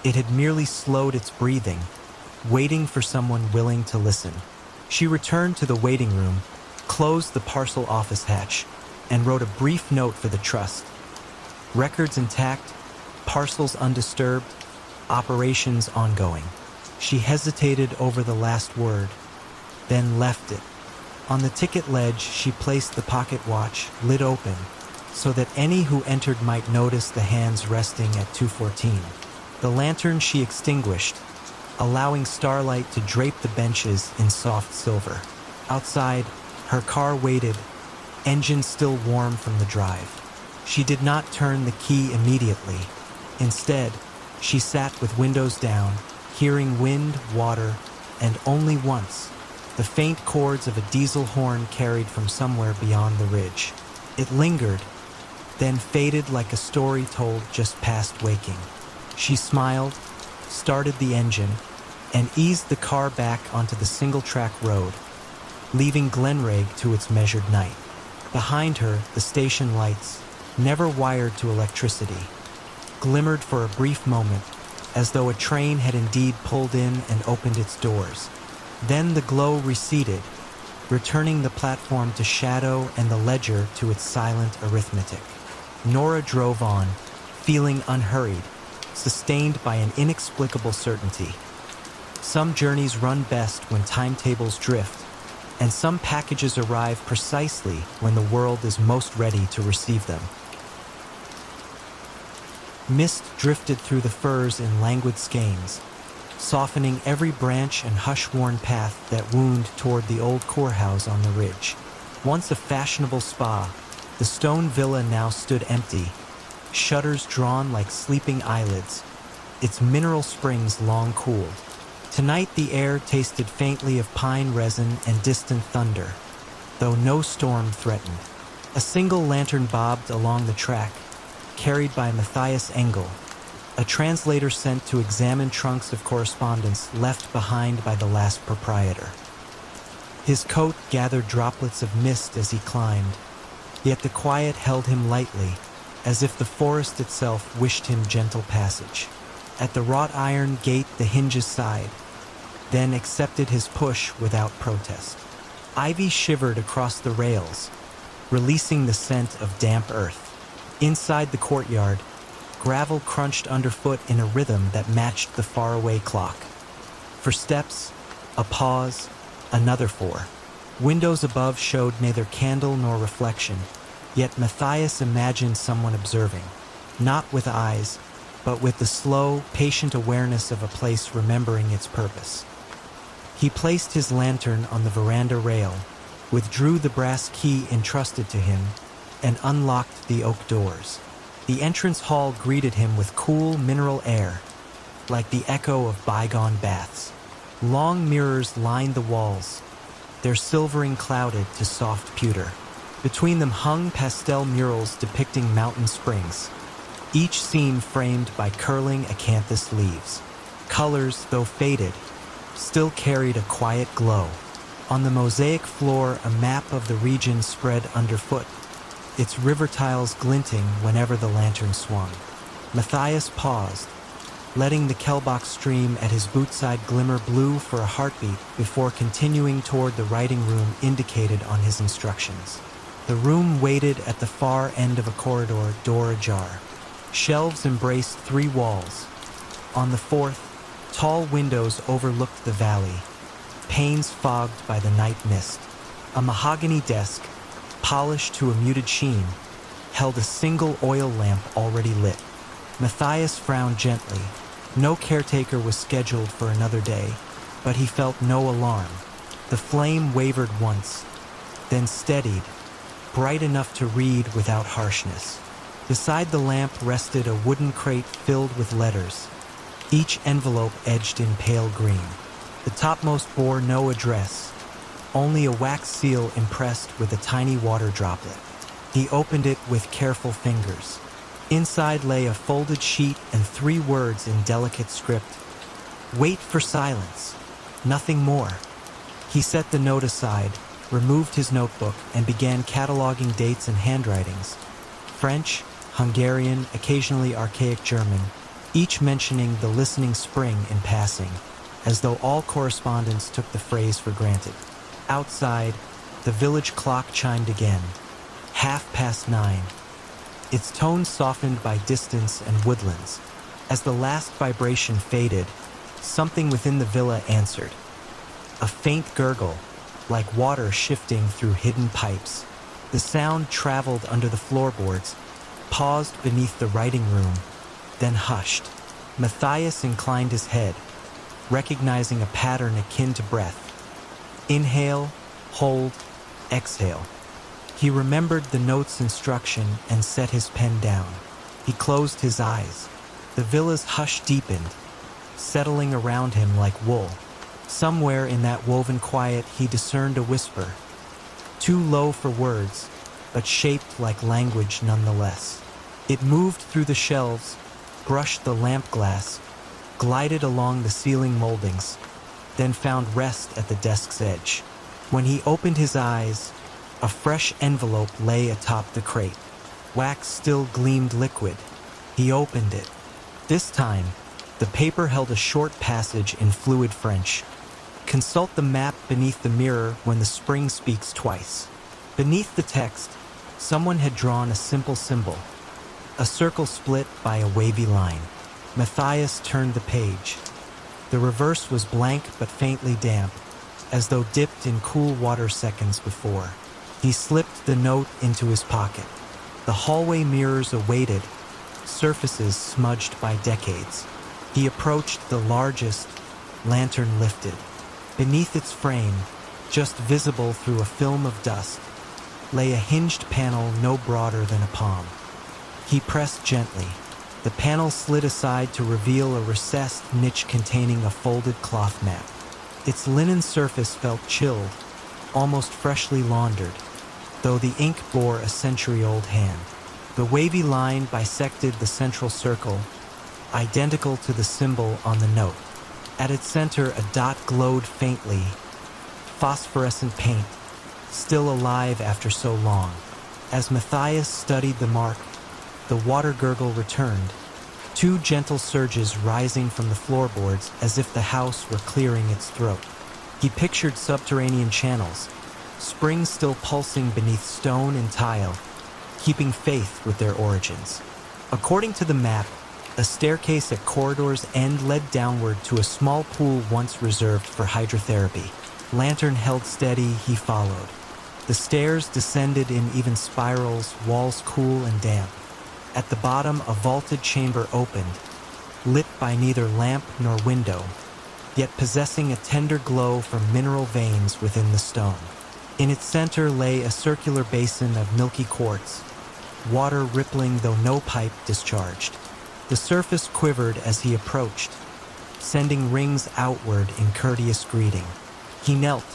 It had merely slowed its breathing, waiting for someone willing to listen. She returned to the waiting room, closed the parcel office hatch, and wrote a brief note for the trust. Records intact, parcels undisturbed, operations ongoing. She hesitated over the last word, then left it. On the ticket ledge, she placed the pocket watch, lid open, so that any who entered might notice the hands resting at 2:14. The lantern she extinguished, allowing starlight to drape the benches in soft silver. Outside, her car waited, engine still warm from the drive. She did not turn the key immediately. Instead, she sat with windows down, hearing wind, water, and only once, the faint chords of a diesel horn carried from somewhere beyond the ridge. It lingered, then faded like a story told just past waking. She smiled, started the engine, and eased the car back onto the single-track road, leaving Glenragh to its measured night. Behind her, the station lights, never wired to electricity, glimmered for a brief moment, as though a train had indeed pulled in and opened its doors. Then the glow receded, returning the platform to shadow and the ledger to its silent arithmetic. Nora drove on, feeling unhurried, sustained by an inexplicable certainty. Some journeys run best when timetables drift, and some packages arrive precisely when the world is most ready to receive them. Mist drifted through the firs in languid skeins, softening every branch and hush-worn path that wound toward the old courthouse on the ridge. Once a fashionable spa, the stone villa now stood empty, shutters drawn like sleeping eyelids, its mineral springs long cooled. Tonight the air tasted faintly of pine resin and distant thunder, though no storm threatened. A single lantern bobbed along the track, carried by Matthias Engel, a translator sent to examine trunks of correspondence left behind by the last proprietor. His coat gathered droplets of mist as he climbed, yet the quiet held him lightly, as if the forest itself wished him gentle passage. At the wrought iron gate the hinges sighed, then accepted his push without protest. Ivy shivered across the rails, releasing the scent of damp earth. Inside the courtyard, gravel crunched underfoot in a rhythm that matched the faraway clock. For steps, a pause, another 4. Windows above showed neither candle nor reflection, yet Matthias imagined someone observing, not with eyes, but with the slow, patient awareness of a place remembering its purpose. He placed his lantern on the veranda rail, withdrew the brass key entrusted to him, and unlocked the oak doors. The entrance hall greeted him with cool mineral air, like the echo of bygone baths. Long mirrors lined the walls, their silvering clouded to soft pewter. Between them hung pastel murals depicting mountain springs, each scene framed by curling acanthus leaves. Colors, though faded, still carried a quiet glow. On the mosaic floor, a map of the region spread underfoot, its river tiles glinting whenever the lantern swung. Matthias paused, letting the Kelbach stream at his bootside glimmer blue for a heartbeat before continuing toward the writing room indicated on his instructions. The room waited at the far end of a corridor, door ajar. Shelves embraced 3 walls. On the 4th, tall windows overlooked the valley, panes fogged by the night mist. A mahogany desk, polished to a muted sheen, held a single oil lamp already lit. Matthias frowned gently. No caretaker was scheduled for another day, but he felt no alarm. The flame wavered once, then steadied, bright enough to read without harshness. Beside the lamp rested a wooden crate filled with letters, each envelope edged in pale green. The topmost bore no address, only a wax seal impressed with a tiny water droplet. He opened it with careful fingers. Inside lay a folded sheet and 3 words in delicate script. Wait for silence, nothing more. He set the note aside, removed his notebook, and began cataloging dates and handwritings. French, Hungarian, occasionally archaic German, each mentioning the listening spring in passing, as though all correspondence took the phrase for granted. Outside, the village clock chimed again, 9:30. Its tone softened by distance and woodlands. As the last vibration faded, something within the villa answered. A faint gurgle, like water shifting through hidden pipes. The sound traveled under the floorboards, paused beneath the writing room, then hushed. Matthias inclined his head, recognizing a pattern akin to breath. Inhale, hold, exhale. He remembered the note's instruction and set his pen down. He closed his eyes. The villa's hush deepened, settling around him like wool. Somewhere in that woven quiet he discerned a whisper, too low for words, but shaped like language nonetheless. It moved through the shelves, brushed the lamp glass, glided along the ceiling moldings, then found rest at the desk's edge. When he opened his eyes, a fresh envelope lay atop the crate. Wax still gleamed liquid. He opened it. This time, the paper held a short passage in fluid French. Consult the map beneath the mirror when the spring speaks twice. Beneath the text, someone had drawn a simple symbol, a circle split by a wavy line. Matthias turned the page. The reverse was blank but faintly damp, as though dipped in cool water seconds before. He slipped the note into his pocket. The hallway mirrors awaited, surfaces smudged by decades. He approached the largest, lantern lifted. Beneath its frame, just visible through a film of dust, lay a hinged panel no broader than a palm. He pressed gently. The panel slid aside to reveal a recessed niche containing a folded cloth map. Its linen surface felt chilled, almost freshly laundered, though the ink bore a century-old hand. The wavy line bisected the central circle, identical to the symbol on the note. At its center, a dot glowed faintly, phosphorescent paint, still alive after so long. As Matthias studied the mark, the water gurgle returned, two gentle surges rising from the floorboards as if the house were clearing its throat. He pictured subterranean channels, springs still pulsing beneath stone and tile, keeping faith with their origins. According to the map, a staircase at corridor's end led downward to a small pool once reserved for hydrotherapy. Lantern held steady, he followed. The stairs descended in even spirals, walls cool and damp. At the bottom, a vaulted chamber opened, lit by neither lamp nor window, yet possessing a tender glow from mineral veins within the stone. In its center lay a circular basin of milky quartz, water rippling though no pipe discharged. The surface quivered as he approached, sending rings outward in courteous greeting. He knelt,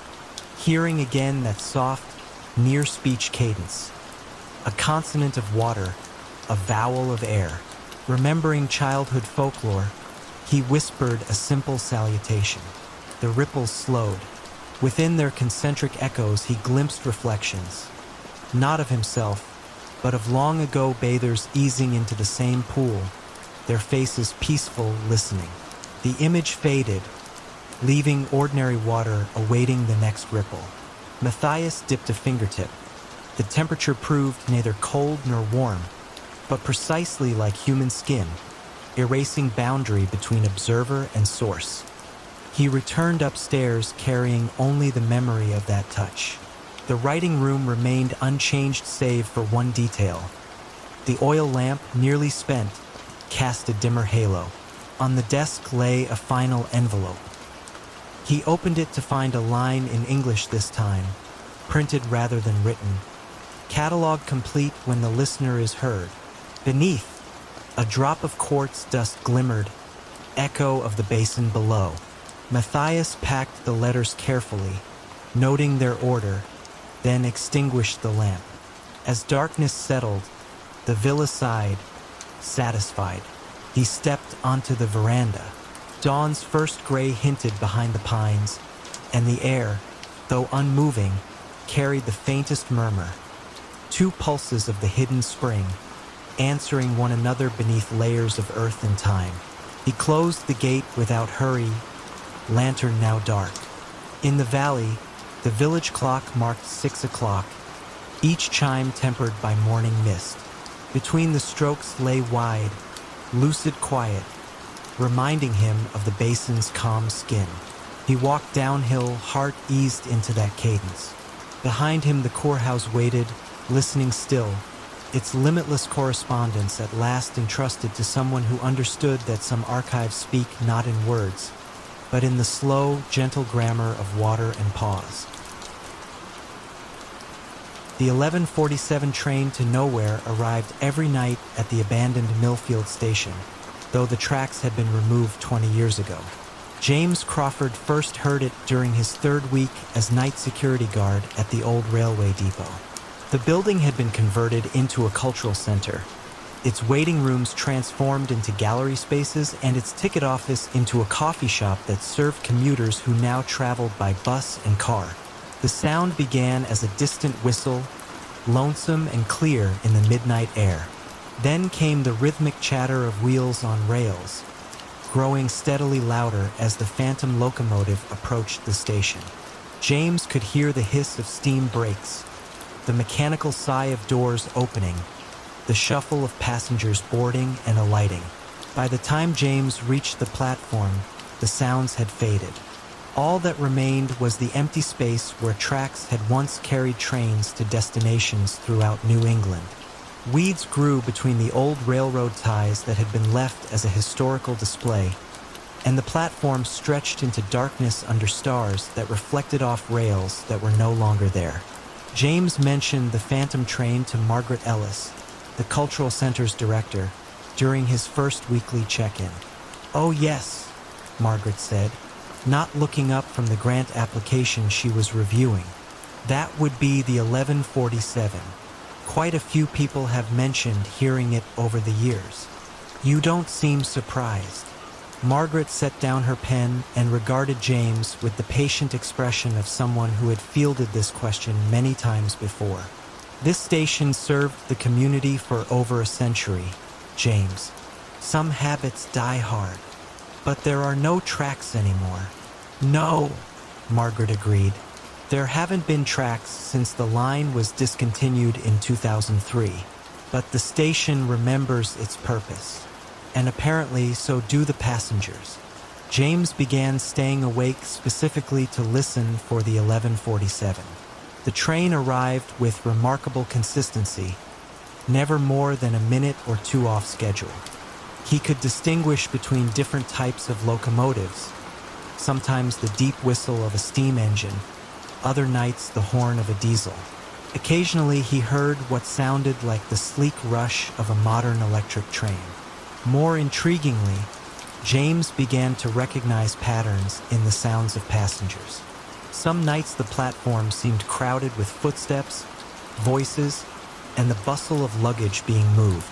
hearing again that soft, near-speech cadence, a consonant of water, a vowel of air. Remembering childhood folklore, he whispered a simple salutation. The ripples slowed. Within their concentric echoes he glimpsed reflections, not of himself, but of long-ago bathers easing into the same pool, their faces peaceful, listening. The image faded, leaving ordinary water awaiting the next ripple. Matthias dipped a fingertip. The temperature proved neither cold nor warm, but precisely like human skin, erasing boundary between observer and source. He returned upstairs carrying only the memory of that touch. The writing room remained unchanged save for one detail. The oil lamp, nearly spent, cast a dimmer halo. On the desk lay a final envelope. He opened it to find a line in English this time, printed rather than written. Catalog complete when the listener is heard. Beneath, a drop of quartz dust glimmered, echo of the basin below. Matthias packed the letters carefully, noting their order, then extinguished the lamp. As darkness settled, the villa sighed, satisfied. He stepped onto the veranda. Dawn's first gray hinted behind the pines, and the air, though unmoving, carried the faintest murmur. Two pulses of the hidden spring, answering one another beneath layers of earth and time. He closed the gate without hurry, lantern now dark. In the valley, the village clock marked 6 o'clock, each chime tempered by morning mist. Between the strokes lay wide, lucid quiet, reminding him of the basin's calm skin. He walked downhill, heart eased into that cadence. Behind him the courthouse waited, listening still, its limitless correspondence at last entrusted to someone who understood that some archives speak not in words, but in the slow, gentle grammar of water and pause. The 11:47 train to Nowhere arrived every night at the abandoned Millfield station, though the tracks had been removed 20 years ago. James Crawford first heard it during his third week as night security guard at the old railway depot. The building had been converted into a cultural center, its waiting rooms transformed into gallery spaces and its ticket office into a coffee shop that served commuters who now traveled by bus and car. The sound began as a distant whistle, lonesome and clear in the midnight air. Then came the rhythmic chatter of wheels on rails, growing steadily louder as the phantom locomotive approached the station. James could hear the hiss of steam brakes, the mechanical sigh of doors opening, the shuffle of passengers boarding and alighting. By the time James reached the platform, the sounds had faded. All that remained was the empty space where tracks had once carried trains to destinations throughout New England. Weeds grew between the old railroad ties that had been left as a historical display, and the platform stretched into darkness under stars that reflected off rails that were no longer there. James mentioned the phantom train to Margaret Ellis, the Cultural Center's director, during his first weekly check-in. "Oh yes," Margaret said, not looking up from the grant application she was reviewing. "That would be the 11:47. Quite a few people have mentioned hearing it over the years." "You don't seem surprised." Margaret set down her pen and regarded James with the patient expression of someone who had fielded this question many times before. "This station served the community for over a century, James. Some habits die hard, but there are no tracks anymore." "No," Margaret agreed. "There haven't been tracks since the line was discontinued in 2003, but the station remembers its purpose, and apparently so do the passengers." James began staying awake specifically to listen for the 11:47. The train arrived with remarkable consistency, never more than a minute or two off schedule. He could distinguish between different types of locomotives, sometimes the deep whistle of a steam engine, other nights the horn of a diesel. Occasionally he heard what sounded like the sleek rush of a modern electric train. More intriguingly, James began to recognize patterns in the sounds of passengers. Some nights the platform seemed crowded with footsteps, voices, and the bustle of luggage being moved.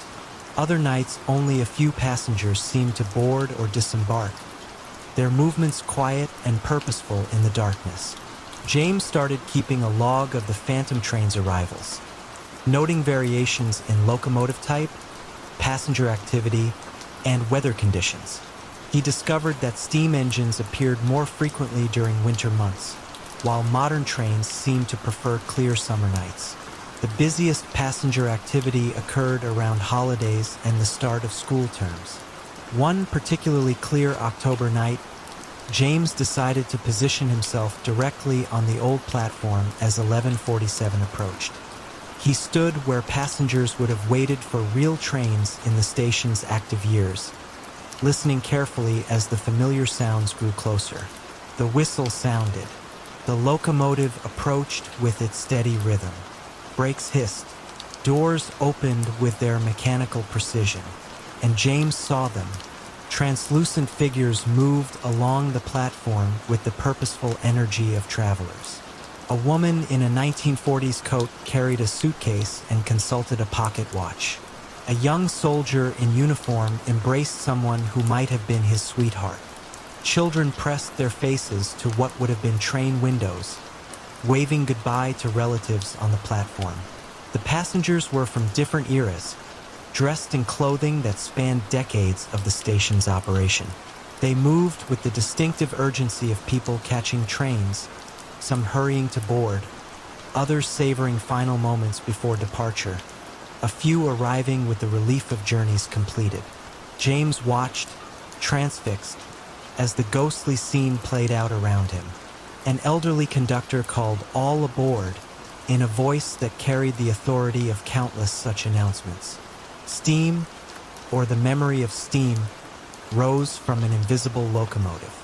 Other nights only a few passengers seemed to board or disembark, their movements quiet and purposeful in the darkness. James started keeping a log of the phantom train's arrivals, noting variations in locomotive type, passenger activity, and weather conditions. He discovered that steam engines appeared more frequently during winter months, while modern trains seemed to prefer clear summer nights. The busiest passenger activity occurred around holidays and the start of school terms. One particularly clear October night, James decided to position himself directly on the old platform as 11:47 approached. He stood where passengers would have waited for real trains in the station's active years, listening carefully as the familiar sounds grew closer. The whistle sounded. The locomotive approached with its steady rhythm. Brakes hissed. Doors opened with their mechanical precision, and James saw them. Translucent figures moved along the platform with the purposeful energy of travelers. A woman in a 1940s coat carried a suitcase and consulted a pocket watch. A young soldier in uniform embraced someone who might have been his sweetheart. Children pressed their faces to what would have been train windows, waving goodbye to relatives on the platform. The passengers were from different eras, dressed in clothing that spanned decades of the station's operation. They moved with the distinctive urgency of people catching trains, some hurrying to board, others savoring final moments before departure, a few arriving with the relief of journeys completed. James watched, transfixed, as the ghostly scene played out around him. An elderly conductor called "All aboard" in a voice that carried the authority of countless such announcements. Steam, or the memory of steam, rose from an invisible locomotive.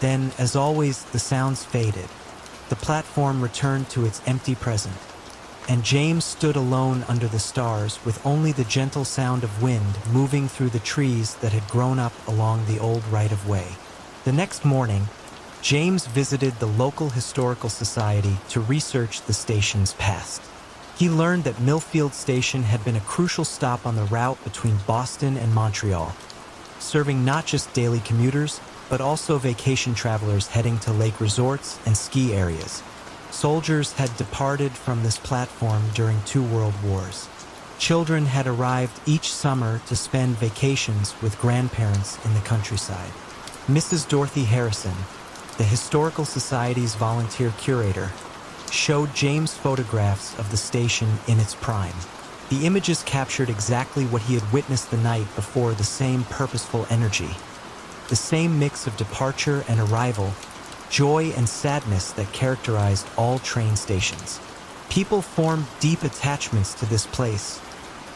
Then, as always, the sounds faded. The platform returned to its empty present, and James stood alone under the stars with only the gentle sound of wind moving through the trees that had grown up along the old right-of-way. The next morning, James visited the local historical society to research the station's past. He learned that Millfield Station had been a crucial stop on the route between Boston and Montreal, serving not just daily commuters, but also vacation travelers heading to lake resorts and ski areas. Soldiers had departed from this platform during 2 world wars. Children had arrived each summer to spend vacations with grandparents in the countryside. Mrs. Dorothy Harrison, the Historical Society's volunteer curator, showed James photographs of the station in its prime. The images captured exactly what he had witnessed the night before, the same purposeful energy, the same mix of departure and arrival, joy and sadness that characterized all train stations. People formed deep attachments to this place,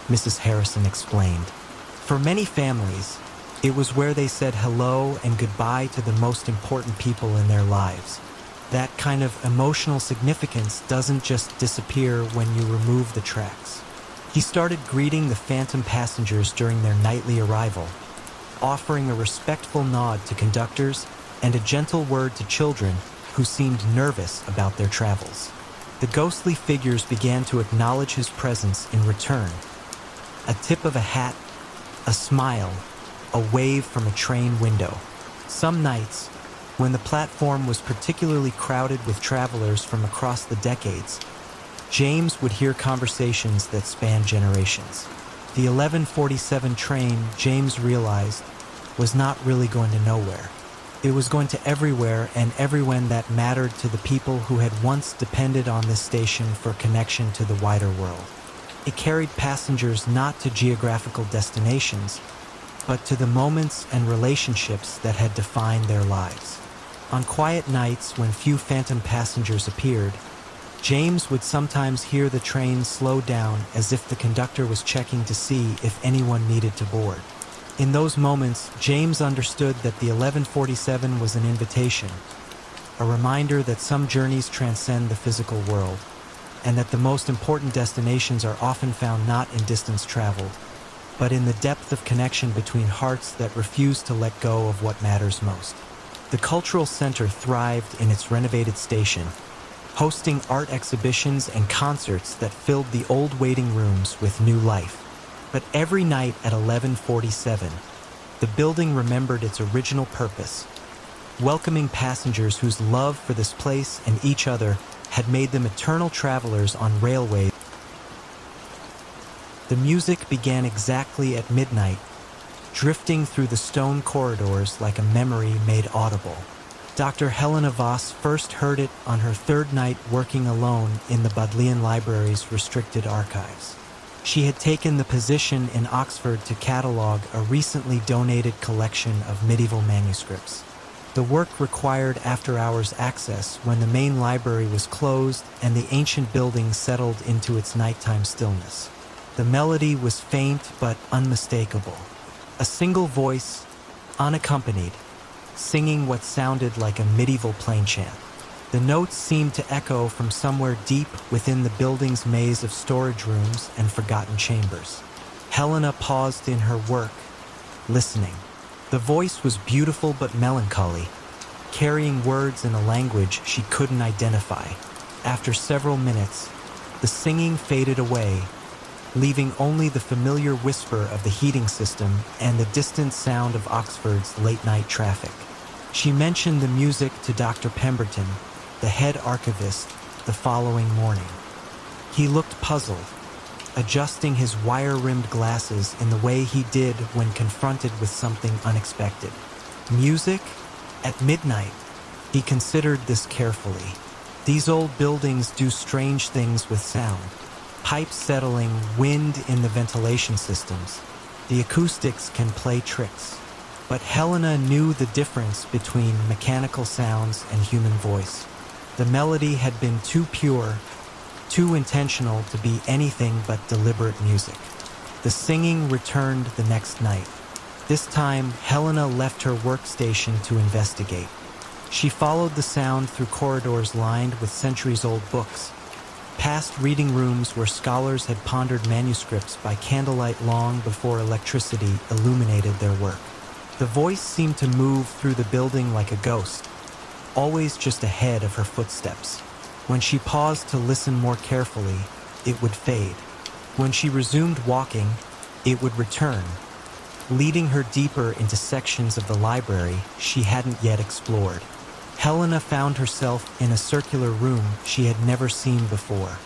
Mrs. Harrison explained. For many families, it was where they said hello and goodbye to the most important people in their lives. That kind of emotional significance doesn't just disappear when you remove the tracks. He started greeting the phantom passengers during their nightly arrival, offering a respectful nod to conductors and a gentle word to children who seemed nervous about their travels. The ghostly figures began to acknowledge his presence in return. A tip of a hat, a smile, a wave from a train window. Some nights, when the platform was particularly crowded with travelers from across the decades, James would hear conversations that spanned generations. The 11:47 train, James realized, was not really going to nowhere. It was going to everywhere and everyone that mattered to the people who had once depended on this station for connection to the wider world. It carried passengers not to geographical destinations, but to the moments and relationships that had defined their lives. On quiet nights when few phantom passengers appeared, James would sometimes hear the train slow down as if the conductor was checking to see if anyone needed to board. In those moments, James understood that the 11:47 was an invitation, a reminder that some journeys transcend the physical world, and that the most important destinations are often found not in distance traveled, but in the depth of connection between hearts that refuse to let go of what matters most. The cultural center thrived in its renovated station, hosting art exhibitions and concerts that filled the old waiting rooms with new life. But every night at 11:47, the building remembered its original purpose, welcoming passengers whose love for this place and each other had made them eternal travelers on railways. The music began exactly at midnight, drifting through the stone corridors like a memory made audible. Dr. Helena Voss first heard it on her 3rd night working alone in the Bodleian Library's restricted archives. She had taken the position in Oxford to catalog a recently donated collection of medieval manuscripts. The work required after-hours access when the main library was closed and the ancient building settled into its nighttime stillness. The melody was faint but unmistakable. A single voice, unaccompanied, singing what sounded like a medieval plain chant. The notes seemed to echo from somewhere deep within the building's maze of storage rooms and forgotten chambers. Helena paused in her work, listening. The voice was beautiful but melancholy, carrying words in a language she couldn't identify. After several minutes, the singing faded away, leaving only the familiar whisper of the heating system and the distant sound of Oxford's late-night traffic. She mentioned the music to Dr. Pemberton, the head archivist, the following morning. He looked puzzled, adjusting his wire-rimmed glasses in the way he did when confronted with something unexpected. Music? At midnight? He considered this carefully. These old buildings do strange things with sound. Pipes settling, wind in the ventilation systems. The acoustics can play tricks. But Helena knew the difference between mechanical sounds and human voice. The melody had been too pure, too intentional to be anything but deliberate music. The singing returned the next night. This time, Helena left her workstation to investigate. She followed the sound through corridors lined with centuries-old books, past reading rooms where scholars had pondered manuscripts by candlelight long before electricity illuminated their work. The voice seemed to move through the building like a ghost, always just ahead of her footsteps. When she paused to listen more carefully, it would fade. When she resumed walking, it would return, leading her deeper into sections of the library she hadn't yet explored. Helena found herself in a circular room she had never seen before.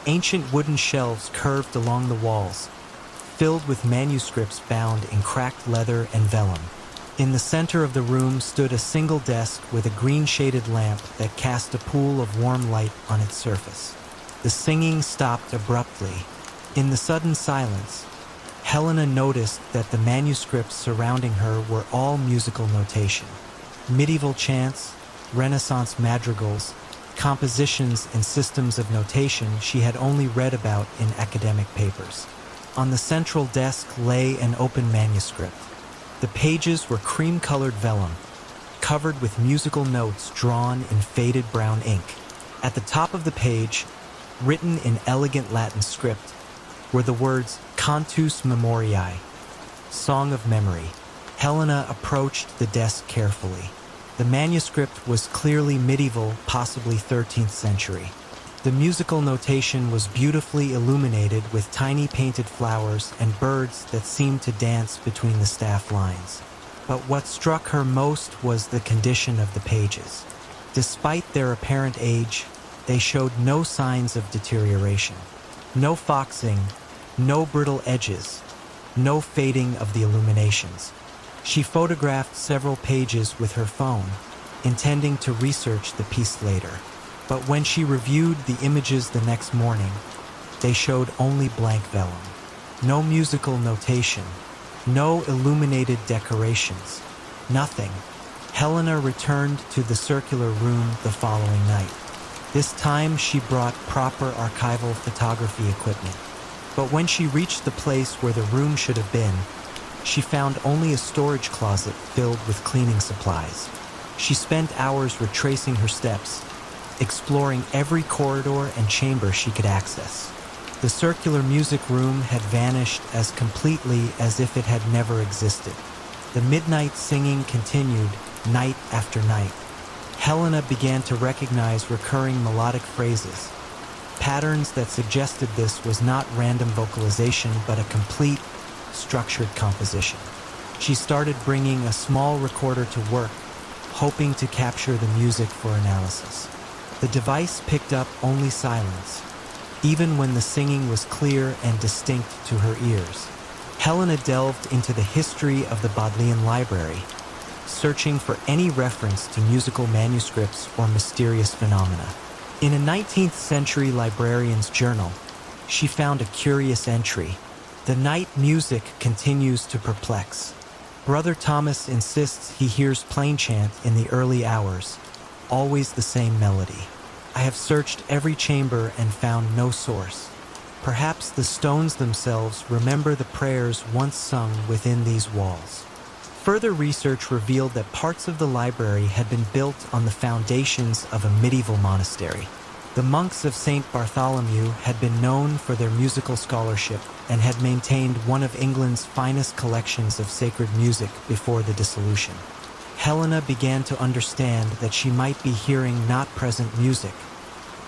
Ancient wooden shelves curved along the walls, filled with manuscripts bound in cracked leather and vellum. In the center of the room stood a single desk with a green-shaded lamp that cast a pool of warm light on its surface. The singing stopped abruptly. In the sudden silence, Helena noticed that the manuscripts surrounding her were all musical notation. Medieval chants, Renaissance madrigals, compositions and systems of notation she had only read about in academic papers. On the central desk lay an open manuscript. The pages were cream-colored vellum, covered with musical notes drawn in faded brown ink. At the top of the page, written in elegant Latin script, were the words Cantus Memoriae, Song of Memory. Helena approached the desk carefully. The manuscript was clearly medieval, possibly 13th century. The musical notation was beautifully illuminated with tiny painted flowers and birds that seemed to dance between the staff lines. But what struck her most was the condition of the pages. Despite their apparent age, they showed no signs of deterioration. No foxing, no brittle edges, no fading of the illuminations. She photographed several pages with her phone, intending to research the piece later. But when she reviewed the images the next morning, they showed only blank vellum. No musical notation, no illuminated decorations, nothing. Helena returned to the circular room the following night. This time she brought proper archival photography equipment. But when she reached the place where the room should have been, she found only a storage closet filled with cleaning supplies. She spent hours retracing her steps, exploring every corridor and chamber she could access. The circular music room had vanished as completely as if it had never existed. The midnight singing continued night after night. Helena began to recognize recurring melodic phrases, patterns that suggested this was not random vocalization but a complete, structured composition. She started bringing a small recorder to work, hoping to capture the music for analysis. The device picked up only silence, even when the singing was clear and distinct to her ears. Helena delved into the history of the Bodleian Library, searching for any reference to musical manuscripts or mysterious phenomena. In a 19th century librarian's journal, she found a curious entry. The night music continues to perplex. Brother Thomas insists he hears plain chant in the early hours, always the same melody. I have searched every chamber and found no source. Perhaps the stones themselves remember the prayers once sung within these walls. Further research revealed that parts of the library had been built on the foundations of a medieval monastery. The monks of St. Bartholomew had been known for their musical scholarship and had maintained one of England's finest collections of sacred music before the dissolution. Helena began to understand that she might be hearing not present music,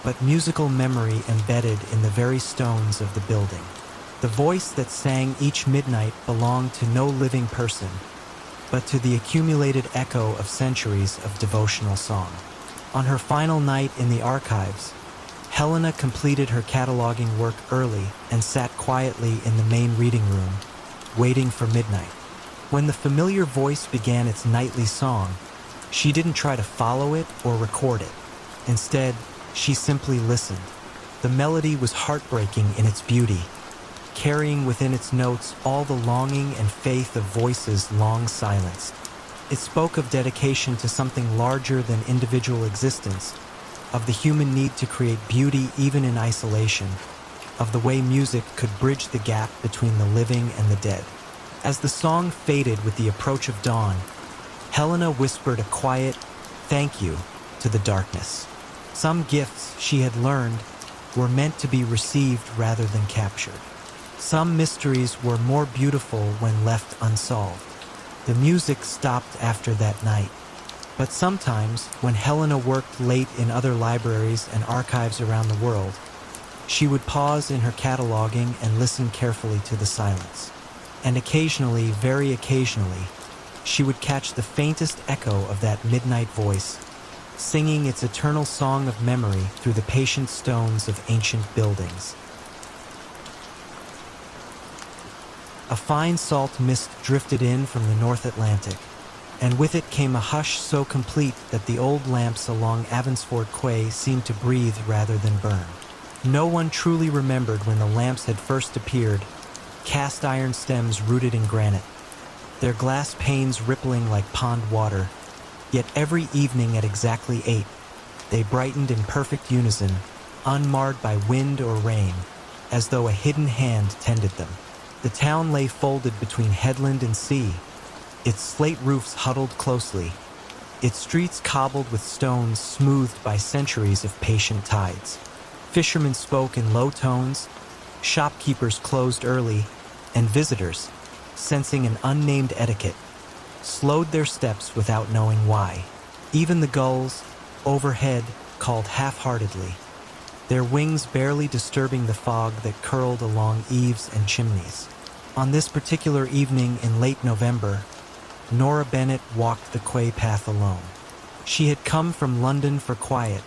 but musical memory embedded in the very stones of the building. The voice that sang each midnight belonged to no living person, but to the accumulated echo of centuries of devotional song. On her final night in the archives, Helena completed her cataloging work early and sat quietly in the main reading room, waiting for midnight. When the familiar voice began its nightly song, she didn't try to follow it or record it. Instead, she simply listened. The melody was heartbreaking in its beauty, carrying within its notes all the longing and faith of voices long silenced. It spoke of dedication to something larger than individual existence, of the human need to create beauty even in isolation, of the way music could bridge the gap between the living and the dead. As the song faded with the approach of dawn, Helena whispered a quiet thank you to the darkness. Some gifts, she had learned, were meant to be received rather than captured. Some mysteries were more beautiful when left unsolved. The music stopped after that night. But sometimes, when Helena worked late in other libraries and archives around the world, she would pause in her cataloging and listen carefully to the silence. And occasionally, very occasionally, she would catch the faintest echo of that midnight voice, singing its eternal song of memory through the patient stones of ancient buildings. A fine salt mist drifted in from the North Atlantic, and with it came a hush so complete that the old lamps along Avansford Quay seemed to breathe rather than burn. No one truly remembered when the lamps had first appeared, cast iron stems rooted in granite, their glass panes rippling like pond water, yet every evening at exactly 8, they brightened in perfect unison, unmarred by wind or rain, as though a hidden hand tended them. The town lay folded between headland and sea, its slate roofs huddled closely, its streets cobbled with stones smoothed by centuries of patient tides. Fishermen spoke in low tones, shopkeepers closed early, and visitors, sensing an unnamed etiquette, slowed their steps without knowing why. Even the gulls, overhead, called half-heartedly, their wings barely disturbing the fog that curled along eaves and chimneys. On this particular evening in late November, Nora Bennett walked the quay path alone. She had come from London for quiet,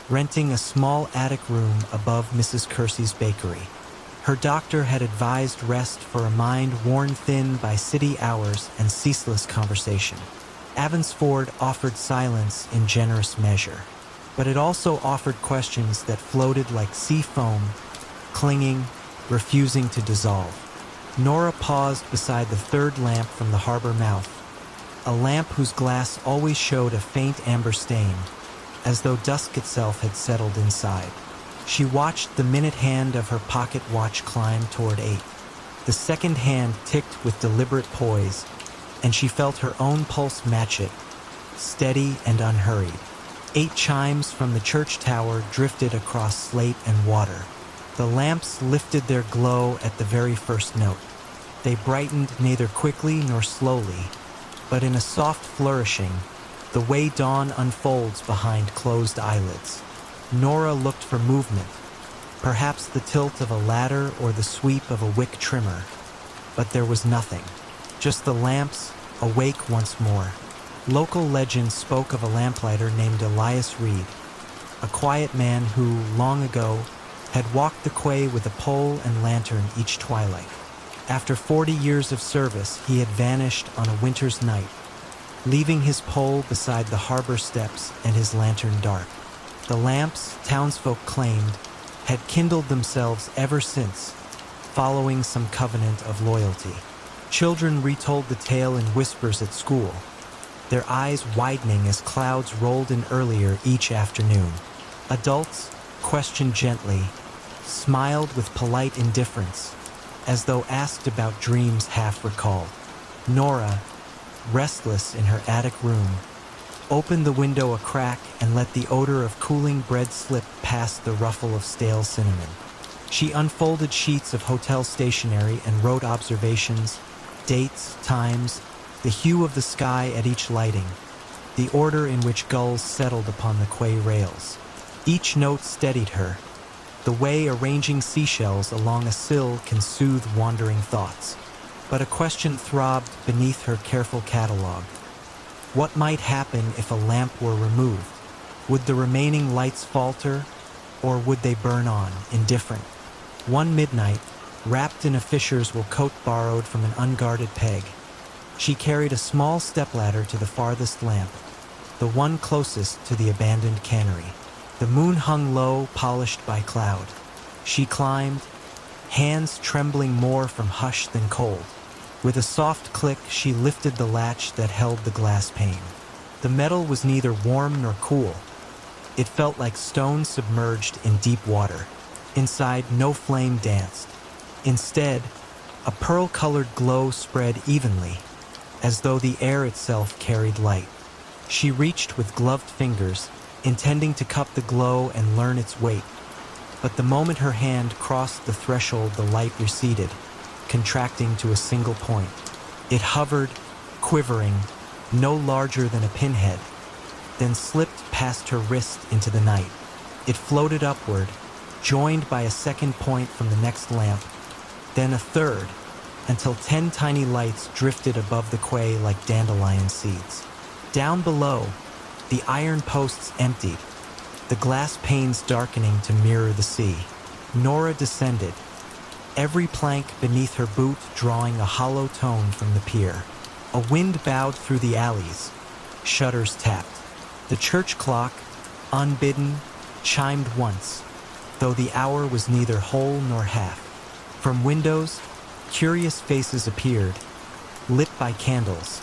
renting a small attic room above Mrs. Kersey's bakery. Her doctor had advised rest for a mind worn thin by city hours and ceaseless conversation. Avansford offered silence in generous measure, but it also offered questions that floated like sea foam, clinging, refusing to dissolve. Nora paused beside the third lamp from the harbor mouth, a lamp whose glass always showed a faint amber stain, as though dusk itself had settled inside. She watched the minute hand of her pocket watch climb toward 8. The second hand ticked with deliberate poise, and she felt her own pulse match it, steady and unhurried. 8 chimes from the church tower drifted across slate and water. The lamps lifted their glow at the very first note. They brightened neither quickly nor slowly, but in a soft flourishing, the way dawn unfolds behind closed eyelids. Nora looked for movement, perhaps the tilt of a ladder or the sweep of a wick trimmer, but there was nothing, just the lamps, awake once more. Local legend spoke of a lamplighter named Elias Reed, a quiet man who, long ago, had walked the quay with a pole and lantern each twilight. After 40 years of service, he had vanished on a winter's night, leaving his pole beside the harbor steps and his lantern dark. The lamps, townsfolk claimed, had kindled themselves ever since, following some covenant of loyalty. Children retold the tale in whispers at school, their eyes widening as clouds rolled in earlier each afternoon. Adults, questioned gently, smiled with polite indifference, as though asked about dreams half recalled. Nora, restless in her attic room, opened the window a crack and let the odor of cooling bread slip past the ruffle of stale cinnamon. She unfolded sheets of hotel stationery and wrote observations, dates, times, the hue of the sky at each lighting, the order in which gulls settled upon the quay rails. Each note steadied her, the way arranging seashells along a sill can soothe wandering thoughts. But a question throbbed beneath her careful catalog. What might happen if a lamp were removed? Would the remaining lights falter, or would they burn on, indifferent? One midnight, wrapped in a fisher's wool coat borrowed from an unguarded peg, she carried a small stepladder to the farthest lamp, the one closest to the abandoned cannery. The moon hung low, polished by cloud. She climbed, hands trembling more from hush than cold. With a soft click, she lifted the latch that held the glass pane. The metal was neither warm nor cool. It felt like stone submerged in deep water. Inside, no flame danced. Instead, a pearl-colored glow spread evenly, as though the air itself carried light. She reached with gloved fingers, intending to cup the glow and learn its weight. But the moment her hand crossed the threshold, the light receded, contracting to a single point. It hovered, quivering, no larger than a pinhead, then slipped past her wrist into the night. It floated upward, joined by a second point from the next lamp, then a third, until 10 tiny lights drifted above the quay like dandelion seeds. Down below, the iron posts emptied, the glass panes darkening to mirror the sea. Nora descended, every plank beneath her boot drawing a hollow tone from the pier. A wind bowed through the alleys. Shutters tapped. The church clock, unbidden, chimed once, though the hour was neither whole nor half. From windows, curious faces appeared, lit by candles,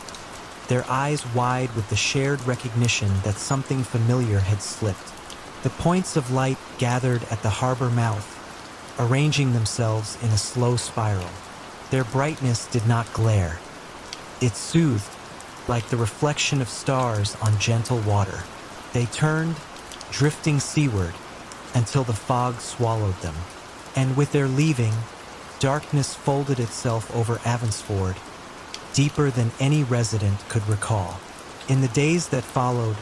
their eyes wide with the shared recognition that something familiar had slipped. The points of light gathered at the harbor mouth, arranging themselves in a slow spiral. Their brightness did not glare. It soothed, like the reflection of stars on gentle water. They turned, drifting seaward, until the fog swallowed them. And with their leaving, darkness folded itself over Avansford, deeper than any resident could recall. In the days that followed,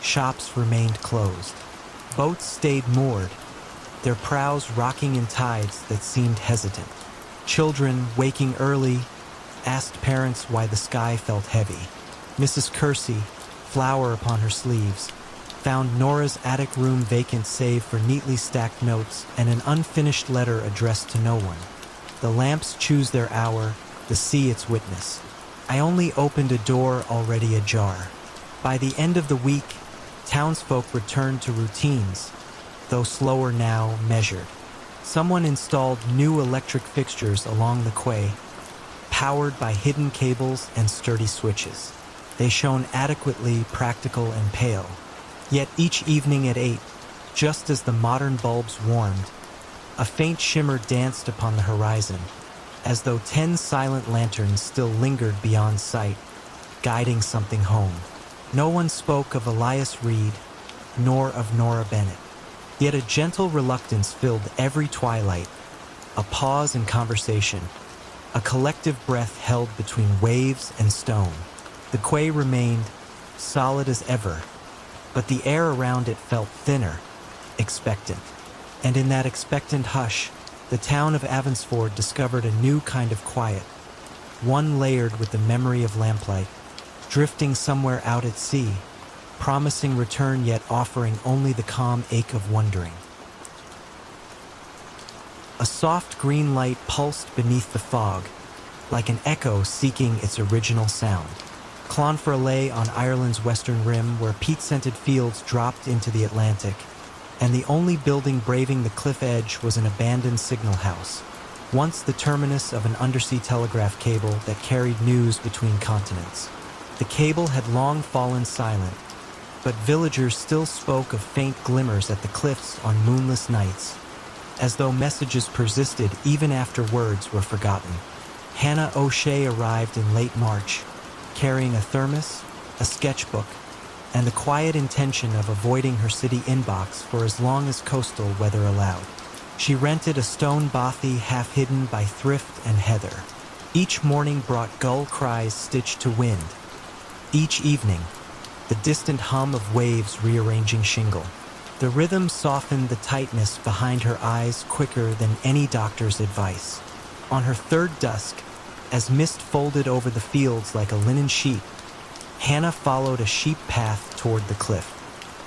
shops remained closed. Boats stayed moored, their prows rocking in tides that seemed hesitant. Children, waking early, asked parents why the sky felt heavy. Mrs. Kersey, flower upon her sleeves, found Nora's attic room vacant save for neatly stacked notes and an unfinished letter addressed to no one. The lamps choose their hour, the sea its witness. I only opened a door already ajar. By the end of the week, townsfolk returned to routines, though slower now, measured. Someone installed new electric fixtures along the quay, powered by hidden cables and sturdy switches. They shone adequately practical and pale. Yet each evening at 8, just as the modern bulbs warmed, a faint shimmer danced upon the horizon, as though 10 silent lanterns still lingered beyond sight, guiding something home. No one spoke of Elias Reed, nor of Nora Bennett. Yet a gentle reluctance filled every twilight, a pause in conversation, a collective breath held between waves and stone. The quay remained solid as ever, but the air around it felt thinner, expectant. And in that expectant hush, the town of Avansford discovered a new kind of quiet, one layered with the memory of lamplight, drifting somewhere out at sea, promising return yet offering only the calm ache of wondering. A soft green light pulsed beneath the fog, like an echo seeking its original sound. Clonfert lay on Ireland's western rim where peat-scented fields dropped into the Atlantic, and the only building braving the cliff edge was an abandoned signal house, once the terminus of an undersea telegraph cable that carried news between continents. The cable had long fallen silent, but villagers still spoke of faint glimmers at the cliffs on moonless nights, as though messages persisted even after words were forgotten. Hannah O'Shea arrived in late March, carrying a thermos, a sketchbook, and the quiet intention of avoiding her city inbox for as long as coastal weather allowed. She rented a stone bothy half hidden by thrift and heather. Each morning brought gull cries stitched to wind. Each evening, the distant hum of waves rearranging shingle. The rhythm softened the tightness behind her eyes quicker than any doctor's advice. On her third dusk, as mist folded over the fields like a linen sheet, Hannah followed a sheep path toward the cliff.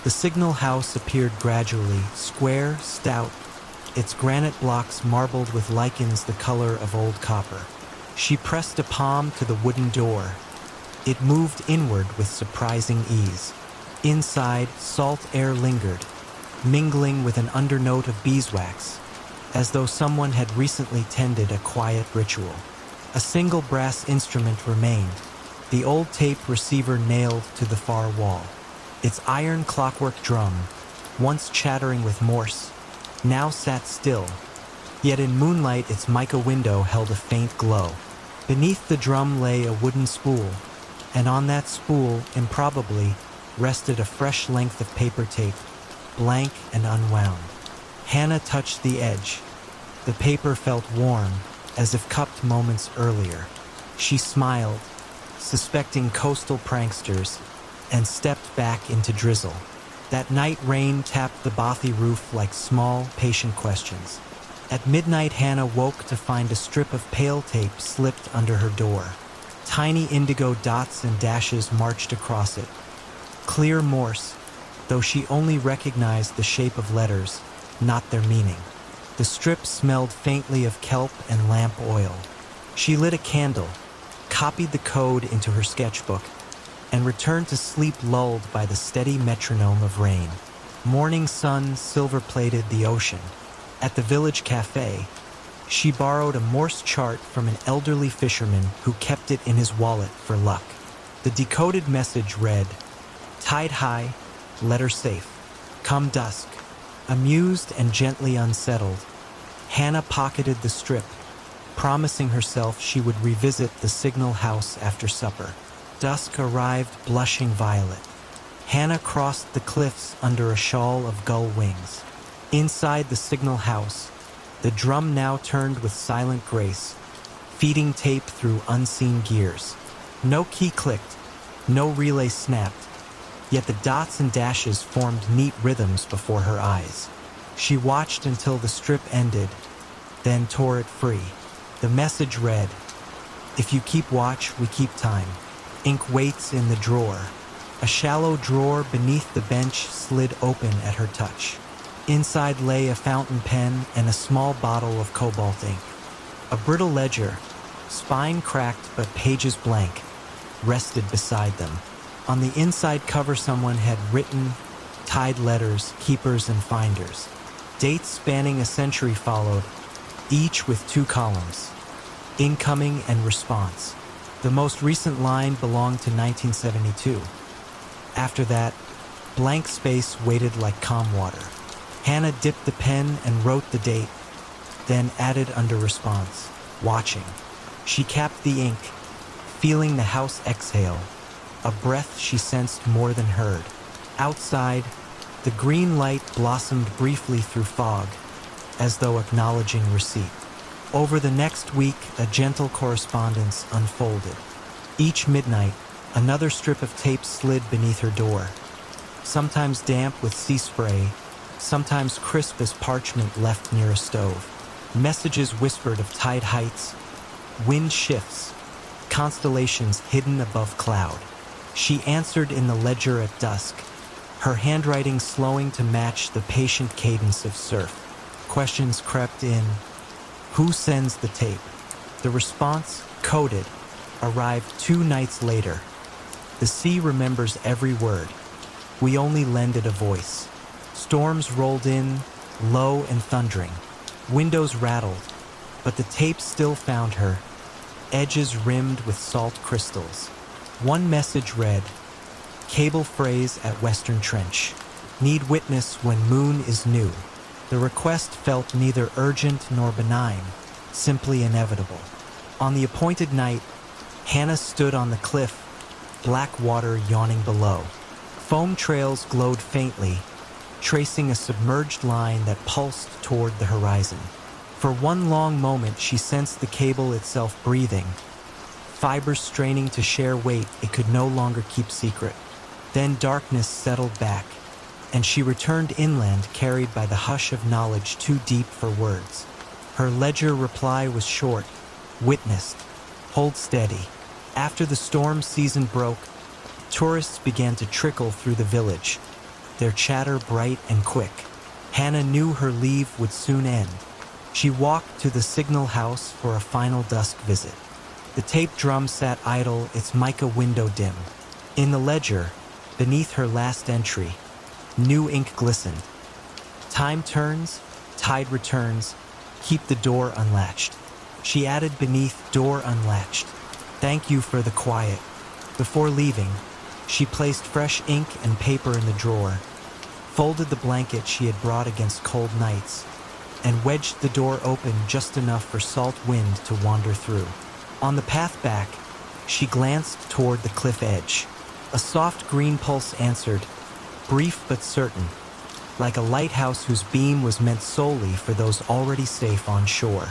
The signal house appeared gradually, square, stout, its granite blocks marbled with lichens the color of old copper. She pressed a palm to the wooden door. It moved inward with surprising ease. Inside, salt air lingered, mingling with an undernote of beeswax, as though someone had recently tended a quiet ritual. A single brass instrument remained, the old tape receiver nailed to the far wall. Its iron clockwork drum, once chattering with Morse, now sat still, yet in moonlight its mica window held a faint glow. Beneath the drum lay a wooden spool, and on that spool, improbably, rested a fresh length of paper tape, blank and unwound. Hannah touched the edge. The paper felt warm, as if cupped moments earlier. She smiled, suspecting coastal pranksters, and stepped back into drizzle. That night rain tapped the bothy roof like small, patient questions. At midnight, Hannah woke to find a strip of pale tape slipped under her door. Tiny indigo dots and dashes marched across it. Clear Morse, though she only recognized the shape of letters, not their meaning. The strip smelled faintly of kelp and lamp oil. She lit a candle, copied the code into her sketchbook, and returned to sleep lulled by the steady metronome of rain. Morning sun silver-plated the ocean. At the village cafe, she borrowed a Morse chart from an elderly fisherman who kept it in his wallet for luck. The decoded message read, "Tide high, letter safe. Come dusk." Amused and gently unsettled, Hannah pocketed the strip, promising herself she would revisit the signal house after supper. Dusk arrived blushing violet. Hannah crossed the cliffs under a shawl of gull wings. Inside the signal house, the drum now turned with silent grace, feeding tape through unseen gears. No key clicked, no relay snapped, yet the dots and dashes formed neat rhythms before her eyes. She watched until the strip ended, then tore it free. The message read, "If you keep watch, we keep time. Ink waits in the drawer." A shallow drawer beneath the bench slid open at her touch. Inside lay a fountain pen and a small bottle of cobalt ink. A brittle ledger, spine cracked but pages blank, rested beside them. On the inside cover someone had written, tied letters, keepers and finders. Dates spanning a century followed, each with 2 columns, incoming and response. The most recent line belonged to 1972. After that, blank space waited like calm water. Hannah dipped the pen and wrote the date, then added under response, "Watching." She capped the ink, feeling the house exhale, a breath she sensed more than heard. Outside, the green light blossomed briefly through fog, as though acknowledging receipt. Over the next week, a gentle correspondence unfolded. Each midnight, another strip of tape slid beneath her door, sometimes damp with sea spray, sometimes crisp as parchment left near a stove. Messages whispered of tide heights, wind shifts, constellations hidden above cloud. She answered in the ledger at dusk, her handwriting slowing to match the patient cadence of surf. Questions crept in. Who sends the tape? The response, coded, arrived 2 nights later. The sea remembers every word. We only lend it a voice. Storms rolled in, low and thundering. Windows rattled, but the tape still found her, edges rimmed with salt crystals. One message read, "Cable phrase at Western Trench. Need witness when moon is new." The request felt neither urgent nor benign, simply inevitable. On the appointed night, Hannah stood on the cliff, black water yawning below. Foam trails glowed faintly, tracing a submerged line that pulsed toward the horizon. For one long moment, she sensed the cable itself breathing, fibers straining to share weight it could no longer keep secret. Then darkness settled back, and she returned inland carried by the hush of knowledge too deep for words. Her ledger reply was short, witnessed, hold steady. After the storm season broke, tourists began to trickle through the village, their chatter bright and quick. Hannah knew her leave would soon end. She walked to the signal house for a final dusk visit. The tape drum sat idle, its mica window dim. In the ledger, beneath her last entry, new ink glistened. Time turns, tide returns, keep the door unlatched. She added beneath, door unlatched. Thank you for the quiet. Before leaving, she placed fresh ink and paper in the drawer, folded the blanket she had brought against cold nights, and wedged the door open just enough for salt wind to wander through. On the path back, she glanced toward the cliff edge. A soft green pulse answered, brief but certain, like a lighthouse whose beam was meant solely for those already safe on shore.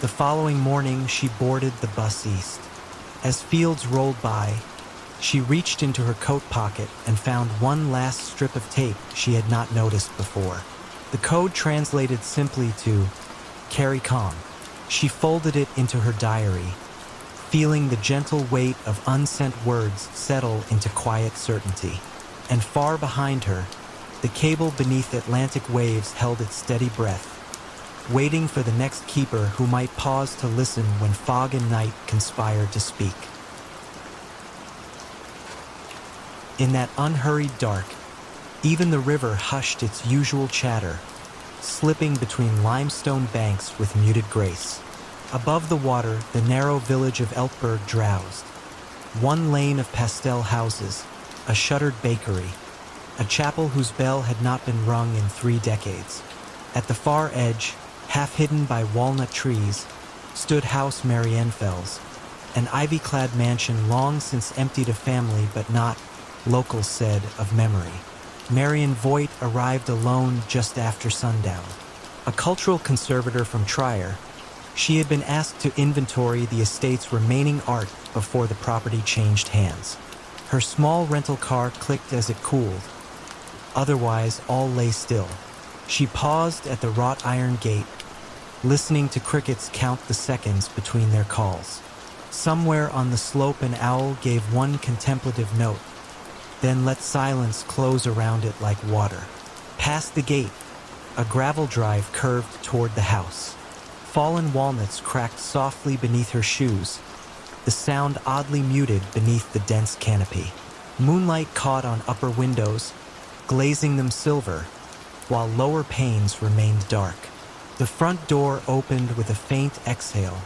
The following morning, she boarded the bus east. As fields rolled by, she reached into her coat pocket and found one last strip of tape she had not noticed before. The code translated simply to "carry calm." She folded it into her diary, feeling the gentle weight of unsent words settle into quiet certainty. And far behind her, the cable beneath Atlantic waves held its steady breath, waiting for the next keeper who might pause to listen when fog and night conspired to speak. In that unhurried dark, even the river hushed its usual chatter, slipping between limestone banks with muted grace. Above the water, the narrow village of Elkburg drowsed. One lane of pastel houses, a shuttered bakery, a chapel whose bell had not been rung in 3 decades. At the far edge, half hidden by walnut trees, stood House Marienfels, an ivy-clad mansion long since emptied of family but not, locals said, of memory. Marion Voigt arrived alone just after sundown. A cultural conservator from Trier, she had been asked to inventory the estate's remaining art before the property changed hands. Her small rental car clicked as it cooled. Otherwise, all lay still. She paused at the wrought iron gate, listening to crickets count the seconds between their calls. Somewhere on the slope an owl gave one contemplative note, then let silence close around it like water. Past the gate, a gravel drive curved toward the house. Fallen walnuts cracked softly beneath her shoes, the sound oddly muted beneath the dense canopy. Moonlight caught on upper windows, glazing them silver, while lower panes remained dark. The front door opened with a faint exhale,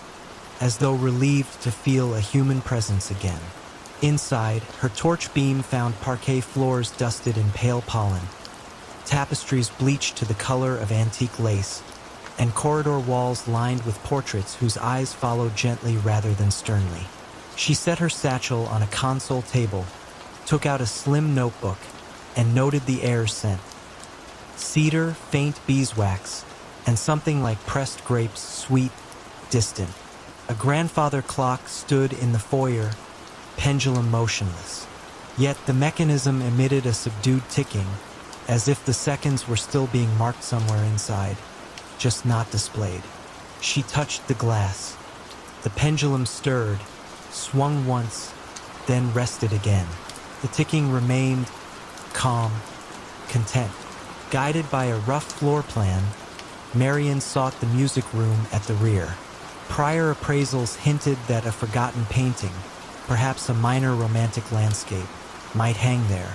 as though relieved to feel a human presence again. Inside, her torch beam found parquet floors dusted in pale pollen, tapestries bleached to the color of antique lace, and corridor walls lined with portraits whose eyes followed gently rather than sternly. She set her satchel on a console table, took out a slim notebook, and noted the air scent. Cedar, faint beeswax, and something like pressed grapes, sweet, distant. A grandfather clock stood in the foyer, pendulum motionless. Yet the mechanism emitted a subdued ticking, as if the seconds were still being marked somewhere inside, just not displayed. She touched the glass. The pendulum stirred, swung once, then rested again. The ticking remained calm, content. Guided by a rough floor plan, Marion sought the music room at the rear. Prior appraisals hinted that a forgotten painting, perhaps a minor romantic landscape, might hang there.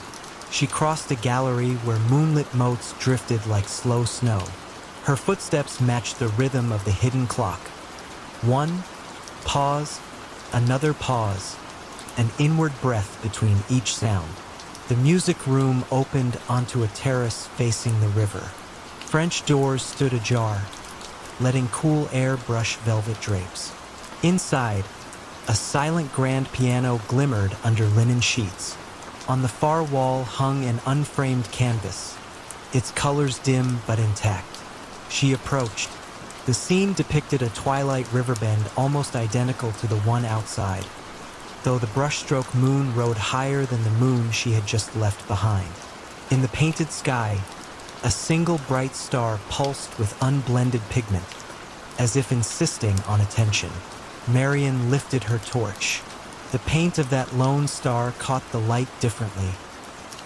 She crossed a gallery where moonlit motes drifted like slow snow. Her footsteps matched the rhythm of the hidden clock. One pause, another pause, an inward breath between each sound. The music room opened onto a terrace facing the river. French doors stood ajar, letting cool air brush velvet drapes. Inside, a silent grand piano glimmered under linen sheets. On the far wall hung an unframed canvas, its colors dim but intact. She approached. The scene depicted a twilight riverbend almost identical to the one outside, though the brushstroke moon rode higher than the moon she had just left behind. In the painted sky, a single bright star pulsed with unblended pigment, as if insisting on attention. Marion lifted her torch. The paint of that lone star caught the light differently,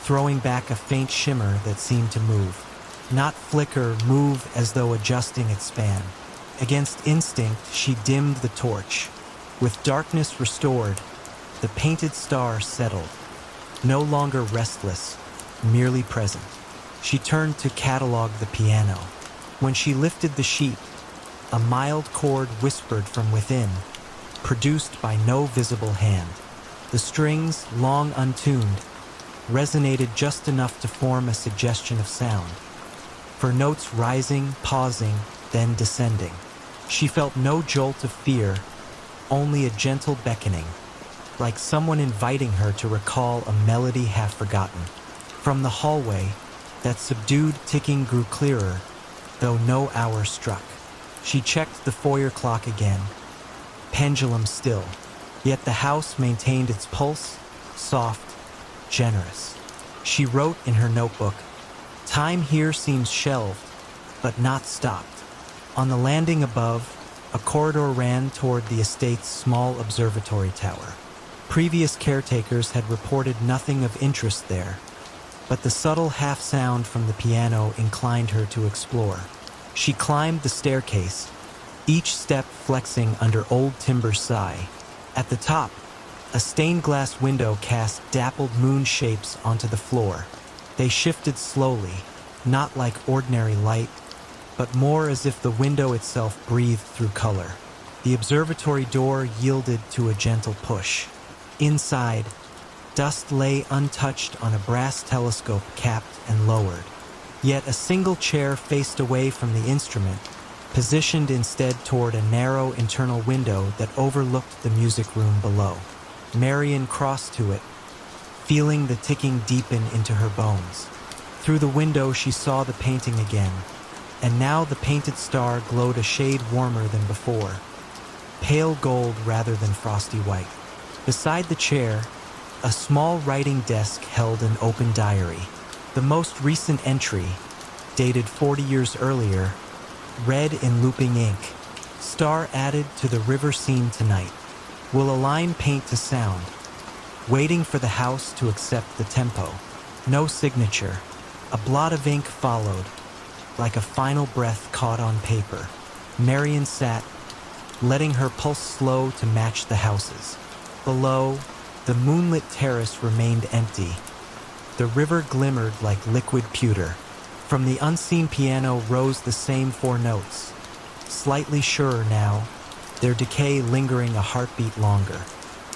throwing back a faint shimmer that seemed to move. Not flicker, move as though adjusting its span. Against instinct, she dimmed the torch. With darkness restored, the painted star settled, no longer restless, merely present. She turned to catalog the piano. When she lifted the sheet, a mild chord whispered from within, produced by no visible hand. The strings, long untuned, resonated just enough to form a suggestion of sound. For notes rising, pausing, then descending. She felt no jolt of fear, only a gentle beckoning, like someone inviting her to recall a melody half forgotten. From the hallway, that subdued ticking grew clearer, though no hour struck. She checked the foyer clock again, pendulum still, yet the house maintained its pulse, soft, generous. She wrote in her notebook, "Time here seems shelved, but not stopped." On the landing above, a corridor ran toward the estate's small observatory tower. Previous caretakers had reported nothing of interest there, but the subtle half-sound from the piano inclined her to explore. She climbed the staircase, each step flexing under old timber's sigh. At the top, a stained glass window cast dappled moon shapes onto the floor. They shifted slowly, not like ordinary light, but more as if the window itself breathed through color. The observatory door yielded to a gentle push. Inside, dust lay untouched on a brass telescope capped and lowered. Yet a single chair faced away from the instrument, positioned instead toward a narrow internal window that overlooked the music room below. Marian crossed to it, feeling the ticking deepen into her bones. Through the window she saw the painting again, and now the painted star glowed a shade warmer than before, pale gold rather than frosty white. Beside the chair, a small writing desk held an open diary. The most recent entry, dated 40 years earlier, read in looping ink, "Star added to the river scene tonight. Will align paint to sound. Waiting for the house to accept the tempo." No signature. A blot of ink followed, like a final breath caught on paper. Marian sat, letting her pulse slow to match the house's. Below, the moonlit terrace remained empty. The river glimmered like liquid pewter. From the unseen piano rose the same four notes, slightly surer now, their decay lingering a heartbeat longer.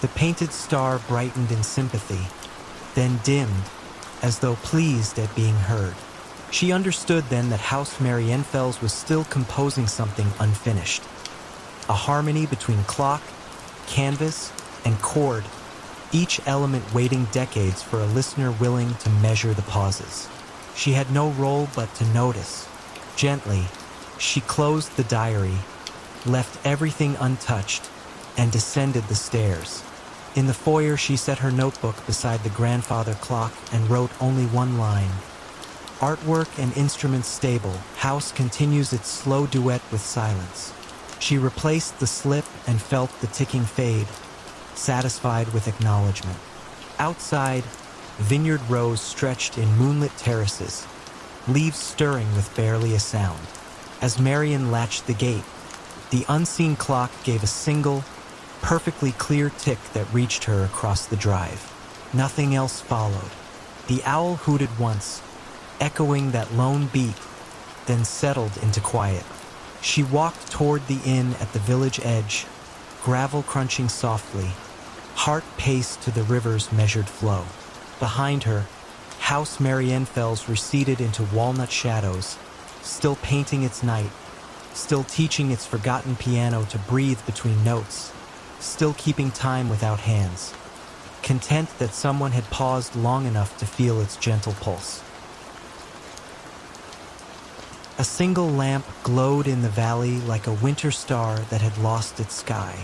The painted star brightened in sympathy, then dimmed, as though pleased at being heard. She understood then that House Marienfels was still composing something unfinished. A harmony between clock, canvas, and chord, each element waiting decades for a listener willing to measure the pauses. She had no role but to notice. Gently, she closed the diary, left everything untouched, and descended the stairs. In the foyer, she set her notebook beside the grandfather clock and wrote only one line. "Artwork and instruments stable. House continues its slow duet with silence." She replaced the slip and felt the ticking fade, satisfied with acknowledgement. Outside, vineyard rows stretched in moonlit terraces, leaves stirring with barely a sound. As Marian latched the gate, the unseen clock gave a single, perfectly clear tick that reached her across the drive. Nothing else followed. The owl hooted once, echoing that lone beat, then settled into quiet. She walked toward the inn at the village edge, gravel crunching softly, heart paced to the river's measured flow. Behind her, House Marienfels receded into walnut shadows, still painting its night, still teaching its forgotten piano to breathe between notes, still keeping time without hands, content that someone had paused long enough to feel its gentle pulse. A single lamp glowed in the valley like a winter star that had lost its sky.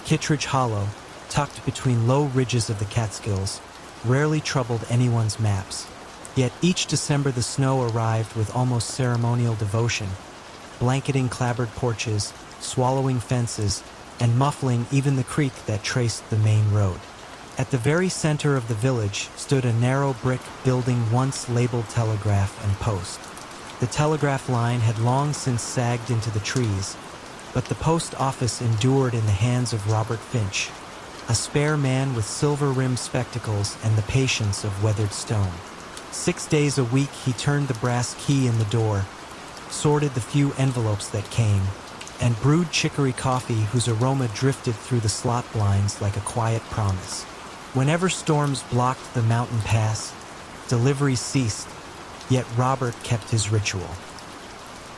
Kittredge Hollow, tucked between low ridges of the Catskills, rarely troubled anyone's maps. Yet each December the snow arrived with almost ceremonial devotion, blanketing clapboard porches, swallowing fences, and muffling even the creek that traced the main road. At the very center of the village stood a narrow brick building once labeled telegraph and post. The telegraph line had long since sagged into the trees, but the post office endured in the hands of Robert Finch, a spare man with silver-rimmed spectacles and the patience of weathered stone. 6 days a week he turned the brass key in the door, sorted the few envelopes that came, and brewed chicory coffee whose aroma drifted through the slot blinds like a quiet promise. Whenever storms blocked the mountain pass, Deliveries ceased, yet Robert kept his ritual.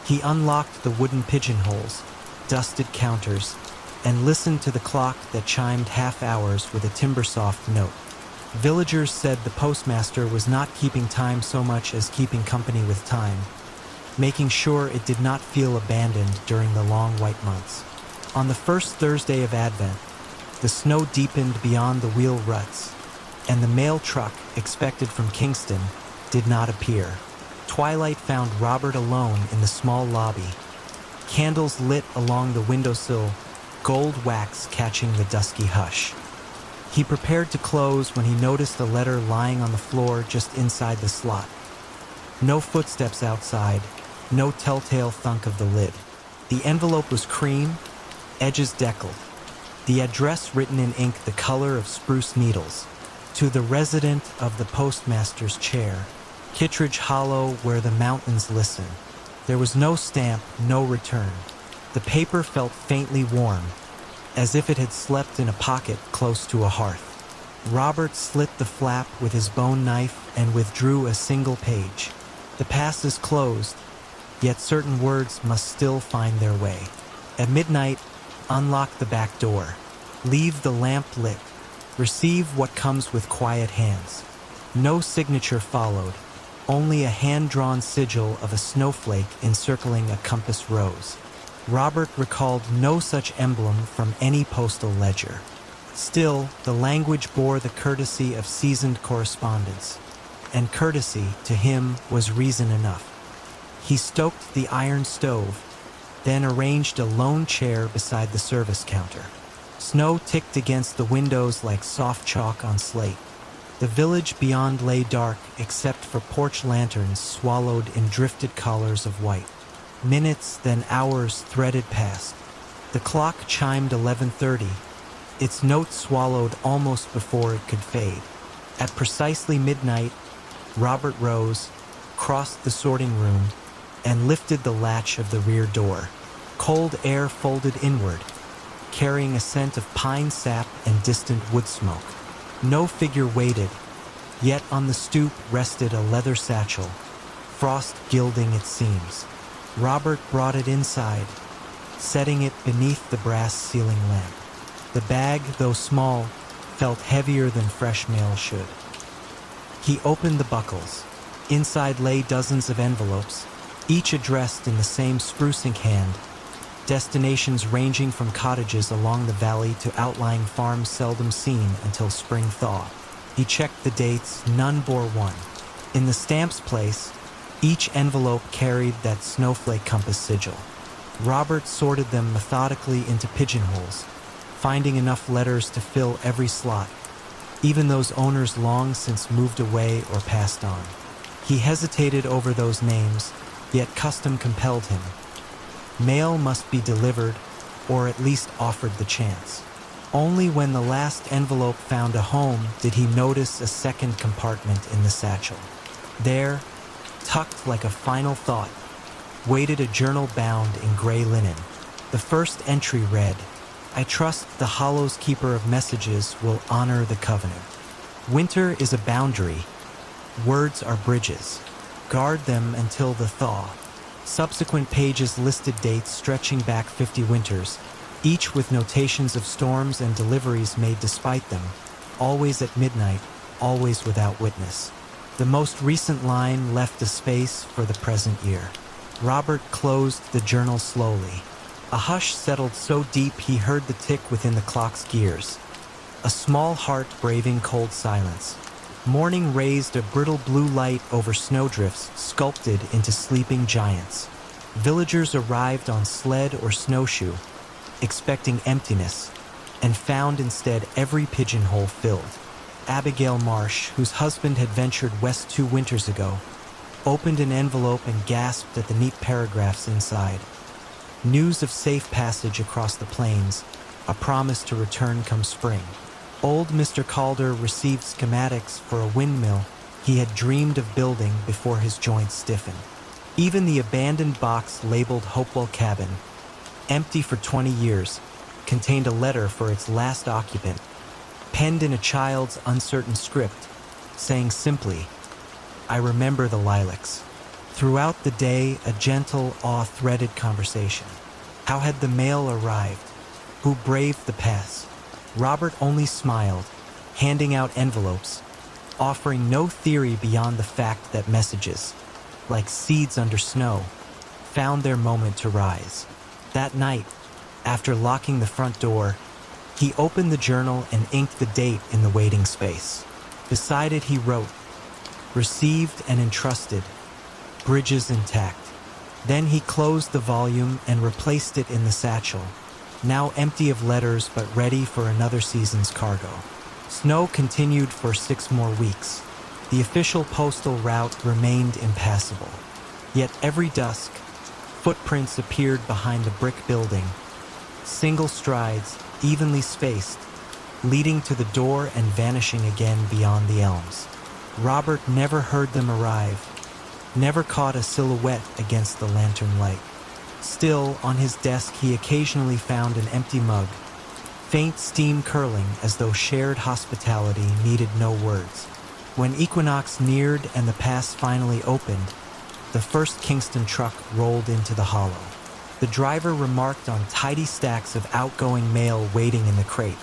He unlocked the wooden pigeonholes, dusted counters, and listened to the clock that chimed half hours with a timber-soft note. Villagers said the postmaster was not keeping time so much as keeping company with time, making sure it did not feel abandoned during the long white months. On the first Thursday of Advent, the snow deepened beyond the wheel ruts, and the mail truck expected from Kingston did not appear. Twilight found Robert alone in the small lobby, candles lit along the windowsill, gold wax catching the dusky hush. He prepared to close when he noticed a letter lying on the floor just inside the slot. No footsteps outside, no telltale thunk of the lid. The envelope was cream, edges deckled. The address written in ink the color of spruce needles. To the resident of the postmaster's chair, Kittredge Hollow, where the mountains listen. There was no stamp, no return. The paper felt faintly warm, as if it had slept in a pocket close to a hearth. Robert slit the flap with his bone knife and withdrew a single page. The pass is closed, yet certain words must still find their way. At midnight, unlock the back door. Leave the lamp lit. Receive what comes with quiet hands. No signature followed, only a hand-drawn sigil of a snowflake encircling a compass rose. Robert recalled no such emblem from any postal ledger. Still, the language bore the courtesy of seasoned correspondence, and courtesy, to him, was reason enough. He stoked the iron stove, then arranged a lone chair beside the service counter. Snow ticked against the windows like soft chalk on slate. The village beyond lay dark except for porch lanterns swallowed in drifted collars of white. Minutes, then hours threaded past. The clock chimed 11:30, its note swallowed almost before it could fade. At precisely midnight, Robert rose, crossed the sorting room, and lifted the latch of the rear door. Cold air folded inward, carrying a scent of pine sap and distant wood smoke. No figure waited, yet on the stoop rested a leather satchel, frost gilding its seams. Robert brought it inside, setting it beneath the brass ceiling lamp. The bag, though small, felt heavier than fresh mail should. He opened the buckles. Inside lay dozens of envelopes, each addressed in the same spruce ink hand, destinations ranging from cottages along the valley to outlying farms seldom seen until spring thaw. He checked the dates, none bore one. In the stamp's place, each envelope carried that snowflake compass sigil. Robert sorted them methodically into pigeonholes, finding enough letters to fill every slot, even those owners long since moved away or passed on. He hesitated over those names, yet custom compelled him. Mail must be delivered, or at least offered the chance. Only when the last envelope found a home did he notice a second compartment in the satchel. There, tucked like a final thought, waited a journal bound in gray linen. The first entry read, "I trust the Hollow's keeper of messages will honor the covenant. Winter is a boundary. Words are bridges. Guard them until the thaw." Subsequent pages listed dates stretching back 50 winters, each with notations of storms and deliveries made despite them, always at midnight, always without witness. The most recent line left a space for the present year. Robert closed the journal slowly. A hush settled so deep he heard the tick within the clock's gears. A small heart braving cold silence. Morning raised a brittle blue light over snowdrifts sculpted into sleeping giants. Villagers arrived on sled or snowshoe, expecting emptiness, and found instead every pigeonhole filled. Abigail Marsh, whose husband had ventured west 2 winters ago, opened an envelope and gasped at the neat paragraphs inside. News of safe passage across the plains, a promise to return come spring. Old Mr. Calder received schematics for a windmill he had dreamed of building before his joints stiffened. Even the abandoned box labeled Hopewell Cabin, empty for 20 years, contained a letter for its last occupant, penned in a child's uncertain script, saying simply, I remember the lilacs. Throughout the day, a gentle, awe-threaded conversation. How had the mail arrived? Who braved the pass? Robert only smiled, handing out envelopes, offering no theory beyond the fact that messages, like seeds under snow, found their moment to rise. That night, after locking the front door, he opened the journal and inked the date in the waiting space. Beside it he wrote, "Received and entrusted, bridges intact." Then he closed the volume and replaced it in the satchel, now empty of letters but ready for another season's cargo. Snow continued for 6 more weeks. The official postal route remained impassable. Yet every dusk, footprints appeared behind the brick building, single strides, evenly spaced, leading to the door and vanishing again beyond the elms. Robert never heard them arrive, never caught a silhouette against the lantern light. Still, on his desk he occasionally found an empty mug, faint steam curling as though shared hospitality needed no words. When equinox neared and the pass finally opened, the first Kingston truck rolled into the hollow. The driver remarked on tidy stacks of outgoing mail waiting in the crate.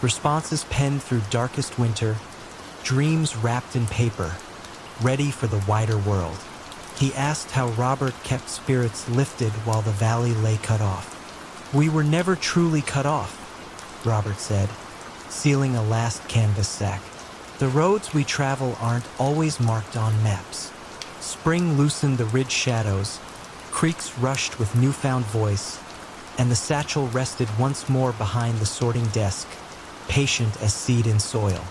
Responses penned through darkest winter, dreams wrapped in paper, ready for the wider world. He asked how Robert kept spirits lifted while the valley lay cut off. "We were never truly cut off," Robert said, sealing a last canvas sack. "The roads we travel aren't always marked on maps." Spring loosened the ridge shadows, creeks rushed with newfound voice, and the satchel rested once more behind the sorting desk, patient as seed in soil.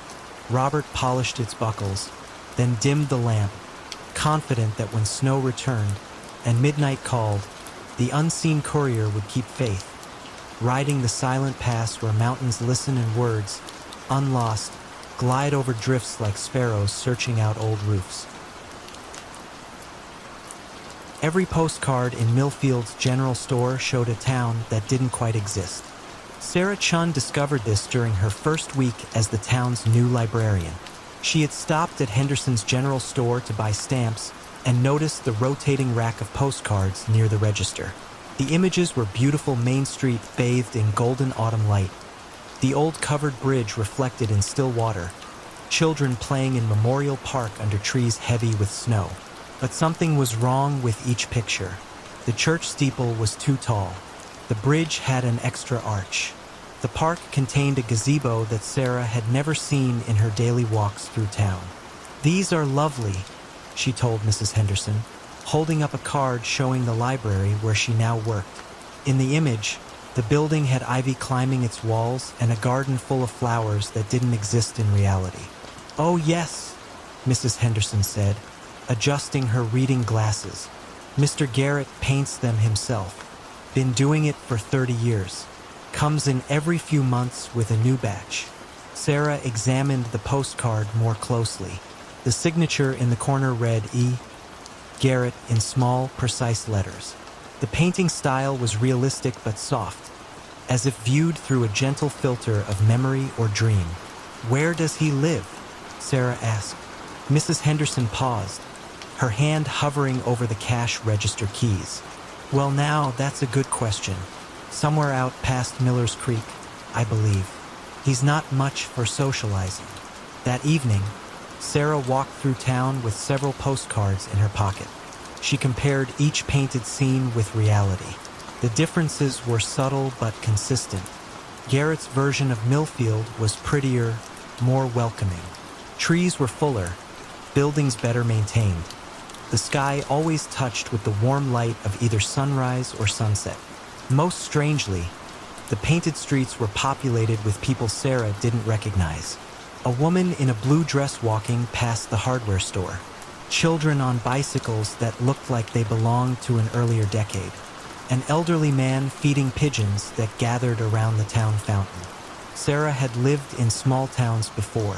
Robert polished its buckles, then dimmed the lamp, confident that when snow returned and midnight called, the unseen courier would keep faith, riding the silent pass where mountains listen in words, unlost, glide over drifts like sparrows searching out old roofs. Every postcard in Millfield's general store showed a town that didn't quite exist. Sarah Chun discovered this during her first week as the town's new librarian. She had stopped at Henderson's general store to buy stamps and noticed the rotating rack of postcards near the register. The images were beautiful Main Street bathed in golden autumn light, the old covered bridge reflected in still water, children playing in Memorial Park under trees heavy with snow. But something was wrong with each picture. The church steeple was too tall. The bridge had an extra arch. The park contained a gazebo that Sarah had never seen in her daily walks through town. "These are lovely," she told Mrs. Henderson, holding up a card showing the library where she now worked. In the image, the building had ivy climbing its walls and a garden full of flowers that didn't exist in reality. "Oh yes," Mrs. Henderson said, adjusting her reading glasses. "Mr. Garrett paints them himself. Been doing it for 30 years. Comes in every few months with a new batch." Sarah examined the postcard more closely. The signature in the corner read E. Garrett in small, precise letters. The painting style was realistic but soft, as if viewed through a gentle filter of memory or dream. "Where does he live?" Sarah asked. Mrs. Henderson paused, her hand hovering over the cash register keys. "Well, now, that's a good question. Somewhere out past Miller's Creek, I believe. He's not much for socializing." That evening, Sarah walked through town with several postcards in her pocket. She compared each painted scene with reality. The differences were subtle but consistent. Garrett's version of Millfield was prettier, more welcoming. Trees were fuller, buildings better maintained. The sky always touched with the warm light of either sunrise or sunset. Most strangely, the painted streets were populated with people Sarah didn't recognize. A woman in a blue dress walking past the hardware store. Children on bicycles that looked like they belonged to an earlier decade. An elderly man feeding pigeons that gathered around the town fountain. Sarah had lived in small towns before.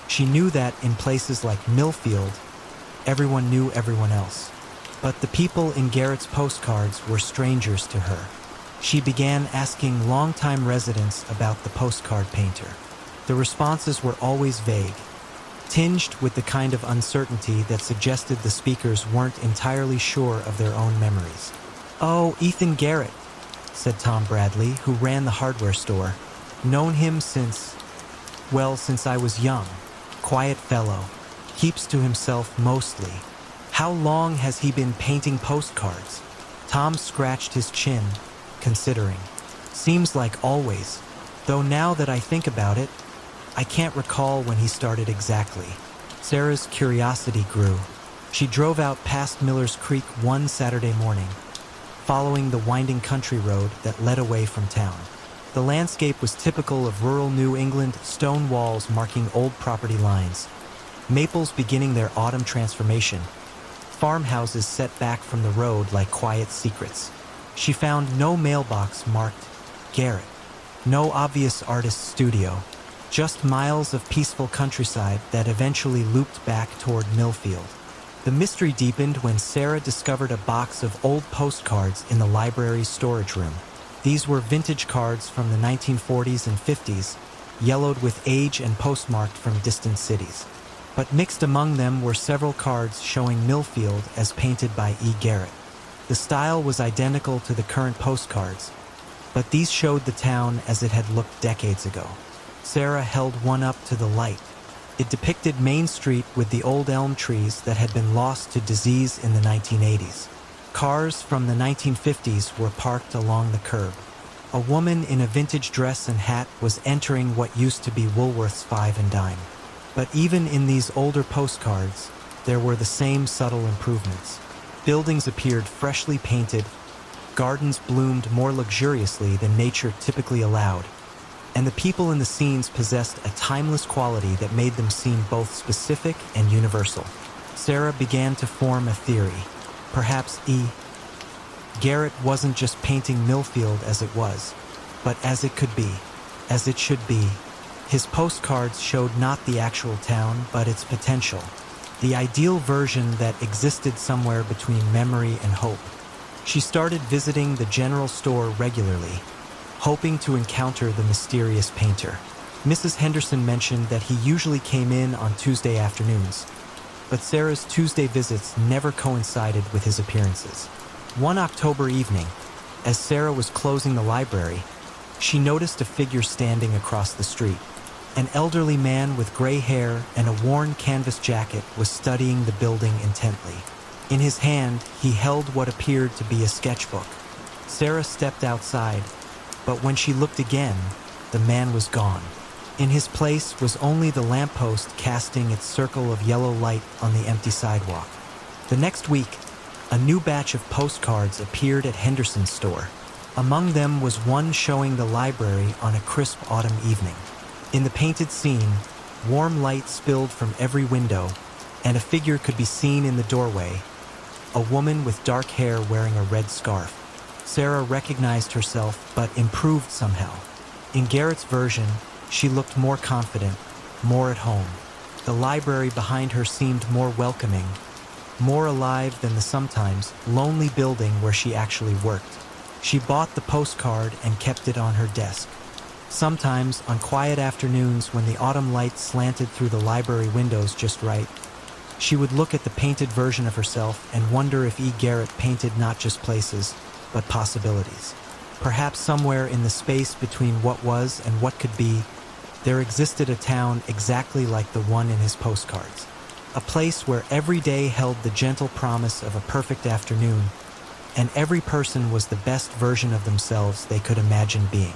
She knew that in places like Millfield, everyone knew everyone else. But the people in Garrett's postcards were strangers to her. She began asking longtime residents about the postcard painter. The responses were always vague. tinged with the kind of uncertainty that suggested the speakers weren't entirely sure of their own memories. "Oh, Ethan Garrett," said Tom Bradley, who ran the hardware store. "Known him since I was young. Quiet fellow. Keeps to himself mostly. How long has he been painting postcards?" Tom scratched his chin, considering. "Seems like always. Though now that I think about it, I can't recall when he started exactly." Sarah's curiosity grew. She drove out past Miller's Creek one Saturday morning, following the winding country road that led away from town. The landscape was typical of rural New England, stone walls marking old property lines, maples beginning their autumn transformation, farmhouses set back from the road like quiet secrets. She found no mailbox marked Garrett, no obvious artist's studio, just miles of peaceful countryside that eventually looped back toward Millfield. The mystery deepened when Sarah discovered a box of old postcards in the library's storage room. These were vintage cards from the 1940s and 50s, yellowed with age and postmarked from distant cities. But mixed among them were several cards showing Millfield as painted by E. Garrett. The style was identical to the current postcards, but these showed the town as it had looked decades ago. Sarah held one up to the light. It depicted Main Street with the old elm trees that had been lost to disease in the 1980s. Cars from the 1950s were parked along the curb. A woman in a vintage dress and hat was entering what used to be Woolworth's Five and Dime. But even in these older postcards, there were the same subtle improvements. Buildings appeared freshly painted, gardens bloomed more luxuriously than nature typically allowed, and the people in the scenes possessed a timeless quality that made them seem both specific and universal. Sarah began to form a theory. Perhaps E. Garrett wasn't just painting Millfield as it was, but as it could be, as it should be. His postcards showed not the actual town, but its potential, the ideal version that existed somewhere between memory and hope. She started visiting the general store regularly, hoping to encounter the mysterious painter. Mrs. Henderson mentioned that he usually came in on Tuesday afternoons, but Sarah's Tuesday visits never coincided with his appearances. One October evening, as Sarah was closing the library, she noticed a figure standing across the street. An elderly man with gray hair and a worn canvas jacket was studying the building intently. In his hand, he held what appeared to be a sketchbook. Sarah stepped outside, but when she looked again, the man was gone. In his place was only the lamppost casting its circle of yellow light on the empty sidewalk. The next week, a new batch of postcards appeared at Henderson's store. Among them was one showing the library on a crisp autumn evening. In the painted scene, warm light spilled from every window, and a figure could be seen in the doorway, a woman with dark hair wearing a red scarf. Sarah recognized herself, but improved somehow. In Garrett's version, she looked more confident, more at home. The library behind her seemed more welcoming, more alive than the sometimes lonely building where she actually worked. She bought the postcard and kept it on her desk. Sometimes, on quiet afternoons when the autumn light slanted through the library windows just right, she would look at the painted version of herself and wonder if E. Garrett painted not just places, but possibilities. Perhaps somewhere in the space between what was and what could be, there existed a town exactly like the one in his postcards. A place where every day held the gentle promise of a perfect afternoon, and every person was the best version of themselves they could imagine being.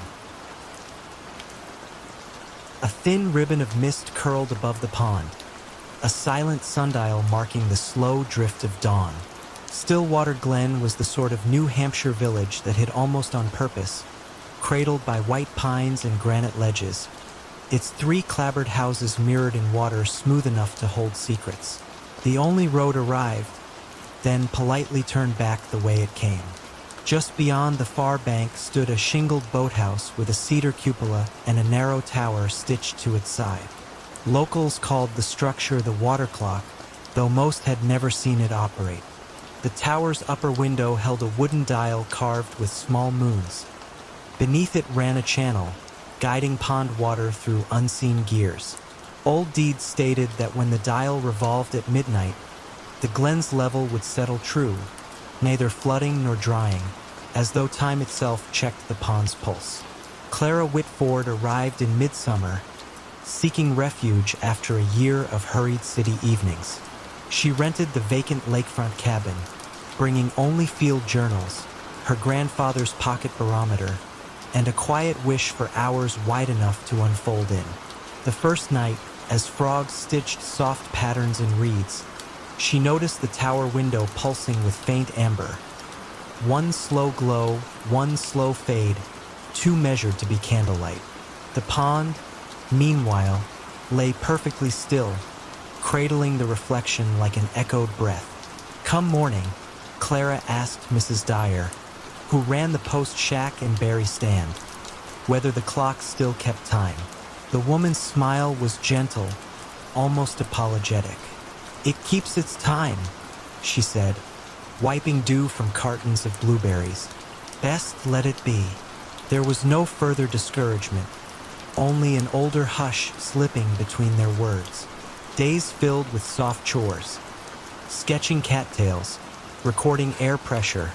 A thin ribbon of mist curled above the pond, a silent sundial marking the slow drift of dawn. Stillwater Glen was the sort of New Hampshire village that hid almost on purpose, cradled by white pines and granite ledges, its 3 clapboard houses mirrored in water smooth enough to hold secrets. The only road arrived, then politely turned back the way it came. Just beyond the far bank stood a shingled boathouse with a cedar cupola and a narrow tower stitched to its side. Locals called the structure the water clock, though most had never seen it operate. The tower's upper window held a wooden dial carved with small moons. Beneath it ran a channel, guiding pond water through unseen gears. Old deeds stated that when the dial revolved at midnight, the glen's level would settle true, neither flooding nor drying, as though time itself checked the pond's pulse. Clara Whitford arrived in midsummer, seeking refuge after a year of hurried city evenings. She rented the vacant lakefront cabin, bringing only field journals, her grandfather's pocket barometer, and a quiet wish for hours wide enough to unfold in. The first night, as frogs stitched soft patterns in reeds, she noticed the tower window pulsing with faint amber. One slow glow, one slow fade, too measured to be candlelight. The pond, meanwhile, lay perfectly still, cradling the reflection like an echoed breath. Come morning, Clara asked Mrs. Dyer, who ran the post shack and berry stand, whether the clock still kept time. The woman's smile was gentle, almost apologetic. It keeps its time, she said, wiping dew from cartons of blueberries. Best let it be. There was no further discouragement, only an older hush slipping between their words. Days filled with soft chores, sketching cattails, recording air pressure,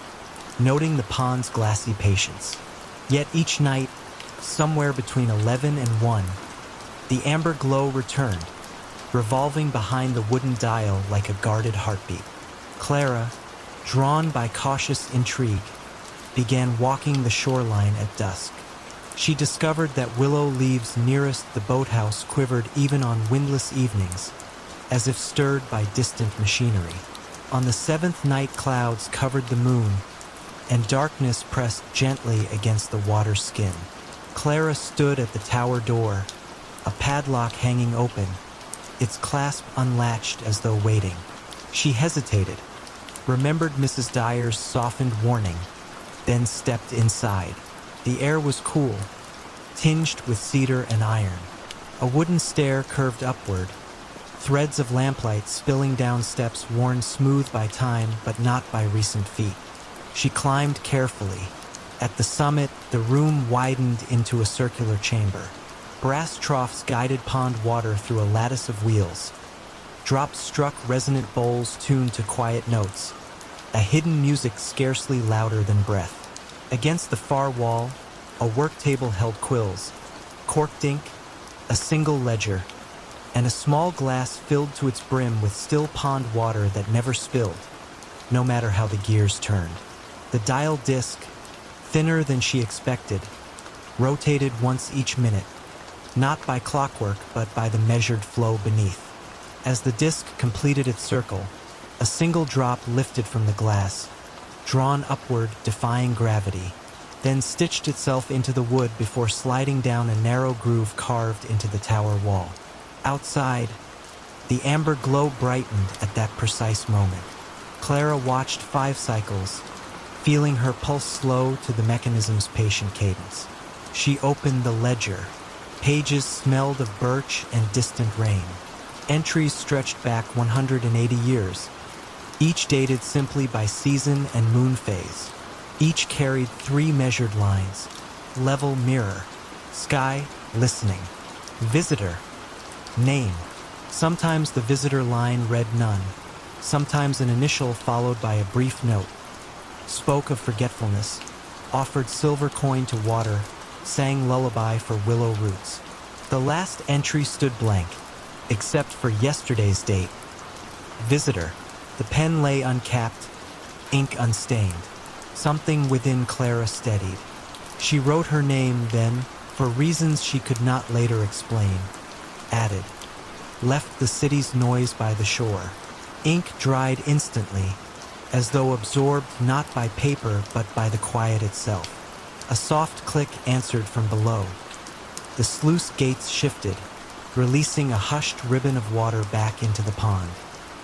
noting the pond's glassy patience. Yet each night, somewhere between 11 and 1, the amber glow returned, revolving behind the wooden dial like a guarded heartbeat. Clara, drawn by cautious intrigue, began walking the shoreline at dusk. She discovered that willow leaves nearest the boathouse quivered even on windless evenings, as if stirred by distant machinery. On the seventh night, clouds covered the moon, and darkness pressed gently against the water's skin. Clara stood at the tower door, a padlock hanging open, its clasp unlatched as though waiting. She hesitated, remembered Mrs. Dyer's softened warning, then stepped inside. The air was cool, tinged with cedar and iron. A wooden stair curved upward, threads of lamplight spilling down steps worn smooth by time but not by recent feet. She climbed carefully. At the summit, the room widened into a circular chamber. Brass troughs guided pond water through a lattice of wheels. Drops struck resonant bowls tuned to quiet notes, a hidden music scarcely louder than breath. Against the far wall, a work table held quills, corked ink, a single ledger, and a small glass filled to its brim with still pond water that never spilled, no matter how the gears turned. The dial disc, thinner than she expected, rotated once each minute, not by clockwork but by the measured flow beneath. As the disc completed its circle, a single drop lifted from the glass, drawn upward, defying gravity, then stitched itself into the wood before sliding down a narrow groove carved into the tower wall. Outside, the amber glow brightened at that precise moment. Clara watched 5 cycles, feeling her pulse slow to the mechanism's patient cadence. She opened the ledger. Pages smelled of birch and distant rain. Entries stretched back 180 years, each dated simply by season and moon phase. Each carried 3 measured lines: level mirror, sky, listening, visitor, name. Sometimes the visitor line read none, sometimes an initial followed by a brief note. Spoke of forgetfulness, offered silver coin to water, sang lullaby for willow roots. The last entry stood blank, except for yesterday's date. Visitor. The pen lay uncapped, ink unstained. Something within Clara steadied. She wrote her name, then, for reasons she could not later explain, added, left the city's noise by the shore. Ink dried instantly, as though absorbed not by paper but by the quiet itself. A soft click answered from below. The sluice gates shifted, releasing a hushed ribbon of water back into the pond.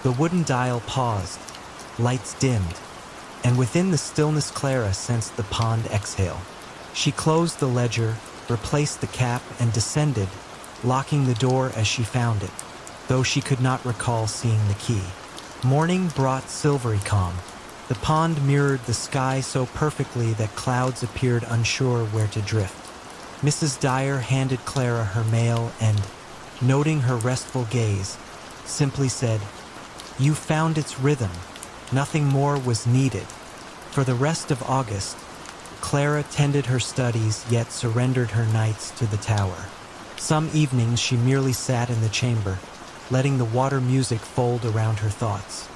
The wooden dial paused, lights dimmed, and within the stillness Clara sensed the pond exhale. She closed the ledger, replaced the cap, and descended, locking the door as she found it, though she could not recall seeing the key. Morning brought silvery calm. The pond mirrored the sky so perfectly that clouds appeared unsure where to drift. Mrs. Dyer handed Clara her mail and, noting her restful gaze, simply said, "You found its rhythm." Nothing more was needed. For the rest of August, Clara tended her studies yet surrendered her nights to the tower. Some evenings she merely sat in the chamber, letting the water music fold around her thoughts.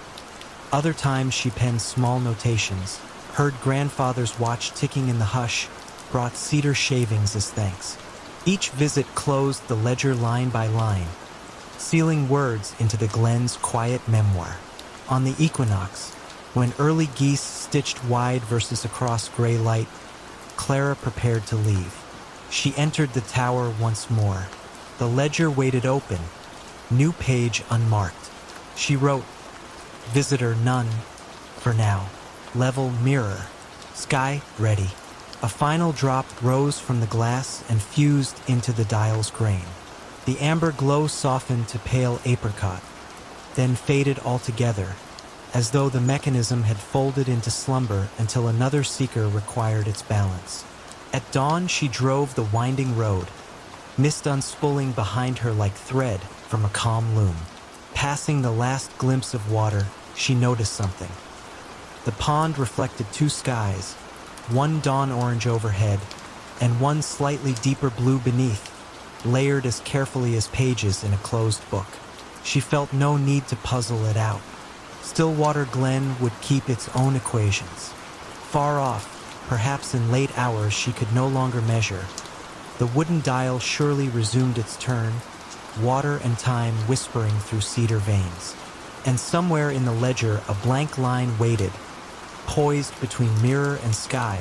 Other times she penned small notations, heard grandfather's watch ticking in the hush, brought cedar shavings as thanks. Each visit closed the ledger line by line, sealing words into the Glen's quiet memoir. On the equinox, when early geese stitched wide verses across gray light, Clara prepared to leave. She entered the tower once more. The ledger waited open, new page unmarked. She wrote, "Visitor none, for now. Level mirror. Sky ready." A final drop rose from the glass and fused into the dial's grain. The amber glow softened to pale apricot, then faded altogether, as though the mechanism had folded into slumber until another seeker required its balance. At dawn she drove the winding road, mist unspooling behind her like thread from a calm loom. Passing the last glimpse of water, she noticed something. The pond reflected two skies, one dawn orange overhead, and one slightly deeper blue beneath, layered as carefully as pages in a closed book. She felt no need to puzzle it out. Stillwater Glen would keep its own equations. Far off, perhaps in late hours she could no longer measure, the wooden dial surely resumed its turn, water and time whispering through cedar veins. And somewhere in the ledger a blank line waited, poised between mirror and sky,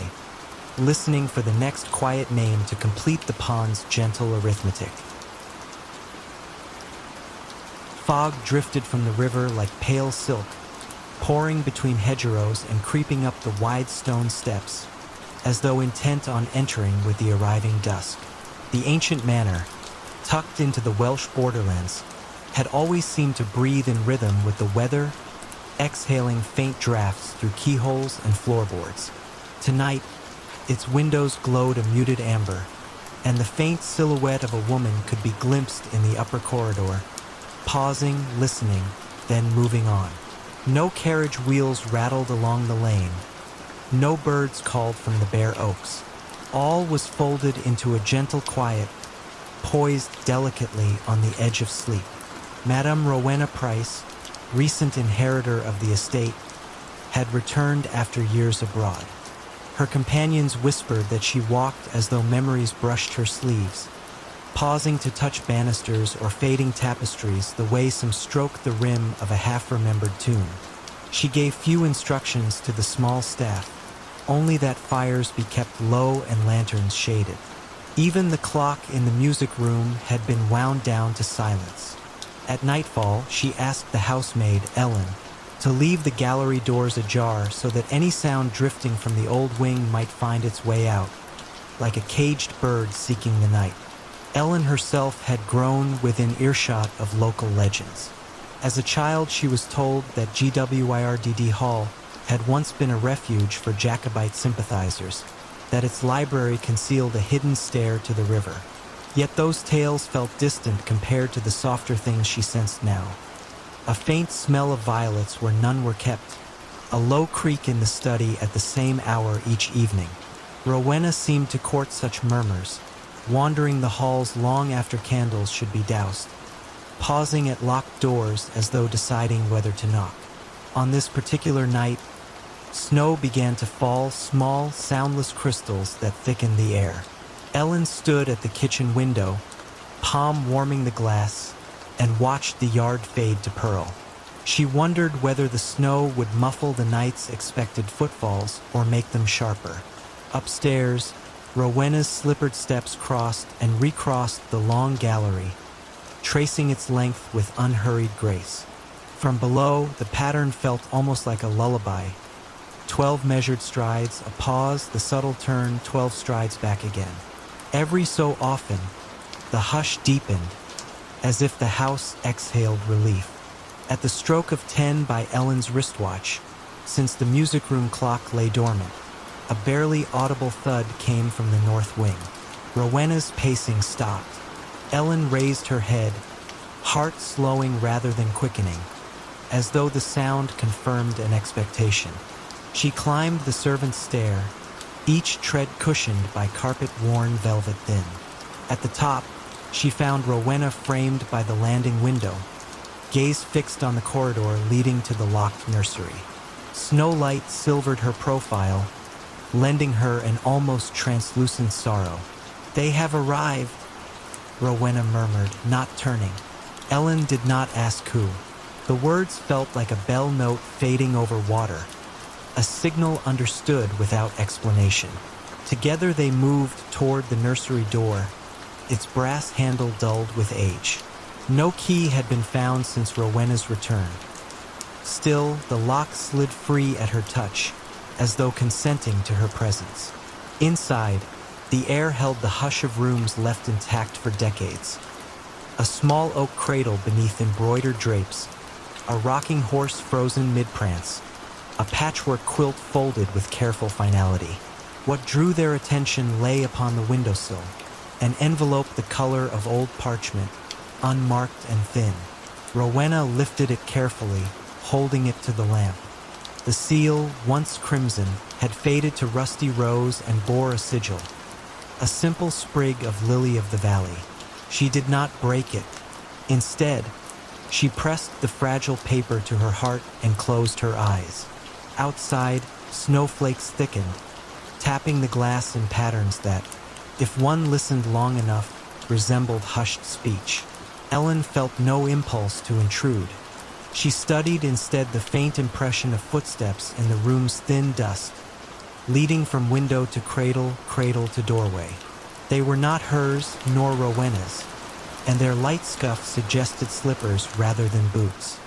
listening for the next quiet name to complete the pond's gentle arithmetic. Fog drifted from the river like pale silk, pouring between hedgerows and creeping up the wide stone steps, as though intent on entering with the arriving dusk. The ancient manor, tucked into the Welsh borderlands, had always seemed to breathe in rhythm with the weather, exhaling faint drafts through keyholes and floorboards. Tonight, its windows glowed a muted amber, and the faint silhouette of a woman could be glimpsed in the upper corridor, pausing, listening, then moving on. No carriage wheels rattled along the lane. No birds called from the bare oaks. All was folded into a gentle quiet, poised delicately on the edge of sleep. Madame Rowena Price, recent inheritor of the estate, had returned after years abroad. Her companions whispered that she walked as though memories brushed her sleeves, pausing to touch banisters or fading tapestries the way some stroked the rim of a half-remembered tune. She gave few instructions to the small staff, only that fires be kept low and lanterns shaded. Even the clock in the music room had been wound down to silence. At nightfall, she asked the housemaid, Ellen, to leave the gallery doors ajar so that any sound drifting from the old wing might find its way out, like a caged bird seeking the night. Ellen herself had grown within earshot of local legends. As a child, she was told that GWIRDD Hall had once been a refuge for Jacobite sympathizers, that its library concealed a hidden stair to the river. Yet those tales felt distant compared to the softer things she sensed now. A faint smell of violets where none were kept, a low creak in the study at the same hour each evening. Rowena seemed to court such murmurs, wandering the halls long after candles should be doused, pausing at locked doors as though deciding whether to knock. On this particular night, snow began to fall, small, soundless crystals that thickened the air. Ellen stood at the kitchen window, palm warming the glass, and watched the yard fade to pearl. She wondered whether the snow would muffle the night's expected footfalls or make them sharper. Upstairs, Rowena's slippered steps crossed and recrossed the long gallery, tracing its length with unhurried grace. From below, the pattern felt almost like a lullaby. 12 measured strides, a pause, the subtle turn, 12 strides back again. Every so often, the hush deepened, as if the house exhaled relief. At the stroke of 10 by Ellen's wristwatch, since the music room clock lay dormant, a barely audible thud came from the north wing. Rowena's pacing stopped. Ellen raised her head, heart slowing rather than quickening, as though the sound confirmed an expectation. She climbed the servants' stair, each tread cushioned by carpet-worn velvet thin. At the top, she found Rowena framed by the landing window, gaze fixed on the corridor leading to the locked nursery. Snow light silvered her profile, lending her an almost translucent sorrow. "They have arrived," Rowena murmured, not turning. Ellen did not ask who. The words felt like a bell note fading over water, a signal understood without explanation. Together they moved toward the nursery door, its brass handle dulled with age. No key had been found since Rowena's return. Still, the lock slid free at her touch, as though consenting to her presence. Inside, the air held the hush of rooms left intact for decades. A small oak cradle beneath embroidered drapes, a rocking horse frozen mid-prance, a patchwork quilt folded with careful finality. What drew their attention lay upon the windowsill, an envelope the color of old parchment, unmarked and thin. Rowena lifted it carefully, holding it to the lamp. The seal, once crimson, had faded to rusty rose and bore a sigil, a simple sprig of lily of the valley. She did not break it. Instead, she pressed the fragile paper to her heart and closed her eyes. Outside, snowflakes thickened, tapping the glass in patterns that, if one listened long enough, resembled hushed speech. Ellen felt no impulse to intrude. She studied instead the faint impression of footsteps in the room's thin dust, leading from window to cradle, cradle to doorway. They were not hers nor Rowena's, and their light scuff suggested slippers rather than boots.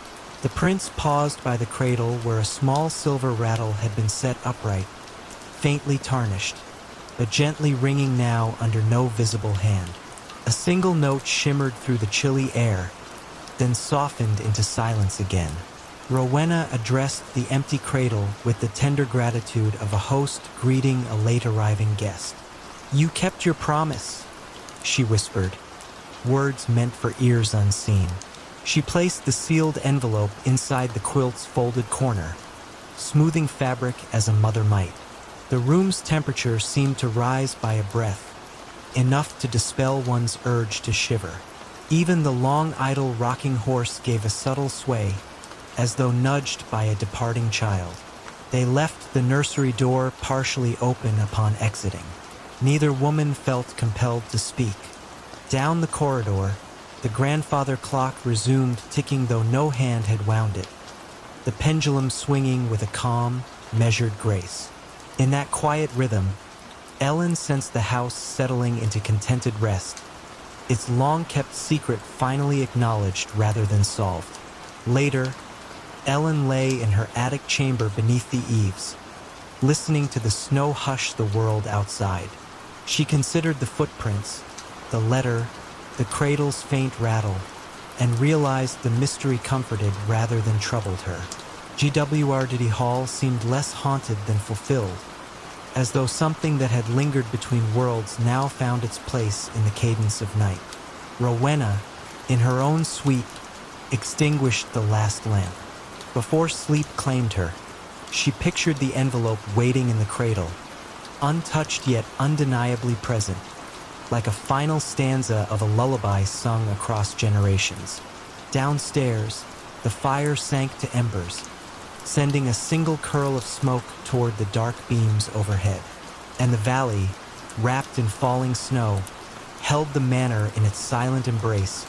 The prince paused by the cradle where a small silver rattle had been set upright, faintly tarnished, but gently ringing now under no visible hand. A single note shimmered through the chilly air, then softened into silence again. Rowena addressed the empty cradle with the tender gratitude of a host greeting a late-arriving guest. "You kept your promise," she whispered, words meant for ears unseen. She placed the sealed envelope inside the quilt's folded corner, smoothing fabric as a mother might. The room's temperature seemed to rise by a breath, enough to dispel one's urge to shiver. Even the long idle rocking horse gave a subtle sway, as though nudged by a departing child. They left the nursery door partially open upon exiting. Neither woman felt compelled to speak. Down the corridor, the grandfather clock resumed ticking though no hand had wound it, the pendulum swinging with a calm, measured grace. In that quiet rhythm, Ellen sensed the house settling into contented rest, its long-kept secret finally acknowledged rather than solved. Later, Ellen lay in her attic chamber beneath the eaves, listening to the snow hush the world outside. She considered the footprints, the letter, the cradle's faint rattle, and realized the mystery comforted rather than troubled her. GWRD Hall seemed less haunted than fulfilled, as though something that had lingered between worlds now found its place in the cadence of night. Rowena, in her own suite, extinguished the last lamp. Before sleep claimed her, she pictured the envelope waiting in the cradle, untouched yet undeniably present, like a final stanza of a lullaby sung across generations. Downstairs, the fire sank to embers, sending a single curl of smoke toward the dark beams overhead. And the valley, wrapped in falling snow, held the manor in its silent embrace,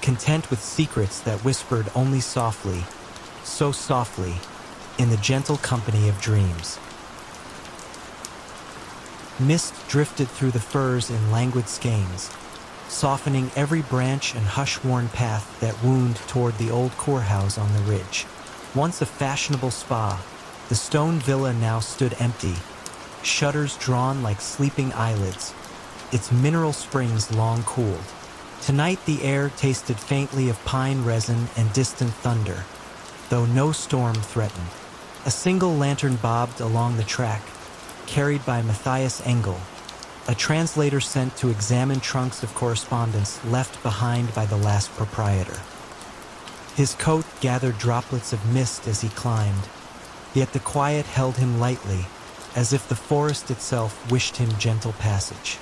content with secrets that whispered only softly, so softly, in the gentle company of dreams. Mist drifted through the firs in languid skeins, softening every branch and hush-worn path that wound toward the old courthouse on the ridge. Once a fashionable spa, the stone villa now stood empty, shutters drawn like sleeping eyelids, its mineral springs long cooled. Tonight the air tasted faintly of pine resin and distant thunder, though no storm threatened. A single lantern bobbed along the track, carried by Matthias Engel, a translator sent to examine trunks of correspondence left behind by the last proprietor. His coat gathered droplets of mist as he climbed, yet the quiet held him lightly, as if the forest itself wished him gentle passage.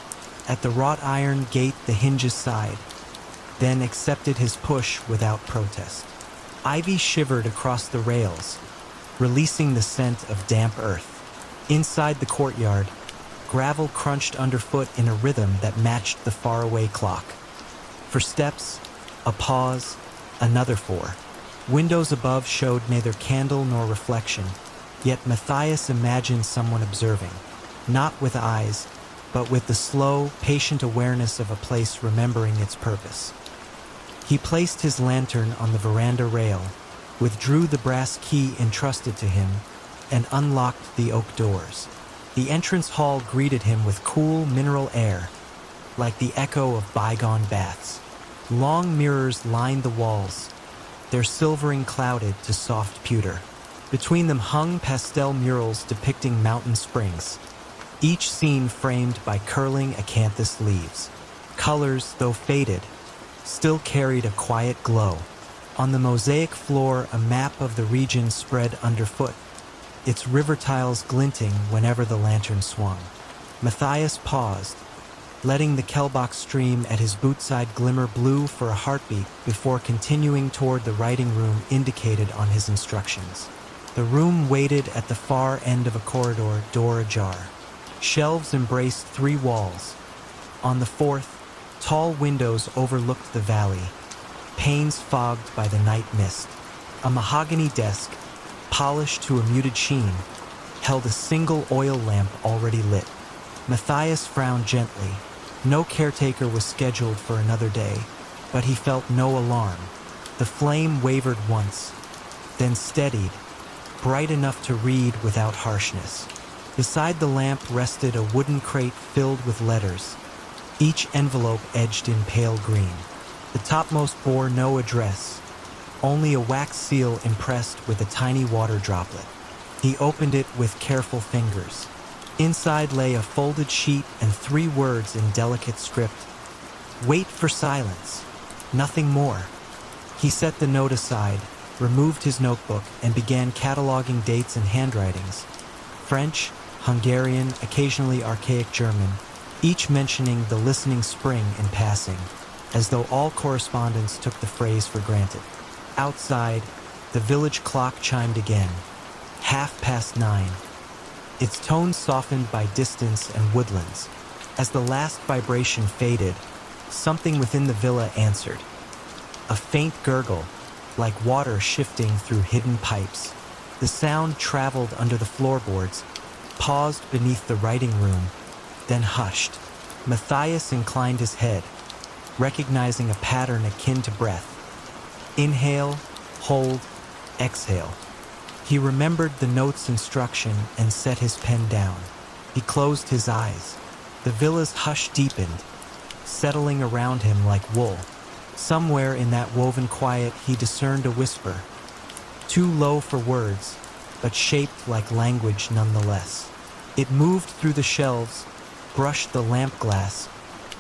At the wrought iron gate the hinges sighed, then accepted his push without protest. Ivy shivered across the rails, releasing the scent of damp earth. Inside the courtyard, gravel crunched underfoot in a rhythm that matched the faraway clock. For steps, a pause, another 4. Windows above showed neither candle nor reflection, yet Matthias imagined someone observing, not with eyes, but with the slow, patient awareness of a place remembering its purpose. He placed his lantern on the veranda rail, withdrew the brass key entrusted to him, and unlocked the oak doors. The entrance hall greeted him with cool mineral air, like the echo of bygone baths. Long mirrors lined the walls, their silvering clouded to soft pewter. Between them hung pastel murals depicting mountain springs, each scene framed by curling acanthus leaves. Colors, though faded, still carried a quiet glow. On the mosaic floor, a map of the region spread underfoot, its river tiles glinting whenever the lantern swung. Matthias paused, letting the Kelbach stream at his bootside glimmer blue for a heartbeat before continuing toward the writing room indicated on his instructions. The room waited at the far end of a corridor, door ajar. Shelves embraced 3 walls. On the 4th, tall windows overlooked the valley, panes fogged by the night mist. A mahogany desk, polished to a muted sheen, held a single oil lamp already lit. Matthias frowned gently. No caretaker was scheduled for another day, but he felt no alarm. The flame wavered once, then steadied, bright enough to read without harshness. Beside the lamp rested a wooden crate filled with letters, each envelope edged in pale green. The topmost bore no address, only a wax seal impressed with a tiny water droplet. He opened it with careful fingers. Inside lay a folded sheet and 3 words in delicate script. Wait for silence. Nothing more. He set the note aside, removed his notebook, and began cataloging dates and handwritings. French, Hungarian, occasionally archaic German, each mentioning the listening spring in passing, as though all correspondence took the phrase for granted. Outside, the village clock chimed again, 9:30. Its tone softened by distance and woodlands. As the last vibration faded, something within the villa answered. A faint gurgle, like water shifting through hidden pipes. The sound traveled under the floorboards, paused beneath the writing room, then hushed. Matthias inclined his head, recognizing a pattern akin to breath. Inhale, hold, exhale. He remembered the note's instruction and set his pen down. He closed his eyes. The villa's hush deepened, settling around him like wool. Somewhere in that woven quiet he discerned a whisper, too low for words, but shaped like language nonetheless. It moved through the shelves, brushed the lamp glass,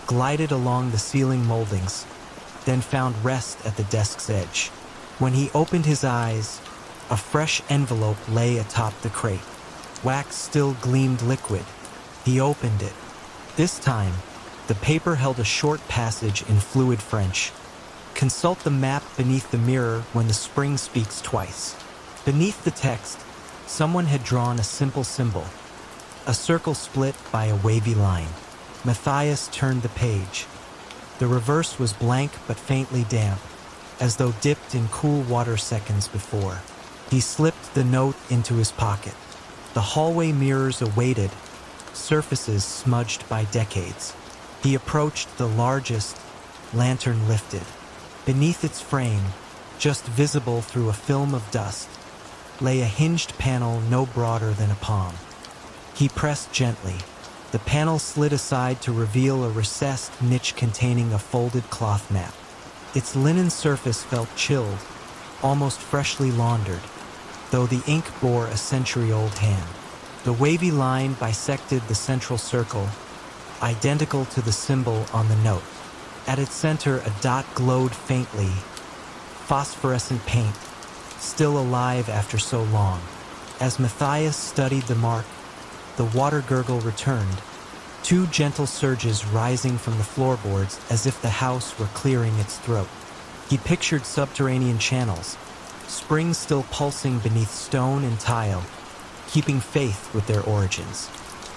glided along the ceiling moldings, then found rest at the desk's edge. When he opened his eyes, a fresh envelope lay atop the crate. Wax still gleamed liquid. He opened it. This time, the paper held a short passage in fluid French. Consult the map beneath the mirror when the spring speaks twice. Beneath the text, someone had drawn a simple symbol, a circle split by a wavy line. Matthias turned the page. The reverse was blank but faintly damp, as though dipped in cool water seconds before. He slipped the note into his pocket. The hallway mirrors awaited, surfaces smudged by decades. He approached the largest, lantern lifted. Beneath its frame, just visible through a film of dust, lay a hinged panel no broader than a palm. He pressed gently. The panel slid aside to reveal a recessed niche containing a folded cloth map. Its linen surface felt chilled, almost freshly laundered, though the ink bore a century-old hand. The wavy line bisected the central circle, identical to the symbol on the note. At its center, a dot glowed faintly, phosphorescent paint, still alive after so long. As Matthias studied the mark, the water gurgle returned, two gentle surges rising from the floorboards as if the house were clearing its throat. He pictured subterranean channels, springs still pulsing beneath stone and tile, keeping faith with their origins.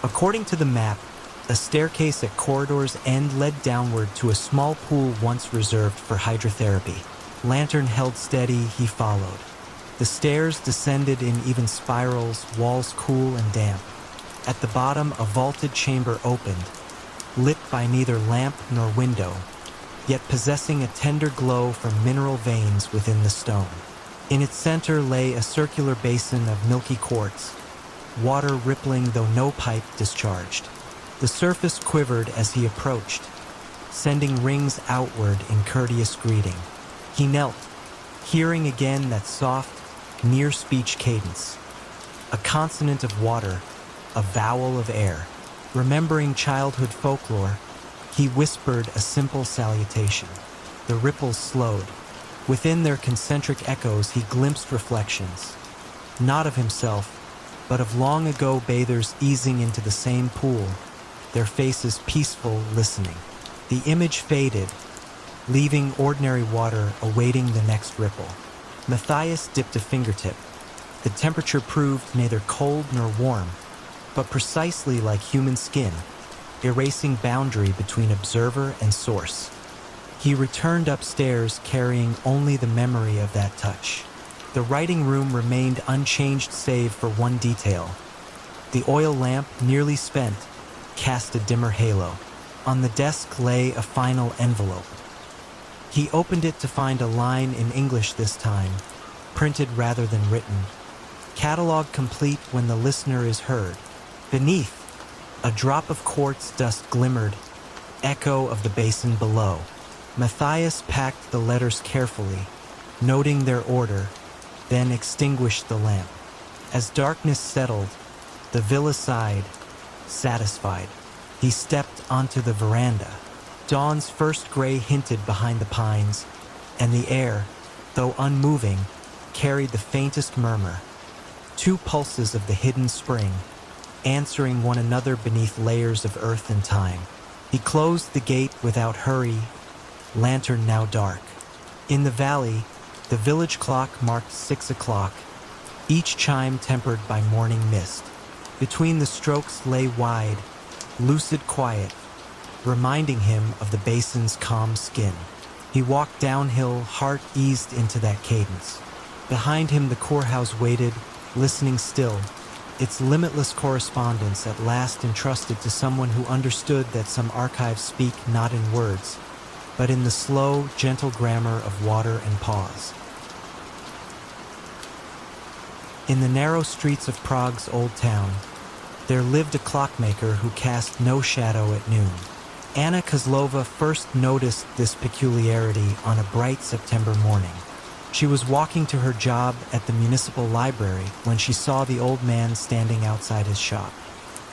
According to the map, a staircase at corridor's end led downward to a small pool once reserved for hydrotherapy. Lantern held steady, he followed. The stairs descended in even spirals, walls cool and damp. At the bottom, a vaulted chamber opened, lit by neither lamp nor window, yet possessing a tender glow from mineral veins within the stone. In its center lay a circular basin of milky quartz, water rippling though no pipe discharged. The surface quivered as he approached, sending rings outward in courteous greeting. He knelt, hearing again that soft, near-speech cadence, a consonant of water, a vowel of air. Remembering childhood folklore, he whispered a simple salutation. The ripples slowed. Within their concentric echoes he glimpsed reflections, not of himself, but of long-ago bathers easing into the same pool, their faces peaceful, listening. The image faded, leaving ordinary water awaiting the next ripple. Matthias dipped a fingertip. The temperature proved neither cold nor warm, but precisely like human skin, erasing boundary between observer and source. He returned upstairs carrying only the memory of that touch. The writing room remained unchanged save for one detail. The oil lamp, nearly spent, cast a dimmer halo. On the desk lay a final envelope. He opened it to find a line in English this time, printed rather than written. Catalog complete when the listener is heard. Beneath, a drop of quartz dust glimmered, echo of the basin below. Matthias packed the letters carefully, noting their order, then extinguished the lamp. As darkness settled, the villa sighed, satisfied. He stepped onto the veranda. Dawn's first gray hinted behind the pines, and the air, though unmoving, carried the faintest murmur. Two pulses of the hidden spring, answering one another beneath layers of earth and time. He closed the gate without hurry, lantern now dark. In the valley, the village clock marked 6 o'clock, each chime tempered by morning mist. Between the strokes lay wide, lucid quiet, reminding him of the basin's calm skin. He walked downhill, heart eased into that cadence. Behind him the courthouse waited, listening still, its limitless correspondence at last entrusted to someone who understood that some archives speak not in words, but in the slow, gentle grammar of water and pause. In the narrow streets of Prague's old town, there lived a clockmaker who cast no shadow at noon. Anna Kozlova first noticed this peculiarity on a bright September morning. She was walking to her job at the municipal library when she saw the old man standing outside his shop.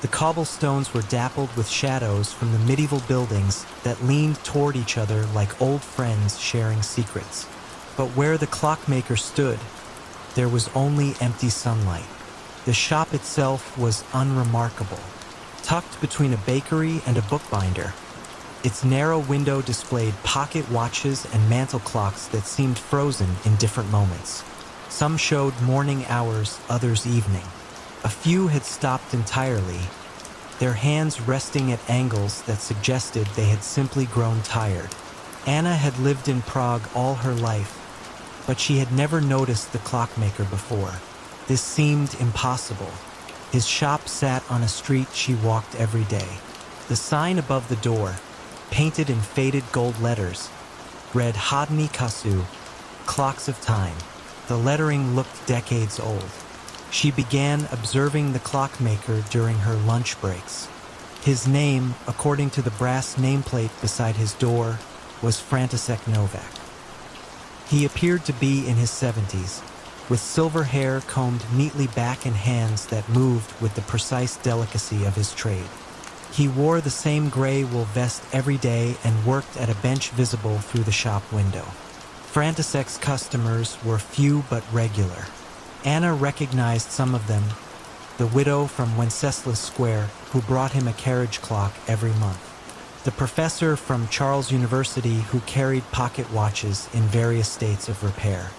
The cobblestones were dappled with shadows from the medieval buildings that leaned toward each other like old friends sharing secrets. But where the clockmaker stood, there was only empty sunlight. The shop itself was unremarkable, tucked between a bakery and a bookbinder. Its narrow window displayed pocket watches and mantel clocks that seemed frozen in different moments. Some showed morning hours, others evening. A few had stopped entirely, their hands resting at angles that suggested they had simply grown tired. Anna had lived in Prague all her life, but she had never noticed the clockmaker before. This seemed impossible. His shop sat on a street she walked every day. The sign above the door, painted in faded gold letters, read Hodny Kasu, Clocks of Time. The lettering looked decades old. She began observing the clockmaker during her lunch breaks. His name, according to the brass nameplate beside his door, was František Novak. He appeared to be in his 70s, with silver hair combed neatly back and hands that moved with the precise delicacy of his trade. He wore the same gray wool vest every day and worked at a bench visible through the shop window. Frantisek's customers were few but regular. Anna recognized some of them, the widow from Wenceslas Square who brought him a carriage clock every month, the professor from Charles University who carried pocket watches in various states of repair.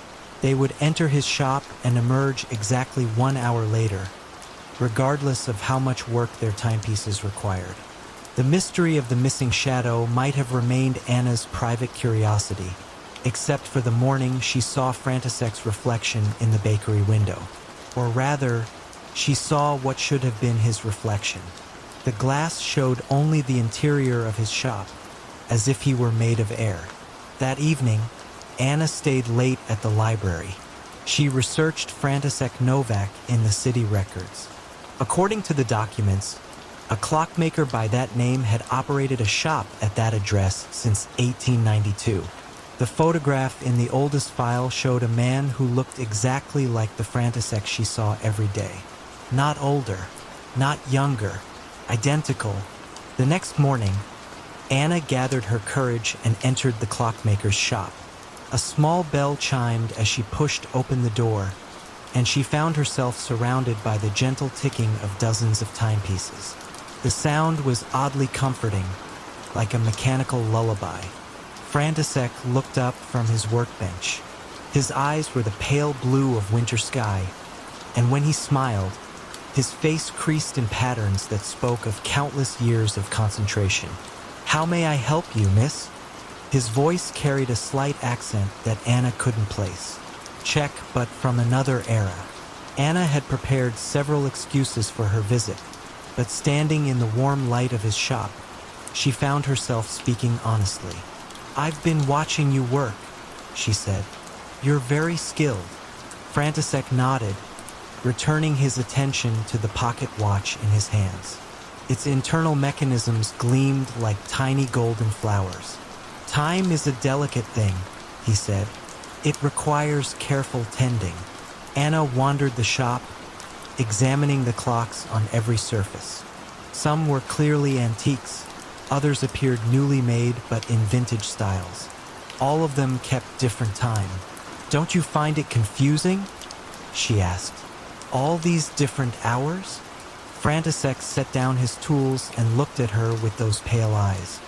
They would enter his shop and emerge exactly 1 hour later, regardless of how much work their timepieces required. The mystery of the missing shadow might have remained Anna's private curiosity, except for the morning she saw Frantisek's reflection in the bakery window. Or rather, she saw what should have been his reflection. The glass showed only the interior of his shop, as if he were made of air. That evening, Anna stayed late at the library. She researched František Novak in the city records. According to the documents, a clockmaker by that name had operated a shop at that address since 1892. The photograph in the oldest file showed a man who looked exactly like the František she saw every day. Not older, not younger, identical. The next morning, Anna gathered her courage and entered the clockmaker's shop. A small bell chimed as she pushed open the door, and she found herself surrounded by the gentle ticking of dozens of timepieces. The sound was oddly comforting, like a mechanical lullaby. František looked up from his workbench. His eyes were the pale blue of winter sky, and when he smiled, his face creased in patterns that spoke of countless years of concentration. "How may I help you, miss?" His voice carried a slight accent that Anna couldn't place. Check, but from another era. Anna had prepared several excuses for her visit, but standing in the warm light of his shop, she found herself speaking honestly. "I've been watching you work," she said. "You're very skilled." František nodded, returning his attention to the pocket watch in his hands. Its internal mechanisms gleamed like tiny golden flowers. "Time is a delicate thing," he said. "It requires careful tending." Anna wandered the shop, examining the clocks on every surface. Some were clearly antiques, others appeared newly made but in vintage styles. All of them kept different time. "Don't you find it confusing?" she asked. "All these different hours?" František set down his tools and looked at her with those pale eyes.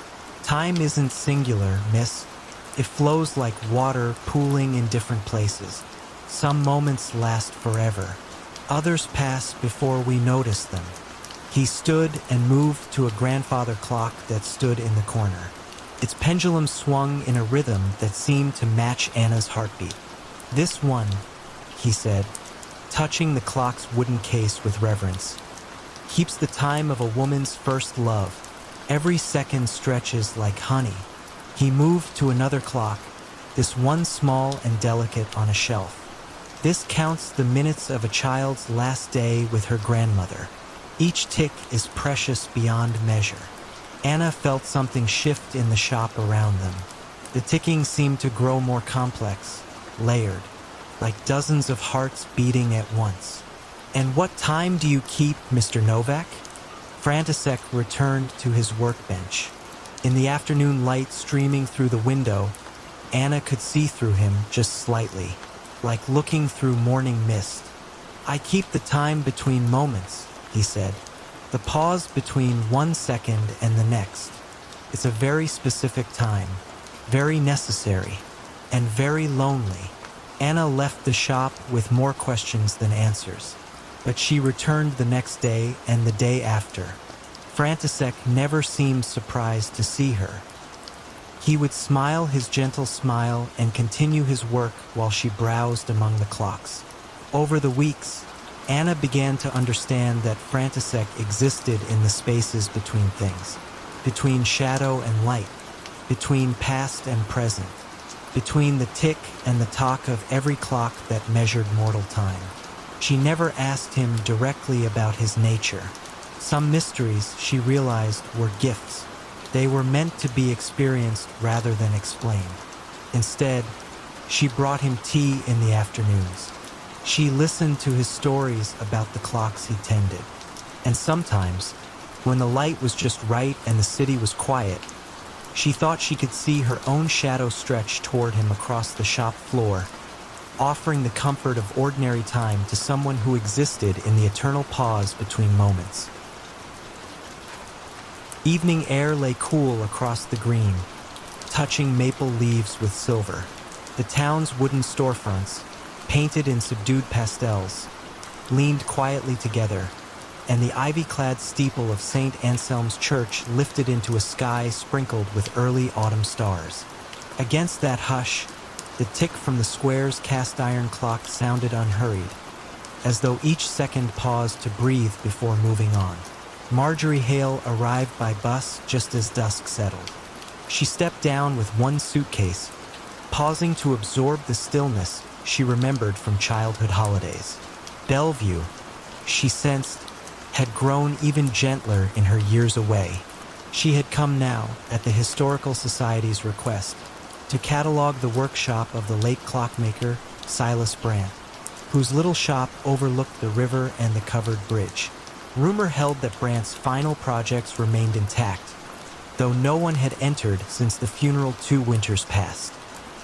"Time isn't singular, miss. It flows like water pooling in different places. Some moments last forever. Others pass before we notice them." He stood and moved to a grandfather clock that stood in the corner. Its pendulum swung in a rhythm that seemed to match Anna's heartbeat. "This one," he said, touching the clock's wooden case with reverence, "keeps the time of a woman's first love. Every second stretches like honey." He moved to another clock, this one small and delicate on a shelf. "This counts the minutes of a child's last day with her grandmother. Each tick is precious beyond measure." Anna felt something shift in the shop around them. The ticking seemed to grow more complex, layered, like dozens of hearts beating at once. "And what time do you keep, Mr. Novak?" František returned to his workbench. In the afternoon light streaming through the window, Anna could see through him just slightly, like looking through morning mist. "I keep the time between moments," he said. "The pause between 1 second and the next. It's a very specific time, very necessary, and very lonely." Anna left the shop with more questions than answers, but she returned the next day and the day after. František never seemed surprised to see her. He would smile his gentle smile and continue his work while she browsed among the clocks. Over the weeks, Anna began to understand that František existed in the spaces between things, between shadow and light, between past and present, between the tick and the tock of every clock that measured mortal time. She never asked him directly about his nature. Some mysteries, she realized, were gifts. They were meant to be experienced rather than explained. Instead, she brought him tea in the afternoons. She listened to his stories about the clocks he tended. And sometimes, When the light was just right and the city was quiet, she thought she could see her own shadow stretch toward him across the shop floor, offering the comfort of ordinary time to someone who existed in the eternal pause between moments. Evening air lay cool across the green, touching maple leaves with silver. The town's wooden storefronts, painted in subdued pastels, leaned quietly together, and the ivy-clad steeple of St. Anselm's Church lifted into a sky sprinkled with early autumn stars. Against that hush, the tick from the square's cast-iron clock sounded unhurried, as though each second paused to breathe before moving on. Marjorie Hale arrived by bus just as dusk settled. She stepped down with one suitcase, pausing to absorb the stillness she remembered from childhood holidays. Bellevue, she sensed, had grown even gentler in her years away. She had come now, at the Historical Society's request, to catalog the workshop of the late clockmaker Silas Brandt, whose little shop overlooked the river and the covered bridge. Rumor held that Brandt's final projects remained intact, though no one had entered since the funeral 2 winters past.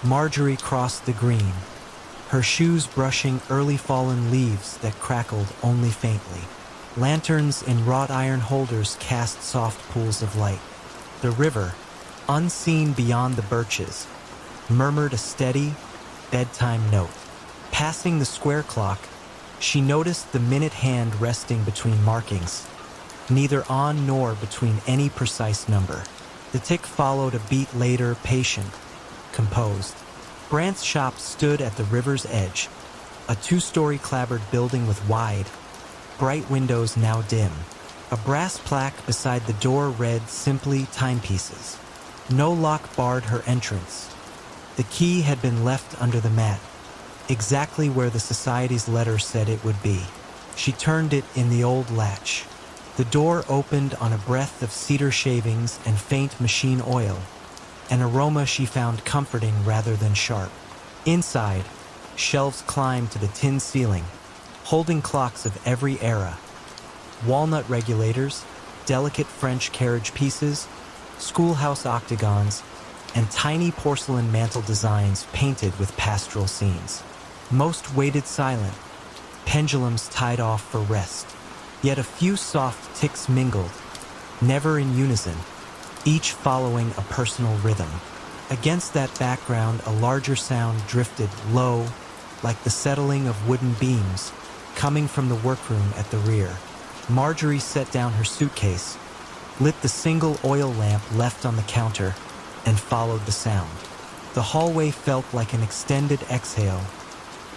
Marjorie crossed the green, her shoes brushing early fallen leaves that crackled only faintly. Lanterns in wrought iron holders cast soft pools of light. The river, unseen beyond the birches, murmured a steady, bedtime note. Passing the square clock, she noticed the minute hand resting between markings, neither on nor between any precise number. The tick followed a beat later, patient, composed. Brandt's shop stood at the river's edge, a 2-story clapboard building with wide, bright windows now dim. A brass plaque beside the door read simply timepieces. No lock barred her entrance. The key had been left under the mat, exactly where the Society's letter said it would be. She turned it in the old latch. The door opened on a breath of cedar shavings and faint machine oil, an aroma she found comforting rather than sharp. Inside, shelves climbed to the tin ceiling, holding clocks of every era. Walnut regulators, delicate French carriage pieces, schoolhouse octagons, and tiny porcelain mantel designs painted with pastoral scenes. Most waited silent, pendulums tied off for rest. Yet a few soft ticks mingled, never in unison, each following a personal rhythm. Against that background, a larger sound drifted low, like the settling of wooden beams, coming from the workroom at the rear. Marjorie set down her suitcase, lit the single oil lamp left on the counter, and followed the sound. The hallway felt like an extended exhale,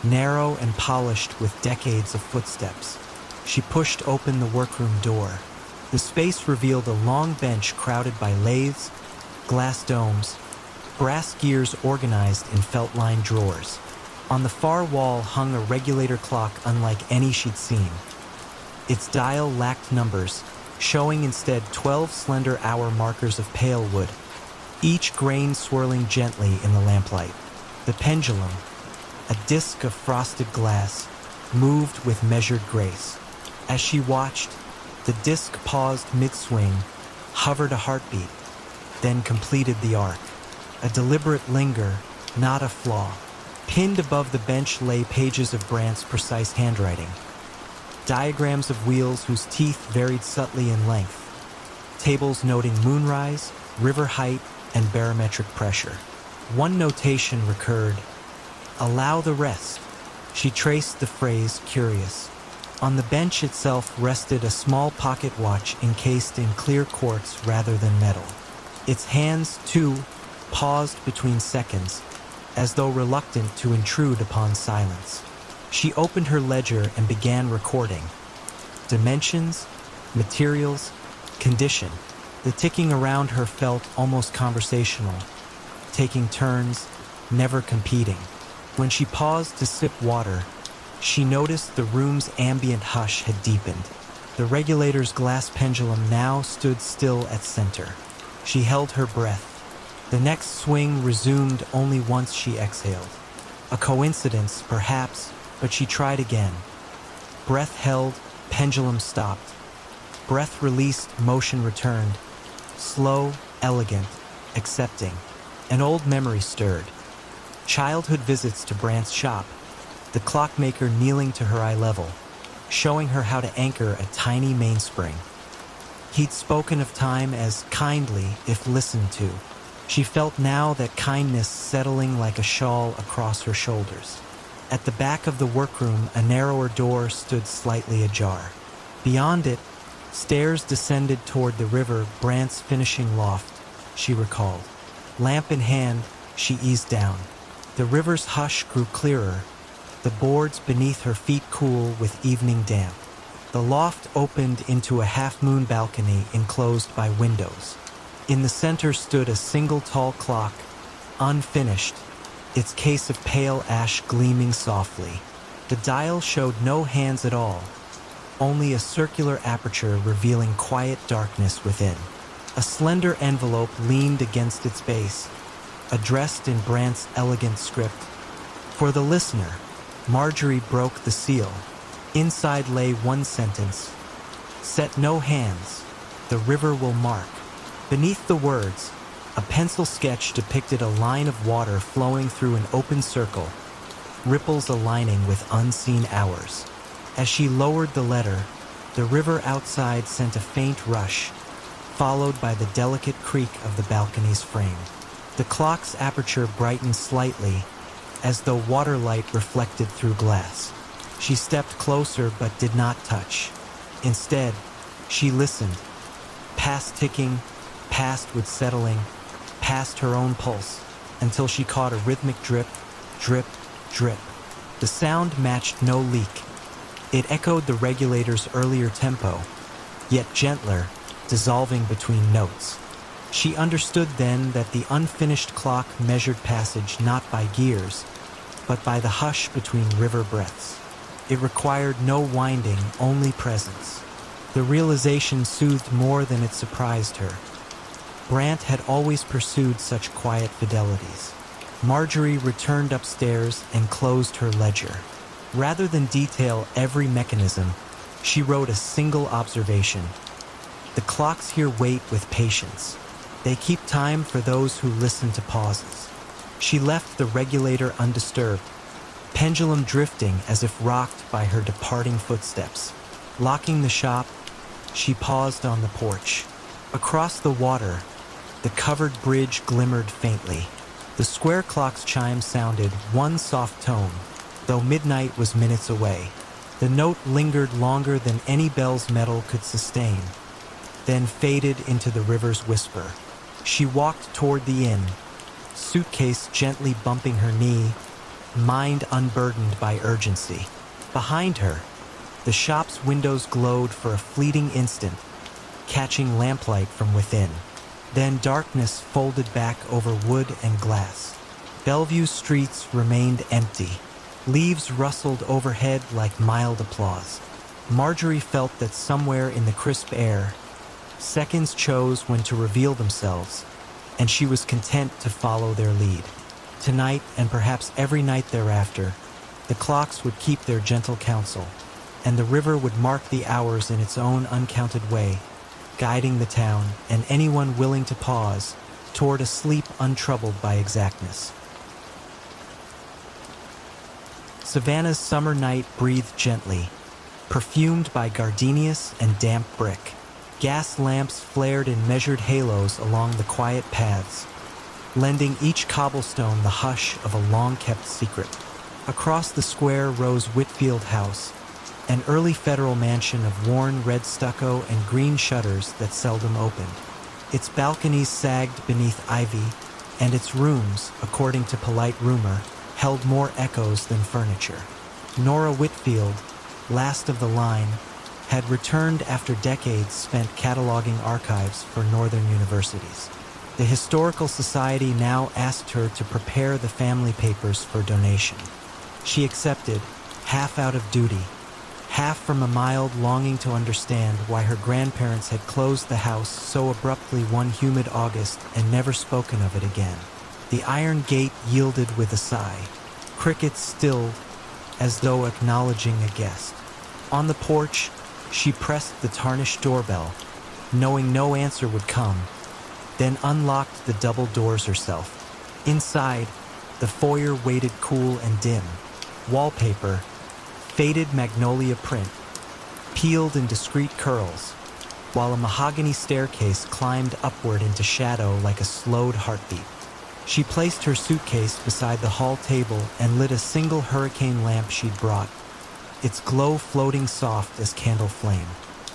narrow and polished with decades of footsteps. She pushed open the workroom door. The space revealed a long bench crowded by lathes, glass domes, brass gears organized in felt-lined drawers. On the far wall hung a regulator clock unlike any she'd seen. Its dial lacked numbers, showing instead 12 slender hour markers of pale wood, each grain swirling gently in the lamplight. The pendulum, a disc of frosted glass, moved with measured grace. As she watched, the disc paused mid-swing, hovered a heartbeat, then completed the arc. A deliberate linger, not a flaw. Pinned above the bench lay pages of Brandt's precise handwriting, diagrams of wheels whose teeth varied subtly in length, tables noting moonrise, river height, and barometric pressure. One notation recurred, "Allow the rest." She traced the phrase, curious. On the bench itself rested a small pocket watch encased in clear quartz rather than metal. Its hands, too, paused between seconds, as though reluctant to intrude upon silence. She opened her ledger and began recording. Dimensions, materials, condition. The ticking around her felt almost conversational, taking turns, never competing. When she paused to sip water, she noticed the room's ambient hush had deepened. The regulator's glass pendulum now stood still at center. She held her breath. The next swing resumed only once she exhaled. A coincidence, perhaps, but she tried again. Breath held, pendulum stopped. Breath released, motion returned. Slow, elegant, accepting. An old memory stirred. Childhood visits to Brant's shop, the clockmaker kneeling to her eye level, showing her how to anchor a tiny mainspring. He'd spoken of time as kindly if listened to. She felt now that kindness settling like a shawl across her shoulders. At the back of the workroom, a narrower door stood slightly ajar. Beyond it, stairs descended toward the river, Brant's finishing loft, she recalled. Lamp in hand, she eased down. The river's hush grew clearer, the boards beneath her feet cool with evening damp. The loft opened into a half-moon balcony enclosed by windows. In the center stood a single tall clock, unfinished, its case of pale ash gleaming softly. The dial showed no hands at all, only a circular aperture revealing quiet darkness within. A slender envelope leaned against its base, addressed in Brant's elegant script. For the listener, Marjorie broke the seal. Inside lay one sentence: "Set no hands, the river will mark." Beneath the words, a pencil sketch depicted a line of water flowing through an open circle, ripples aligning with unseen hours. As she lowered the letter, the river outside sent a faint rush, followed by the delicate creak of the balcony's frame. The clock's aperture brightened slightly, as though water light reflected through glass. She stepped closer but did not touch. Instead, she listened, past ticking, past with settling, past her own pulse, until she caught a rhythmic drip, drip, drip. The sound matched no leak. It echoed the regulator's earlier tempo, yet gentler, dissolving between notes. She understood then that the unfinished clock measured passage not by gears, but by the hush between river breaths. It required no winding, only presence. The realization soothed more than it surprised her. Brant had always pursued such quiet fidelities. Marjorie returned upstairs and closed her ledger. Rather than detail every mechanism, she wrote a single observation. The clocks here wait with patience. They keep time for those who listen to pauses. She left the regulator undisturbed, pendulum drifting as if rocked by her departing footsteps. Locking the shop, she paused on the porch. Across the water, the covered bridge glimmered faintly. The square clock's chime sounded one soft tone, though midnight was minutes away. The note lingered longer than any bell's metal could sustain, then faded into the river's whisper. She walked toward the inn, suitcase gently bumping her knee, mind unburdened by urgency. Behind her, the shop's windows glowed for a fleeting instant, catching lamplight from within. Then darkness folded back over wood and glass. Bellevue's streets remained empty. Leaves rustled overhead like mild applause. Marjorie felt that somewhere in the crisp air, seconds chose when to reveal themselves, and she was content to follow their lead. Tonight, and perhaps every night thereafter, the clocks would keep their gentle counsel, and the river would mark the hours in its own uncounted way, guiding the town and anyone willing to pause toward a sleep untroubled by exactness. Savannah's summer night breathed gently, perfumed by gardenias and damp brick. Gas lamps flared in measured halos along the quiet paths, lending each cobblestone the hush of a long-kept secret. Across the square rose Whitfield House, an early federal mansion of worn red stucco and green shutters that seldom opened. Its balconies sagged beneath ivy, and its rooms, according to polite rumor, held more echoes than furniture. Nora Whitfield, last of the line, had returned after decades spent cataloging archives for northern universities. The Historical Society now asked her to prepare the family papers for donation. She accepted, half out of duty, half from a mild longing to understand why her grandparents had closed the house so abruptly one humid August and never spoken of it again. The iron gate yielded with a sigh. Crickets stilled, as though acknowledging a guest. On the porch, She pressed the tarnished doorbell, knowing no answer would come, then unlocked the double doors herself. Inside, the foyer waited cool and dim. Wallpaper, faded magnolia print, peeled in discreet curls, while a mahogany staircase climbed upward into shadow like a slowed heartbeat. She placed her suitcase beside the hall table and lit a single hurricane lamp she'd brought, its glow floating soft as candle flame.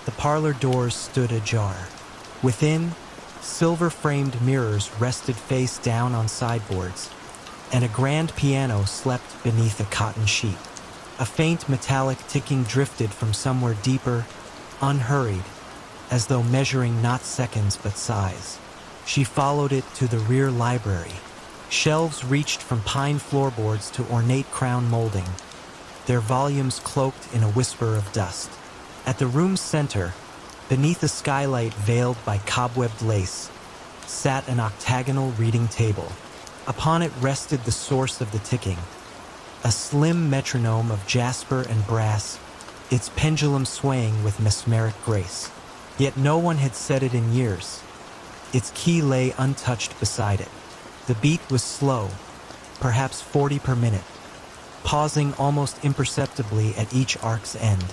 The parlor doors stood ajar. Within, silver-framed mirrors rested face down on sideboards, and a grand piano slept beneath a cotton sheet. A faint metallic ticking drifted from somewhere deeper, unhurried, as though measuring not seconds but sighs. She followed it to the rear library. Shelves reached from pine floorboards to ornate crown molding, their volumes cloaked in a whisper of dust. At the room's center, beneath a skylight veiled by cobwebbed lace, sat an octagonal reading table. Upon it rested the source of the ticking, a slim metronome of jasper and brass, its pendulum swaying with mesmeric grace. Yet no one had set it in years. Its key lay untouched beside it. The beat was slow, perhaps 40 per minute, pausing almost imperceptibly at each arc's end,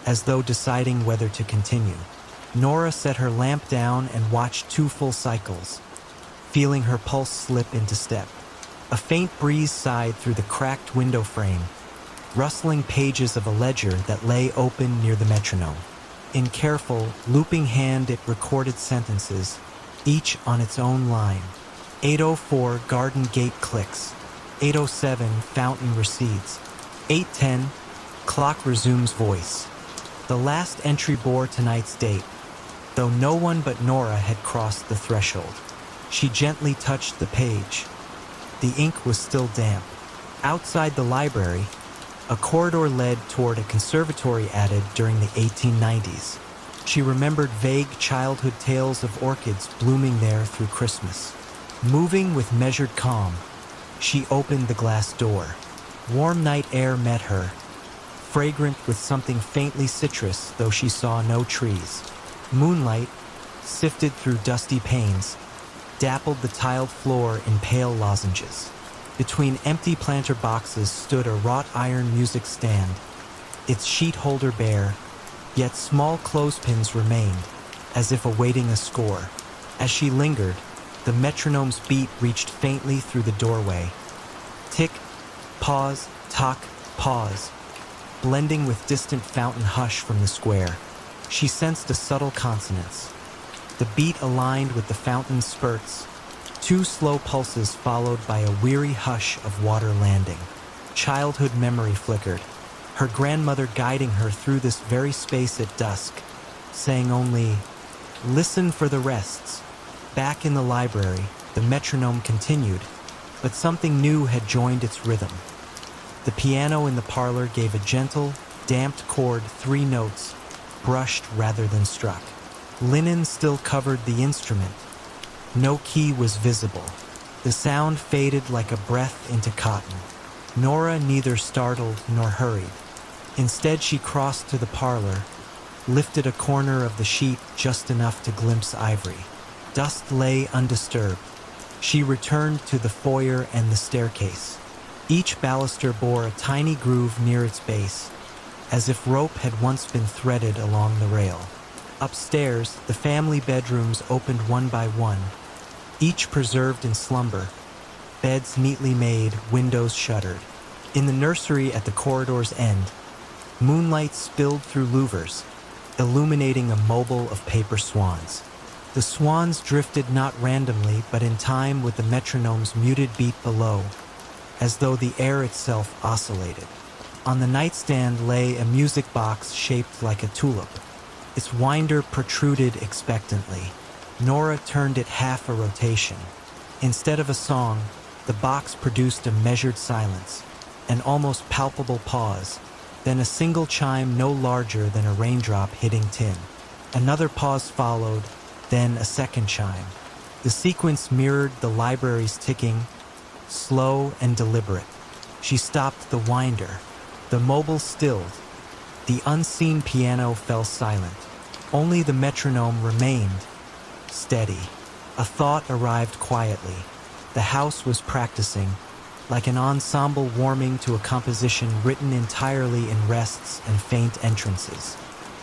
as though deciding whether to continue. Nora set her lamp down and watched 2 full cycles, feeling her pulse slip into step. A faint breeze sighed through the cracked window frame, rustling pages of a ledger that lay open near the metronome. In careful, looping hand it recorded sentences, each on its own line. 8:04 garden gate clicks. 8:07 fountain recedes. 8:10 clock resumes voice. The last entry bore tonight's date, though no one but Nora had crossed the threshold. She gently touched the page. The ink was still damp. Outside the library, a corridor led toward a conservatory added during the 1890s. She remembered vague childhood tales of orchids blooming there through Christmas. Moving with measured calm, she opened the glass door. Warm night air met her, fragrant with something faintly citrus, though she saw no trees. Moonlight, sifted through dusty panes, dappled the tiled floor in pale lozenges. Between empty planter boxes stood a wrought iron music stand, its sheet holder bare, yet small clothespins remained, as if awaiting a score. As she lingered, the metronome's beat reached faintly through the doorway. Tick, pause, tock, pause, blending with distant fountain hush from the square. She sensed a subtle consonance. The beat aligned with the fountain's spurts, 2 slow pulses followed by a weary hush of water landing. Childhood memory flickered, her grandmother guiding her through this very space at dusk, saying only, "Listen for the rests." Back in the library, the metronome continued, but something new had joined its rhythm. The piano in the parlor gave a gentle, damped chord, 3 notes, brushed rather than struck. Linen still covered the instrument. No key was visible. The sound faded like a breath into cotton. Nora neither startled nor hurried. Instead, she crossed to the parlor, lifted a corner of the sheet just enough to glimpse ivory. Dust lay undisturbed. She returned to the foyer and the staircase. Each baluster bore a tiny groove near its base, as if rope had once been threaded along the rail. Upstairs, the family bedrooms opened one by one, each preserved in slumber, beds neatly made, windows shuttered. In the nursery at the corridor's end, moonlight spilled through louvers, illuminating a mobile of paper swans. The swans drifted not randomly, but in time with the metronome's muted beat below, as though the air itself oscillated. On the nightstand lay a music box shaped like a tulip. Its winder protruded expectantly. Nora turned it half a rotation. Instead of a song, the box produced a measured silence, an almost palpable pause, then a single chime no larger than a raindrop hitting tin. Another pause followed, then a second chime. The sequence mirrored the library's ticking, slow and deliberate. She stopped the winder. The mobile stilled, The unseen piano fell silent. Only the metronome remained steady. A thought arrived quietly. The house was practicing, like an ensemble warming to a composition written entirely in rests and faint entrances.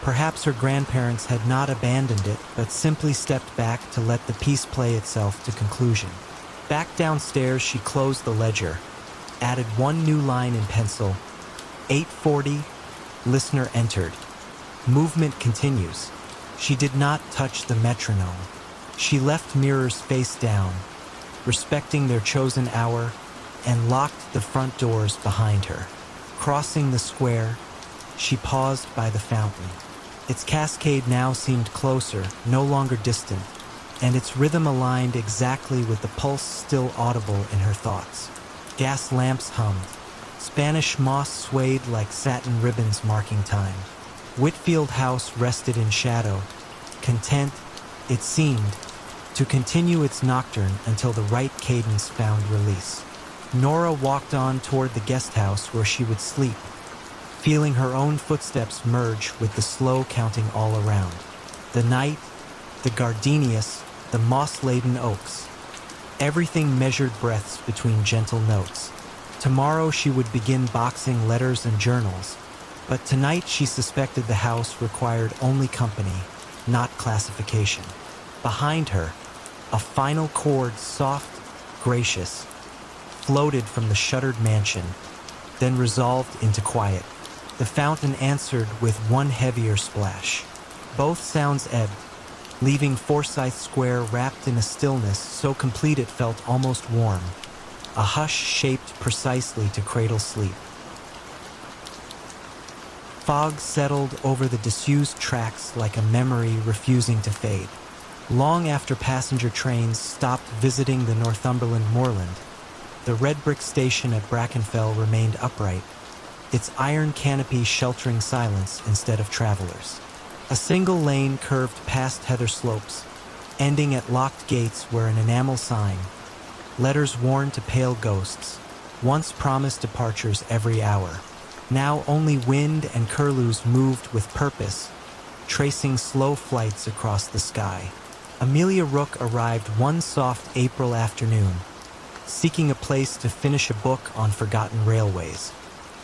Perhaps her grandparents had not abandoned it, but simply stepped back to let the piece play itself to conclusion. Back downstairs, she closed the ledger, added one new line in pencil. 8:40, listener entered. Movement continues. She did not touch the metronome. She left mirrors face down, respecting their chosen hour, and locked the front doors behind her. Crossing the square, she paused by the fountain. Its cascade now seemed closer, no longer distant, and its rhythm aligned exactly with the pulse still audible in her thoughts. Gas lamps hummed. Spanish moss swayed like satin ribbons marking time. Whitfield House rested in shadow, content, it seemed, to continue its nocturne until the right cadence found release. Nora walked on toward the guest house where she would sleep, feeling her own footsteps merge with the slow counting all around. The night, the gardenias, the moss-laden oaks. Everything measured breaths between gentle notes. Tomorrow she would begin boxing letters and journals, but tonight she suspected the house required only company, not classification. Behind her, a final chord, soft, gracious, floated from the shuttered mansion, then resolved into quiet. The fountain answered with one heavier splash. Both sounds ebbed, leaving Forsyth Square wrapped in a stillness so complete it felt almost warm, a hush shaped precisely to cradle sleep. Fog settled over the disused tracks like a memory refusing to fade. Long after passenger trains stopped visiting the Northumberland moorland, the red brick station at Brackenfell remained upright, its iron canopy sheltering silence instead of travelers. A single lane curved past heather slopes, ending at locked gates where an enamel sign, letters worn to pale ghosts, once promised departures every hour. Now only wind and curlews moved with purpose, tracing slow flights across the sky. Amelia Rook arrived one soft April afternoon, seeking a place to finish a book on forgotten railways.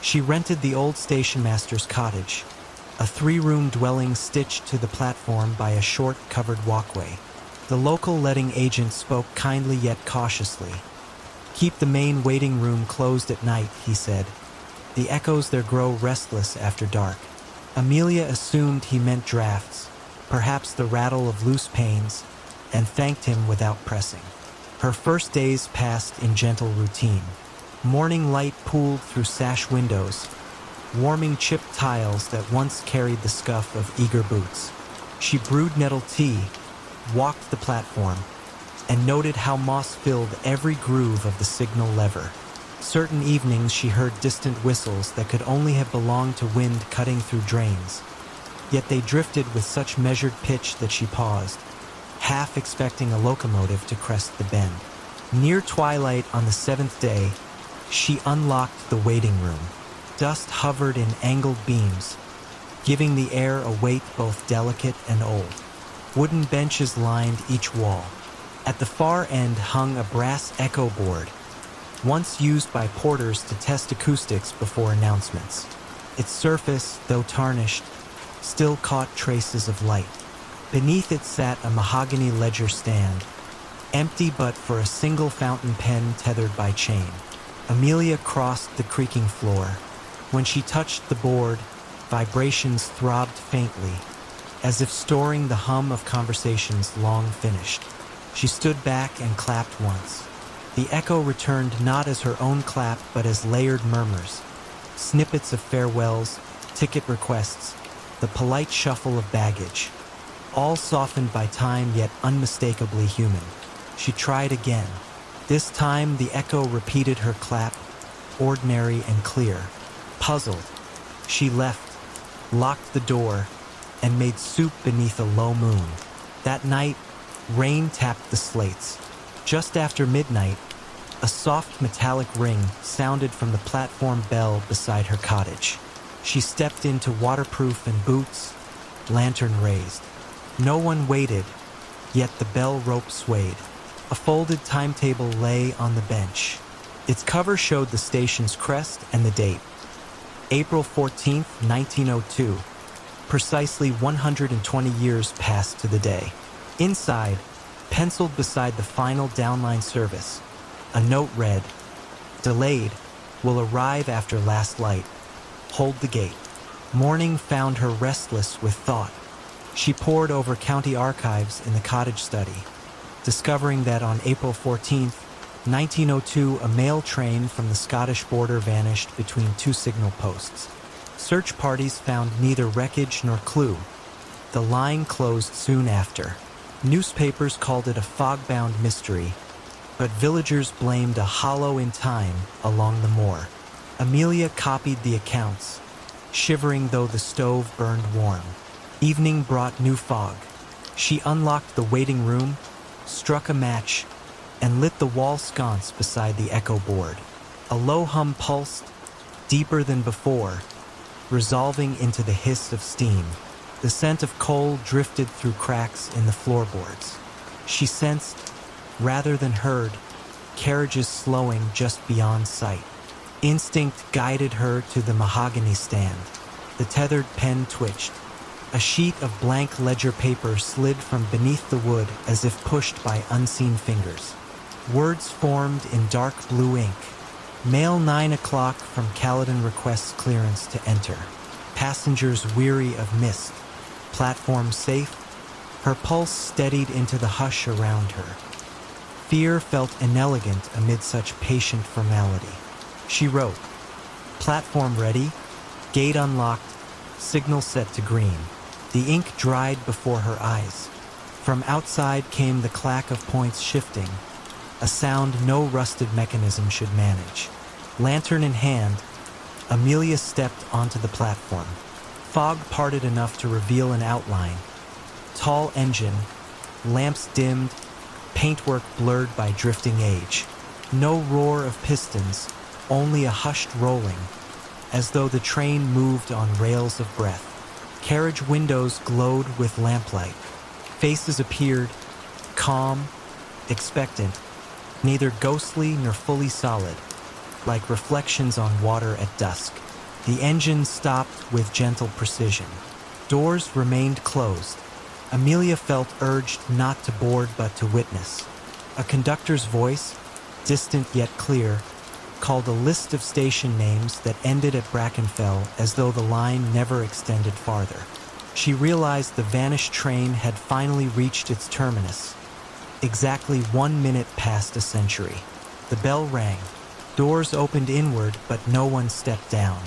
She rented the old stationmaster's cottage, a 3-room dwelling stitched to the platform by a short, covered walkway. The local letting agent spoke kindly yet cautiously. "Keep the main waiting room closed at night," he said. "The echoes there grow restless after dark." Amelia assumed he meant drafts, perhaps the rattle of loose panes, and thanked him without pressing. Her first days passed in gentle routine. Morning light pooled through sash windows, warming chipped tiles that once carried the scuff of eager boots. She brewed nettle tea, walked the platform, and noted how moss filled every groove of the signal lever. Certain evenings she heard distant whistles that could only have belonged to wind cutting through drains, yet they drifted with such measured pitch that she paused, half expecting a locomotive to crest the bend. Near twilight on the 7th day, she unlocked the waiting room. Dust hovered in angled beams, giving the air a weight both delicate and old. Wooden benches lined each wall. At the far end hung a brass echo board, once used by porters to test acoustics before announcements. Its surface, though tarnished, still caught traces of light. Beneath it sat a mahogany ledger stand, empty but for a single fountain pen tethered by chain. Amelia crossed the creaking floor. When she touched the board, vibrations throbbed faintly, as if storing the hum of conversations long finished. She stood back and clapped once. The echo returned not as her own clap, but as layered murmurs, snippets of farewells, ticket requests, the polite shuffle of baggage, all softened by time yet unmistakably human. She tried again. This time the echo repeated her clap, ordinary and clear. Puzzled, she left, locked the door, and made soup beneath a low moon. That night, rain tapped the slates. Just after midnight, a soft metallic ring sounded from the platform bell beside her cottage. She stepped into waterproof and boots, lantern raised. No one waited, yet the bell rope swayed. A folded timetable lay on the bench. Its cover showed the station's crest and the date. April 14th, 1902. Precisely 120 years passed to the day. Inside, penciled beside the final downline service, a note read, "Delayed, will arrive after last light. Hold the gate." Morning found her restless with thought. She pored over county archives in the cottage study, discovering that on April 14th, 1902, a mail train from the Scottish border vanished between two signal posts. Search parties found neither wreckage nor clue. The line closed soon after. Newspapers called it a fog-bound mystery, but villagers blamed a hollow in time along the moor. Amelia copied the accounts, shivering though the stove burned warm. Evening brought new fog. She unlocked the waiting room, struck a match, and lit the wall sconce beside the echo board. A low hum pulsed, deeper than before, resolving into the hiss of steam. The scent of coal drifted through cracks in the floorboards. She sensed, rather than heard, carriages slowing just beyond sight. Instinct guided her to the mahogany stand. The tethered pen twitched. A sheet of blank ledger paper slid from beneath the wood as if pushed by unseen fingers. Words formed in dark blue ink. Mail 9 o'clock from Caledon requests clearance to enter. Passengers weary of mist. Platform safe. Her pulse steadied into the hush around her. Fear felt inelegant amid such patient formality. She wrote, "Platform ready, gate unlocked, signal set to green." The ink dried before her eyes. From outside came the clack of points shifting, a sound no rusted mechanism should manage. Lantern in hand, Amelia stepped onto the platform. Fog parted enough to reveal an outline. Tall engine, lamps dimmed, paintwork blurred by drifting age. No roar of pistons, only a hushed rolling, as though the train moved on rails of breath. Carriage windows glowed with lamplight. Faces appeared, calm, expectant, neither ghostly nor fully solid, like reflections on water at dusk. The engine stopped with gentle precision. Doors remained closed. Amelia felt urged not to board but to witness. A conductor's voice, distant yet clear, called a list of station names that ended at Brackenfell as though the line never extended farther. She realized the vanished train had finally reached its terminus. Exactly 1 minute past a century. The bell rang. Doors opened inward, but no one stepped down.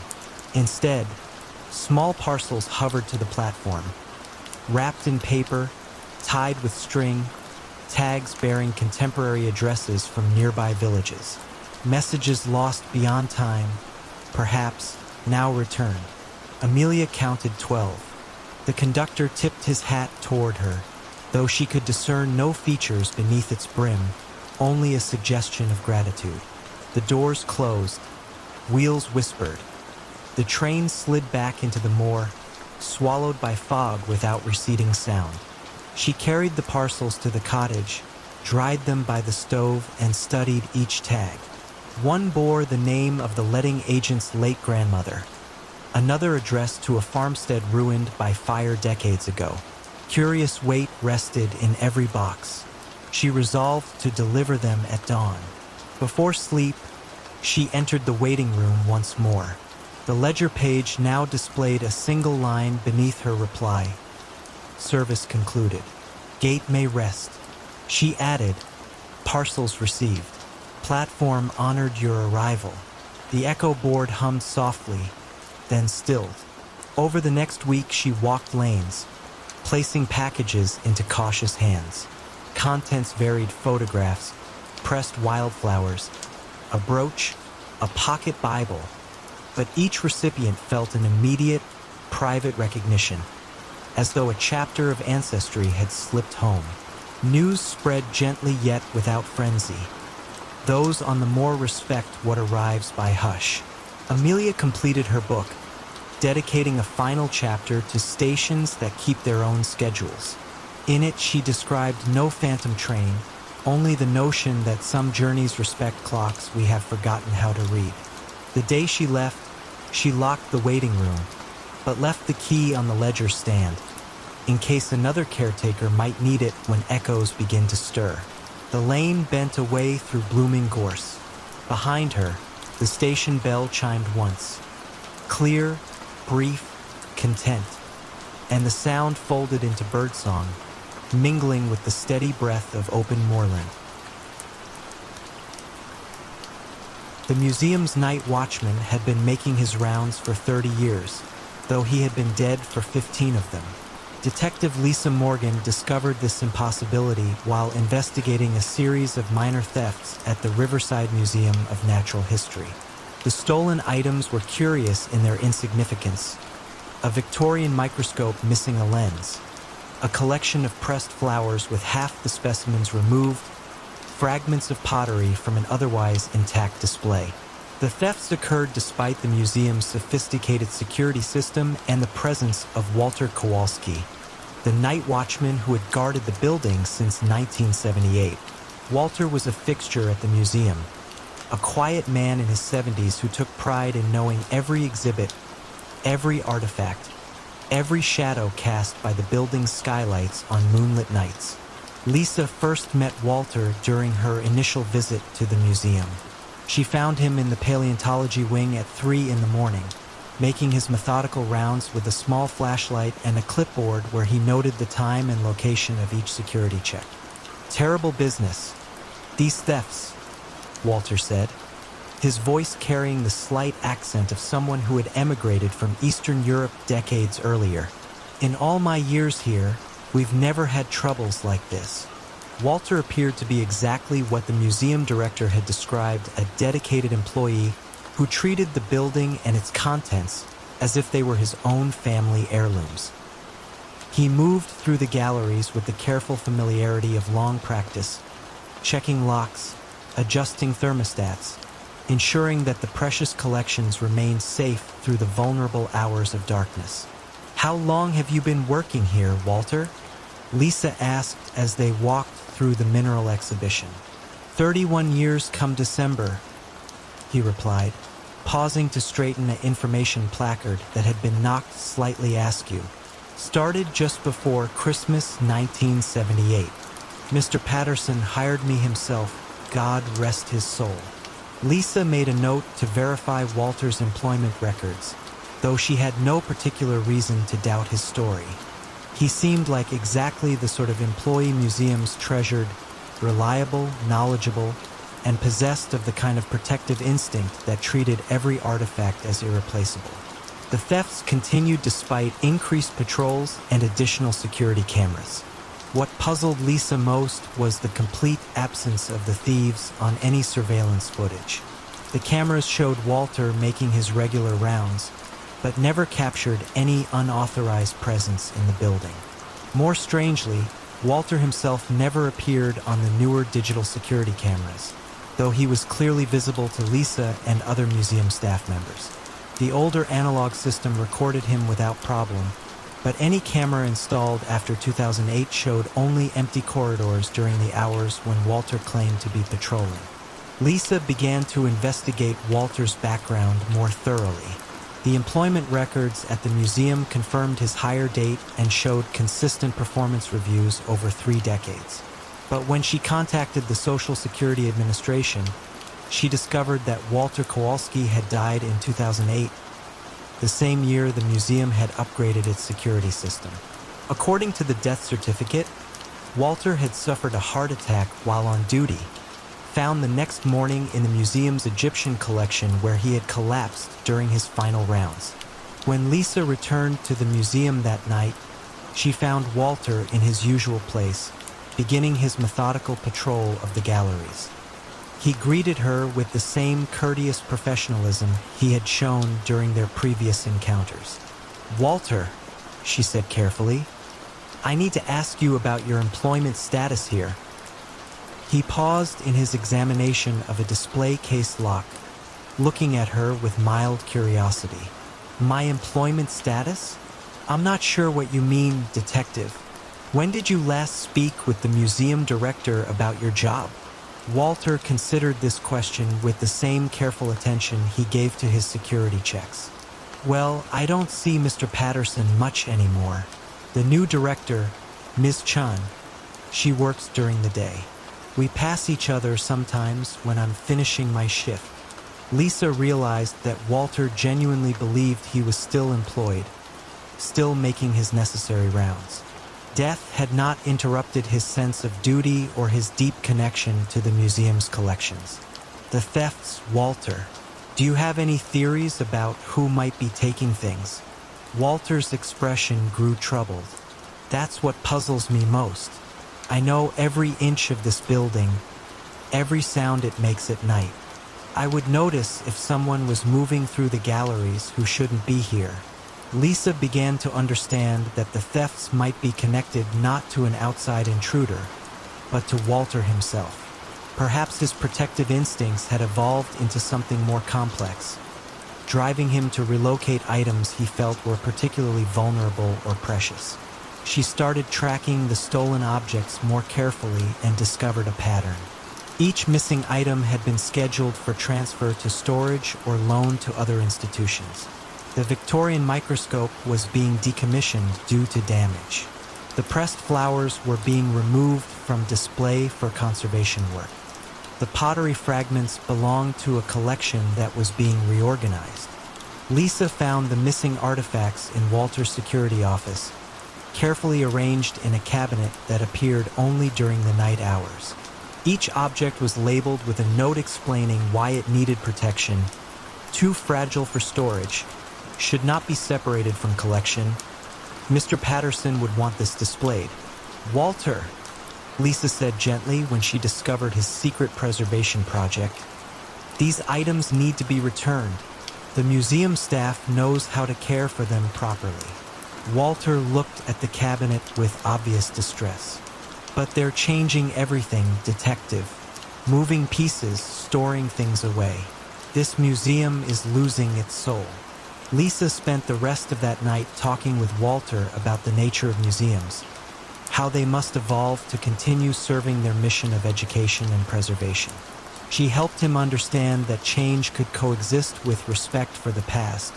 Instead, small parcels hovered to the platform. Wrapped in paper, tied with string, tags bearing contemporary addresses from nearby villages. Messages lost beyond time, perhaps now returned. Amelia counted 12. The conductor tipped his hat toward her, though she could discern no features beneath its brim, only a suggestion of gratitude. The doors closed. Wheels whispered. The train slid back into the moor, swallowed by fog without receding sound. She carried the parcels to the cottage, dried them by the stove, and studied each tag. One bore the name of the letting agent's late grandmother. Another addressed to a farmstead ruined by fire decades ago. Curious weight rested in every box. She resolved to deliver them at dawn. Before sleep, she entered the waiting room once more. The ledger page now displayed a single line beneath her reply. Service concluded. Gate may rest. She added, parcels received. Platform honored your arrival. The echo board hummed softly, then stilled. Over the next week, she walked lanes, placing packages into cautious hands. Contents varied: photographs, pressed wildflowers, a brooch, a pocket Bible. But each recipient felt an immediate, private recognition, as though a chapter of ancestry had slipped home. News spread gently yet without frenzy. Those on the moor respect what arrives by hush. Amelia completed her book, dedicating a final chapter to stations that keep their own schedules. In it, she described no phantom train, only the notion that some journeys respect clocks we have forgotten how to read. The day she left, she locked the waiting room, but left the key on the ledger stand, in case another caretaker might need it when echoes begin to stir. The lane bent away through blooming gorse. Behind her, the station bell chimed once. Clear, brief, content, and the sound folded into birdsong, mingling with the steady breath of open moorland. The museum's night watchman had been making his rounds for 30 years, though he had been dead for 15 of them. Detective Lisa Morgan discovered this impossibility while investigating a series of minor thefts at the Riverside Museum of Natural History. The stolen items were curious in their insignificance: a Victorian microscope missing a lens, a collection of pressed flowers with half the specimens removed, fragments of pottery from an otherwise intact display. The thefts occurred despite the museum's sophisticated security system and the presence of Walter Kowalski, the night watchman who had guarded the building since 1978. Walter was a fixture at the museum, a quiet man in his 70s who took pride in knowing every exhibit, every artifact, every shadow cast by the building's skylights on moonlit nights. Lisa first met Walter during her initial visit to the museum. She found him in the paleontology wing at 3 in the morning, making his methodical rounds with a small flashlight and a clipboard where he noted the time and location of each security check. "Terrible business. These thefts," Walter said, his voice carrying the slight accent of someone who had emigrated from Eastern Europe decades earlier. "In all my years here, we've never had troubles like this." Walter appeared to be exactly what the museum director had described: a dedicated employee who treated the building and its contents as if they were his own family heirlooms. He moved through the galleries with the careful familiarity of long practice, checking locks, adjusting thermostats, ensuring that the precious collections remained safe through the vulnerable hours of darkness. "How long have you been working here, Walter?" Lisa asked as they walked through the mineral exhibition. 31 years come December, he replied, pausing to straighten an information placard that had been knocked slightly askew. "Started just before Christmas 1978. Mr. Patterson hired me himself, God rest his soul." Lisa made a note to verify Walter's employment records, though she had no particular reason to doubt his story. He seemed like exactly the sort of employee museums treasured: reliable, knowledgeable, and possessed of the kind of protective instinct that treated every artifact as irreplaceable. The thefts continued despite increased patrols and additional security cameras. What puzzled Lisa most was the complete absence of the thieves on any surveillance footage. The cameras showed Walter making his regular rounds, but never captured any unauthorized presence in the building. More strangely, Walter himself never appeared on the newer digital security cameras, though he was clearly visible to Lisa and other museum staff members. The older analog system recorded him without problem, but any camera installed after 2008 showed only empty corridors during the hours when Walter claimed to be patrolling. Lisa began to investigate Walter's background more thoroughly. The employment records at the museum confirmed his hire date and showed consistent performance reviews over 3 decades. But when she contacted the Social Security Administration, she discovered that Walter Kowalski had died in 2008, the same year the museum had upgraded its security system. According to the death certificate, Walter had suffered a heart attack while on duty, found the next morning in the museum's Egyptian collection where he had collapsed during his final rounds. When Lisa returned to the museum that night, she found Walter in his usual place, beginning his methodical patrol of the galleries. He greeted her with the same courteous professionalism he had shown during their previous encounters. "Walter," she said carefully, "I need to ask you about your employment status here." He paused in his examination of a display case lock, looking at her with mild curiosity. My employment status? I'm not sure what you mean, detective. When did you last speak with the museum director about your job? Walter considered this question with the same careful attention he gave to his security checks. Well, I don't see Mr. Patterson much anymore. The new director, Ms. Chun, she works during the day. We pass each other sometimes when I'm finishing my shift. Lisa realized that Walter genuinely believed he was still employed, still making his necessary rounds. Death had not interrupted his sense of duty or his deep connection to the museum's collections. The thefts, Walter. Do you have any theories about who might be taking things? Walter's expression grew troubled. That's what puzzles me most. I know every inch of this building, every sound it makes at night. I would notice if someone was moving through the galleries who shouldn't be here. Lisa began to understand that the thefts might be connected not to an outside intruder, but to Walter himself. Perhaps his protective instincts had evolved into something more complex, driving him to relocate items he felt were particularly vulnerable or precious. She started tracking the stolen objects more carefully and discovered a pattern. Each missing item had been scheduled for transfer to storage or loan to other institutions. The Victorian microscope was being decommissioned due to damage. The pressed flowers were being removed from display for conservation work. The pottery fragments belonged to a collection that was being reorganized. Lisa found the missing artifacts in Walter's security office, carefully arranged in a cabinet that appeared only during the night hours. Each object was labeled with a note explaining why it needed protection, too fragile for storage, should not be separated from collection. Mr. Patterson would want this displayed. Walter, Lisa said gently when she discovered his secret preservation project. These items need to be returned. The museum staff knows how to care for them properly. Walter looked at the cabinet with obvious distress. But they're changing everything, detective. Moving pieces, storing things away. This museum is losing its soul. Lisa spent the rest of that night talking with Walter about the nature of museums, how they must evolve to continue serving their mission of education and preservation. She helped him understand that change could coexist with respect for the past,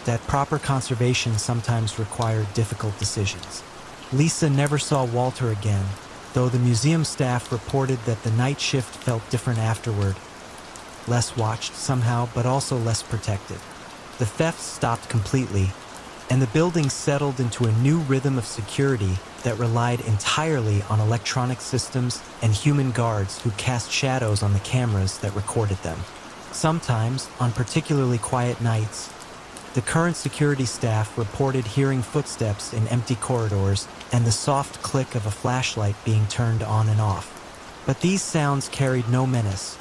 that proper conservation sometimes required difficult decisions. Lisa never saw Walter again, though the museum staff reported that the night shift felt different afterward, less watched somehow, but also less protected. The thefts stopped completely, and the building settled into a new rhythm of security that relied entirely on electronic systems and human guards who cast shadows on the cameras that recorded them. Sometimes, on particularly quiet nights, the current security staff reported hearing footsteps in empty corridors and the soft click of a flashlight being turned on and off. But these sounds carried no menace,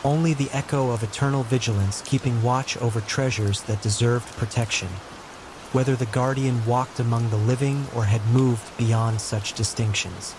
only the echo of eternal vigilance keeping watch over treasures that deserved protection, whether the guardian walked among the living or had moved beyond such distinctions.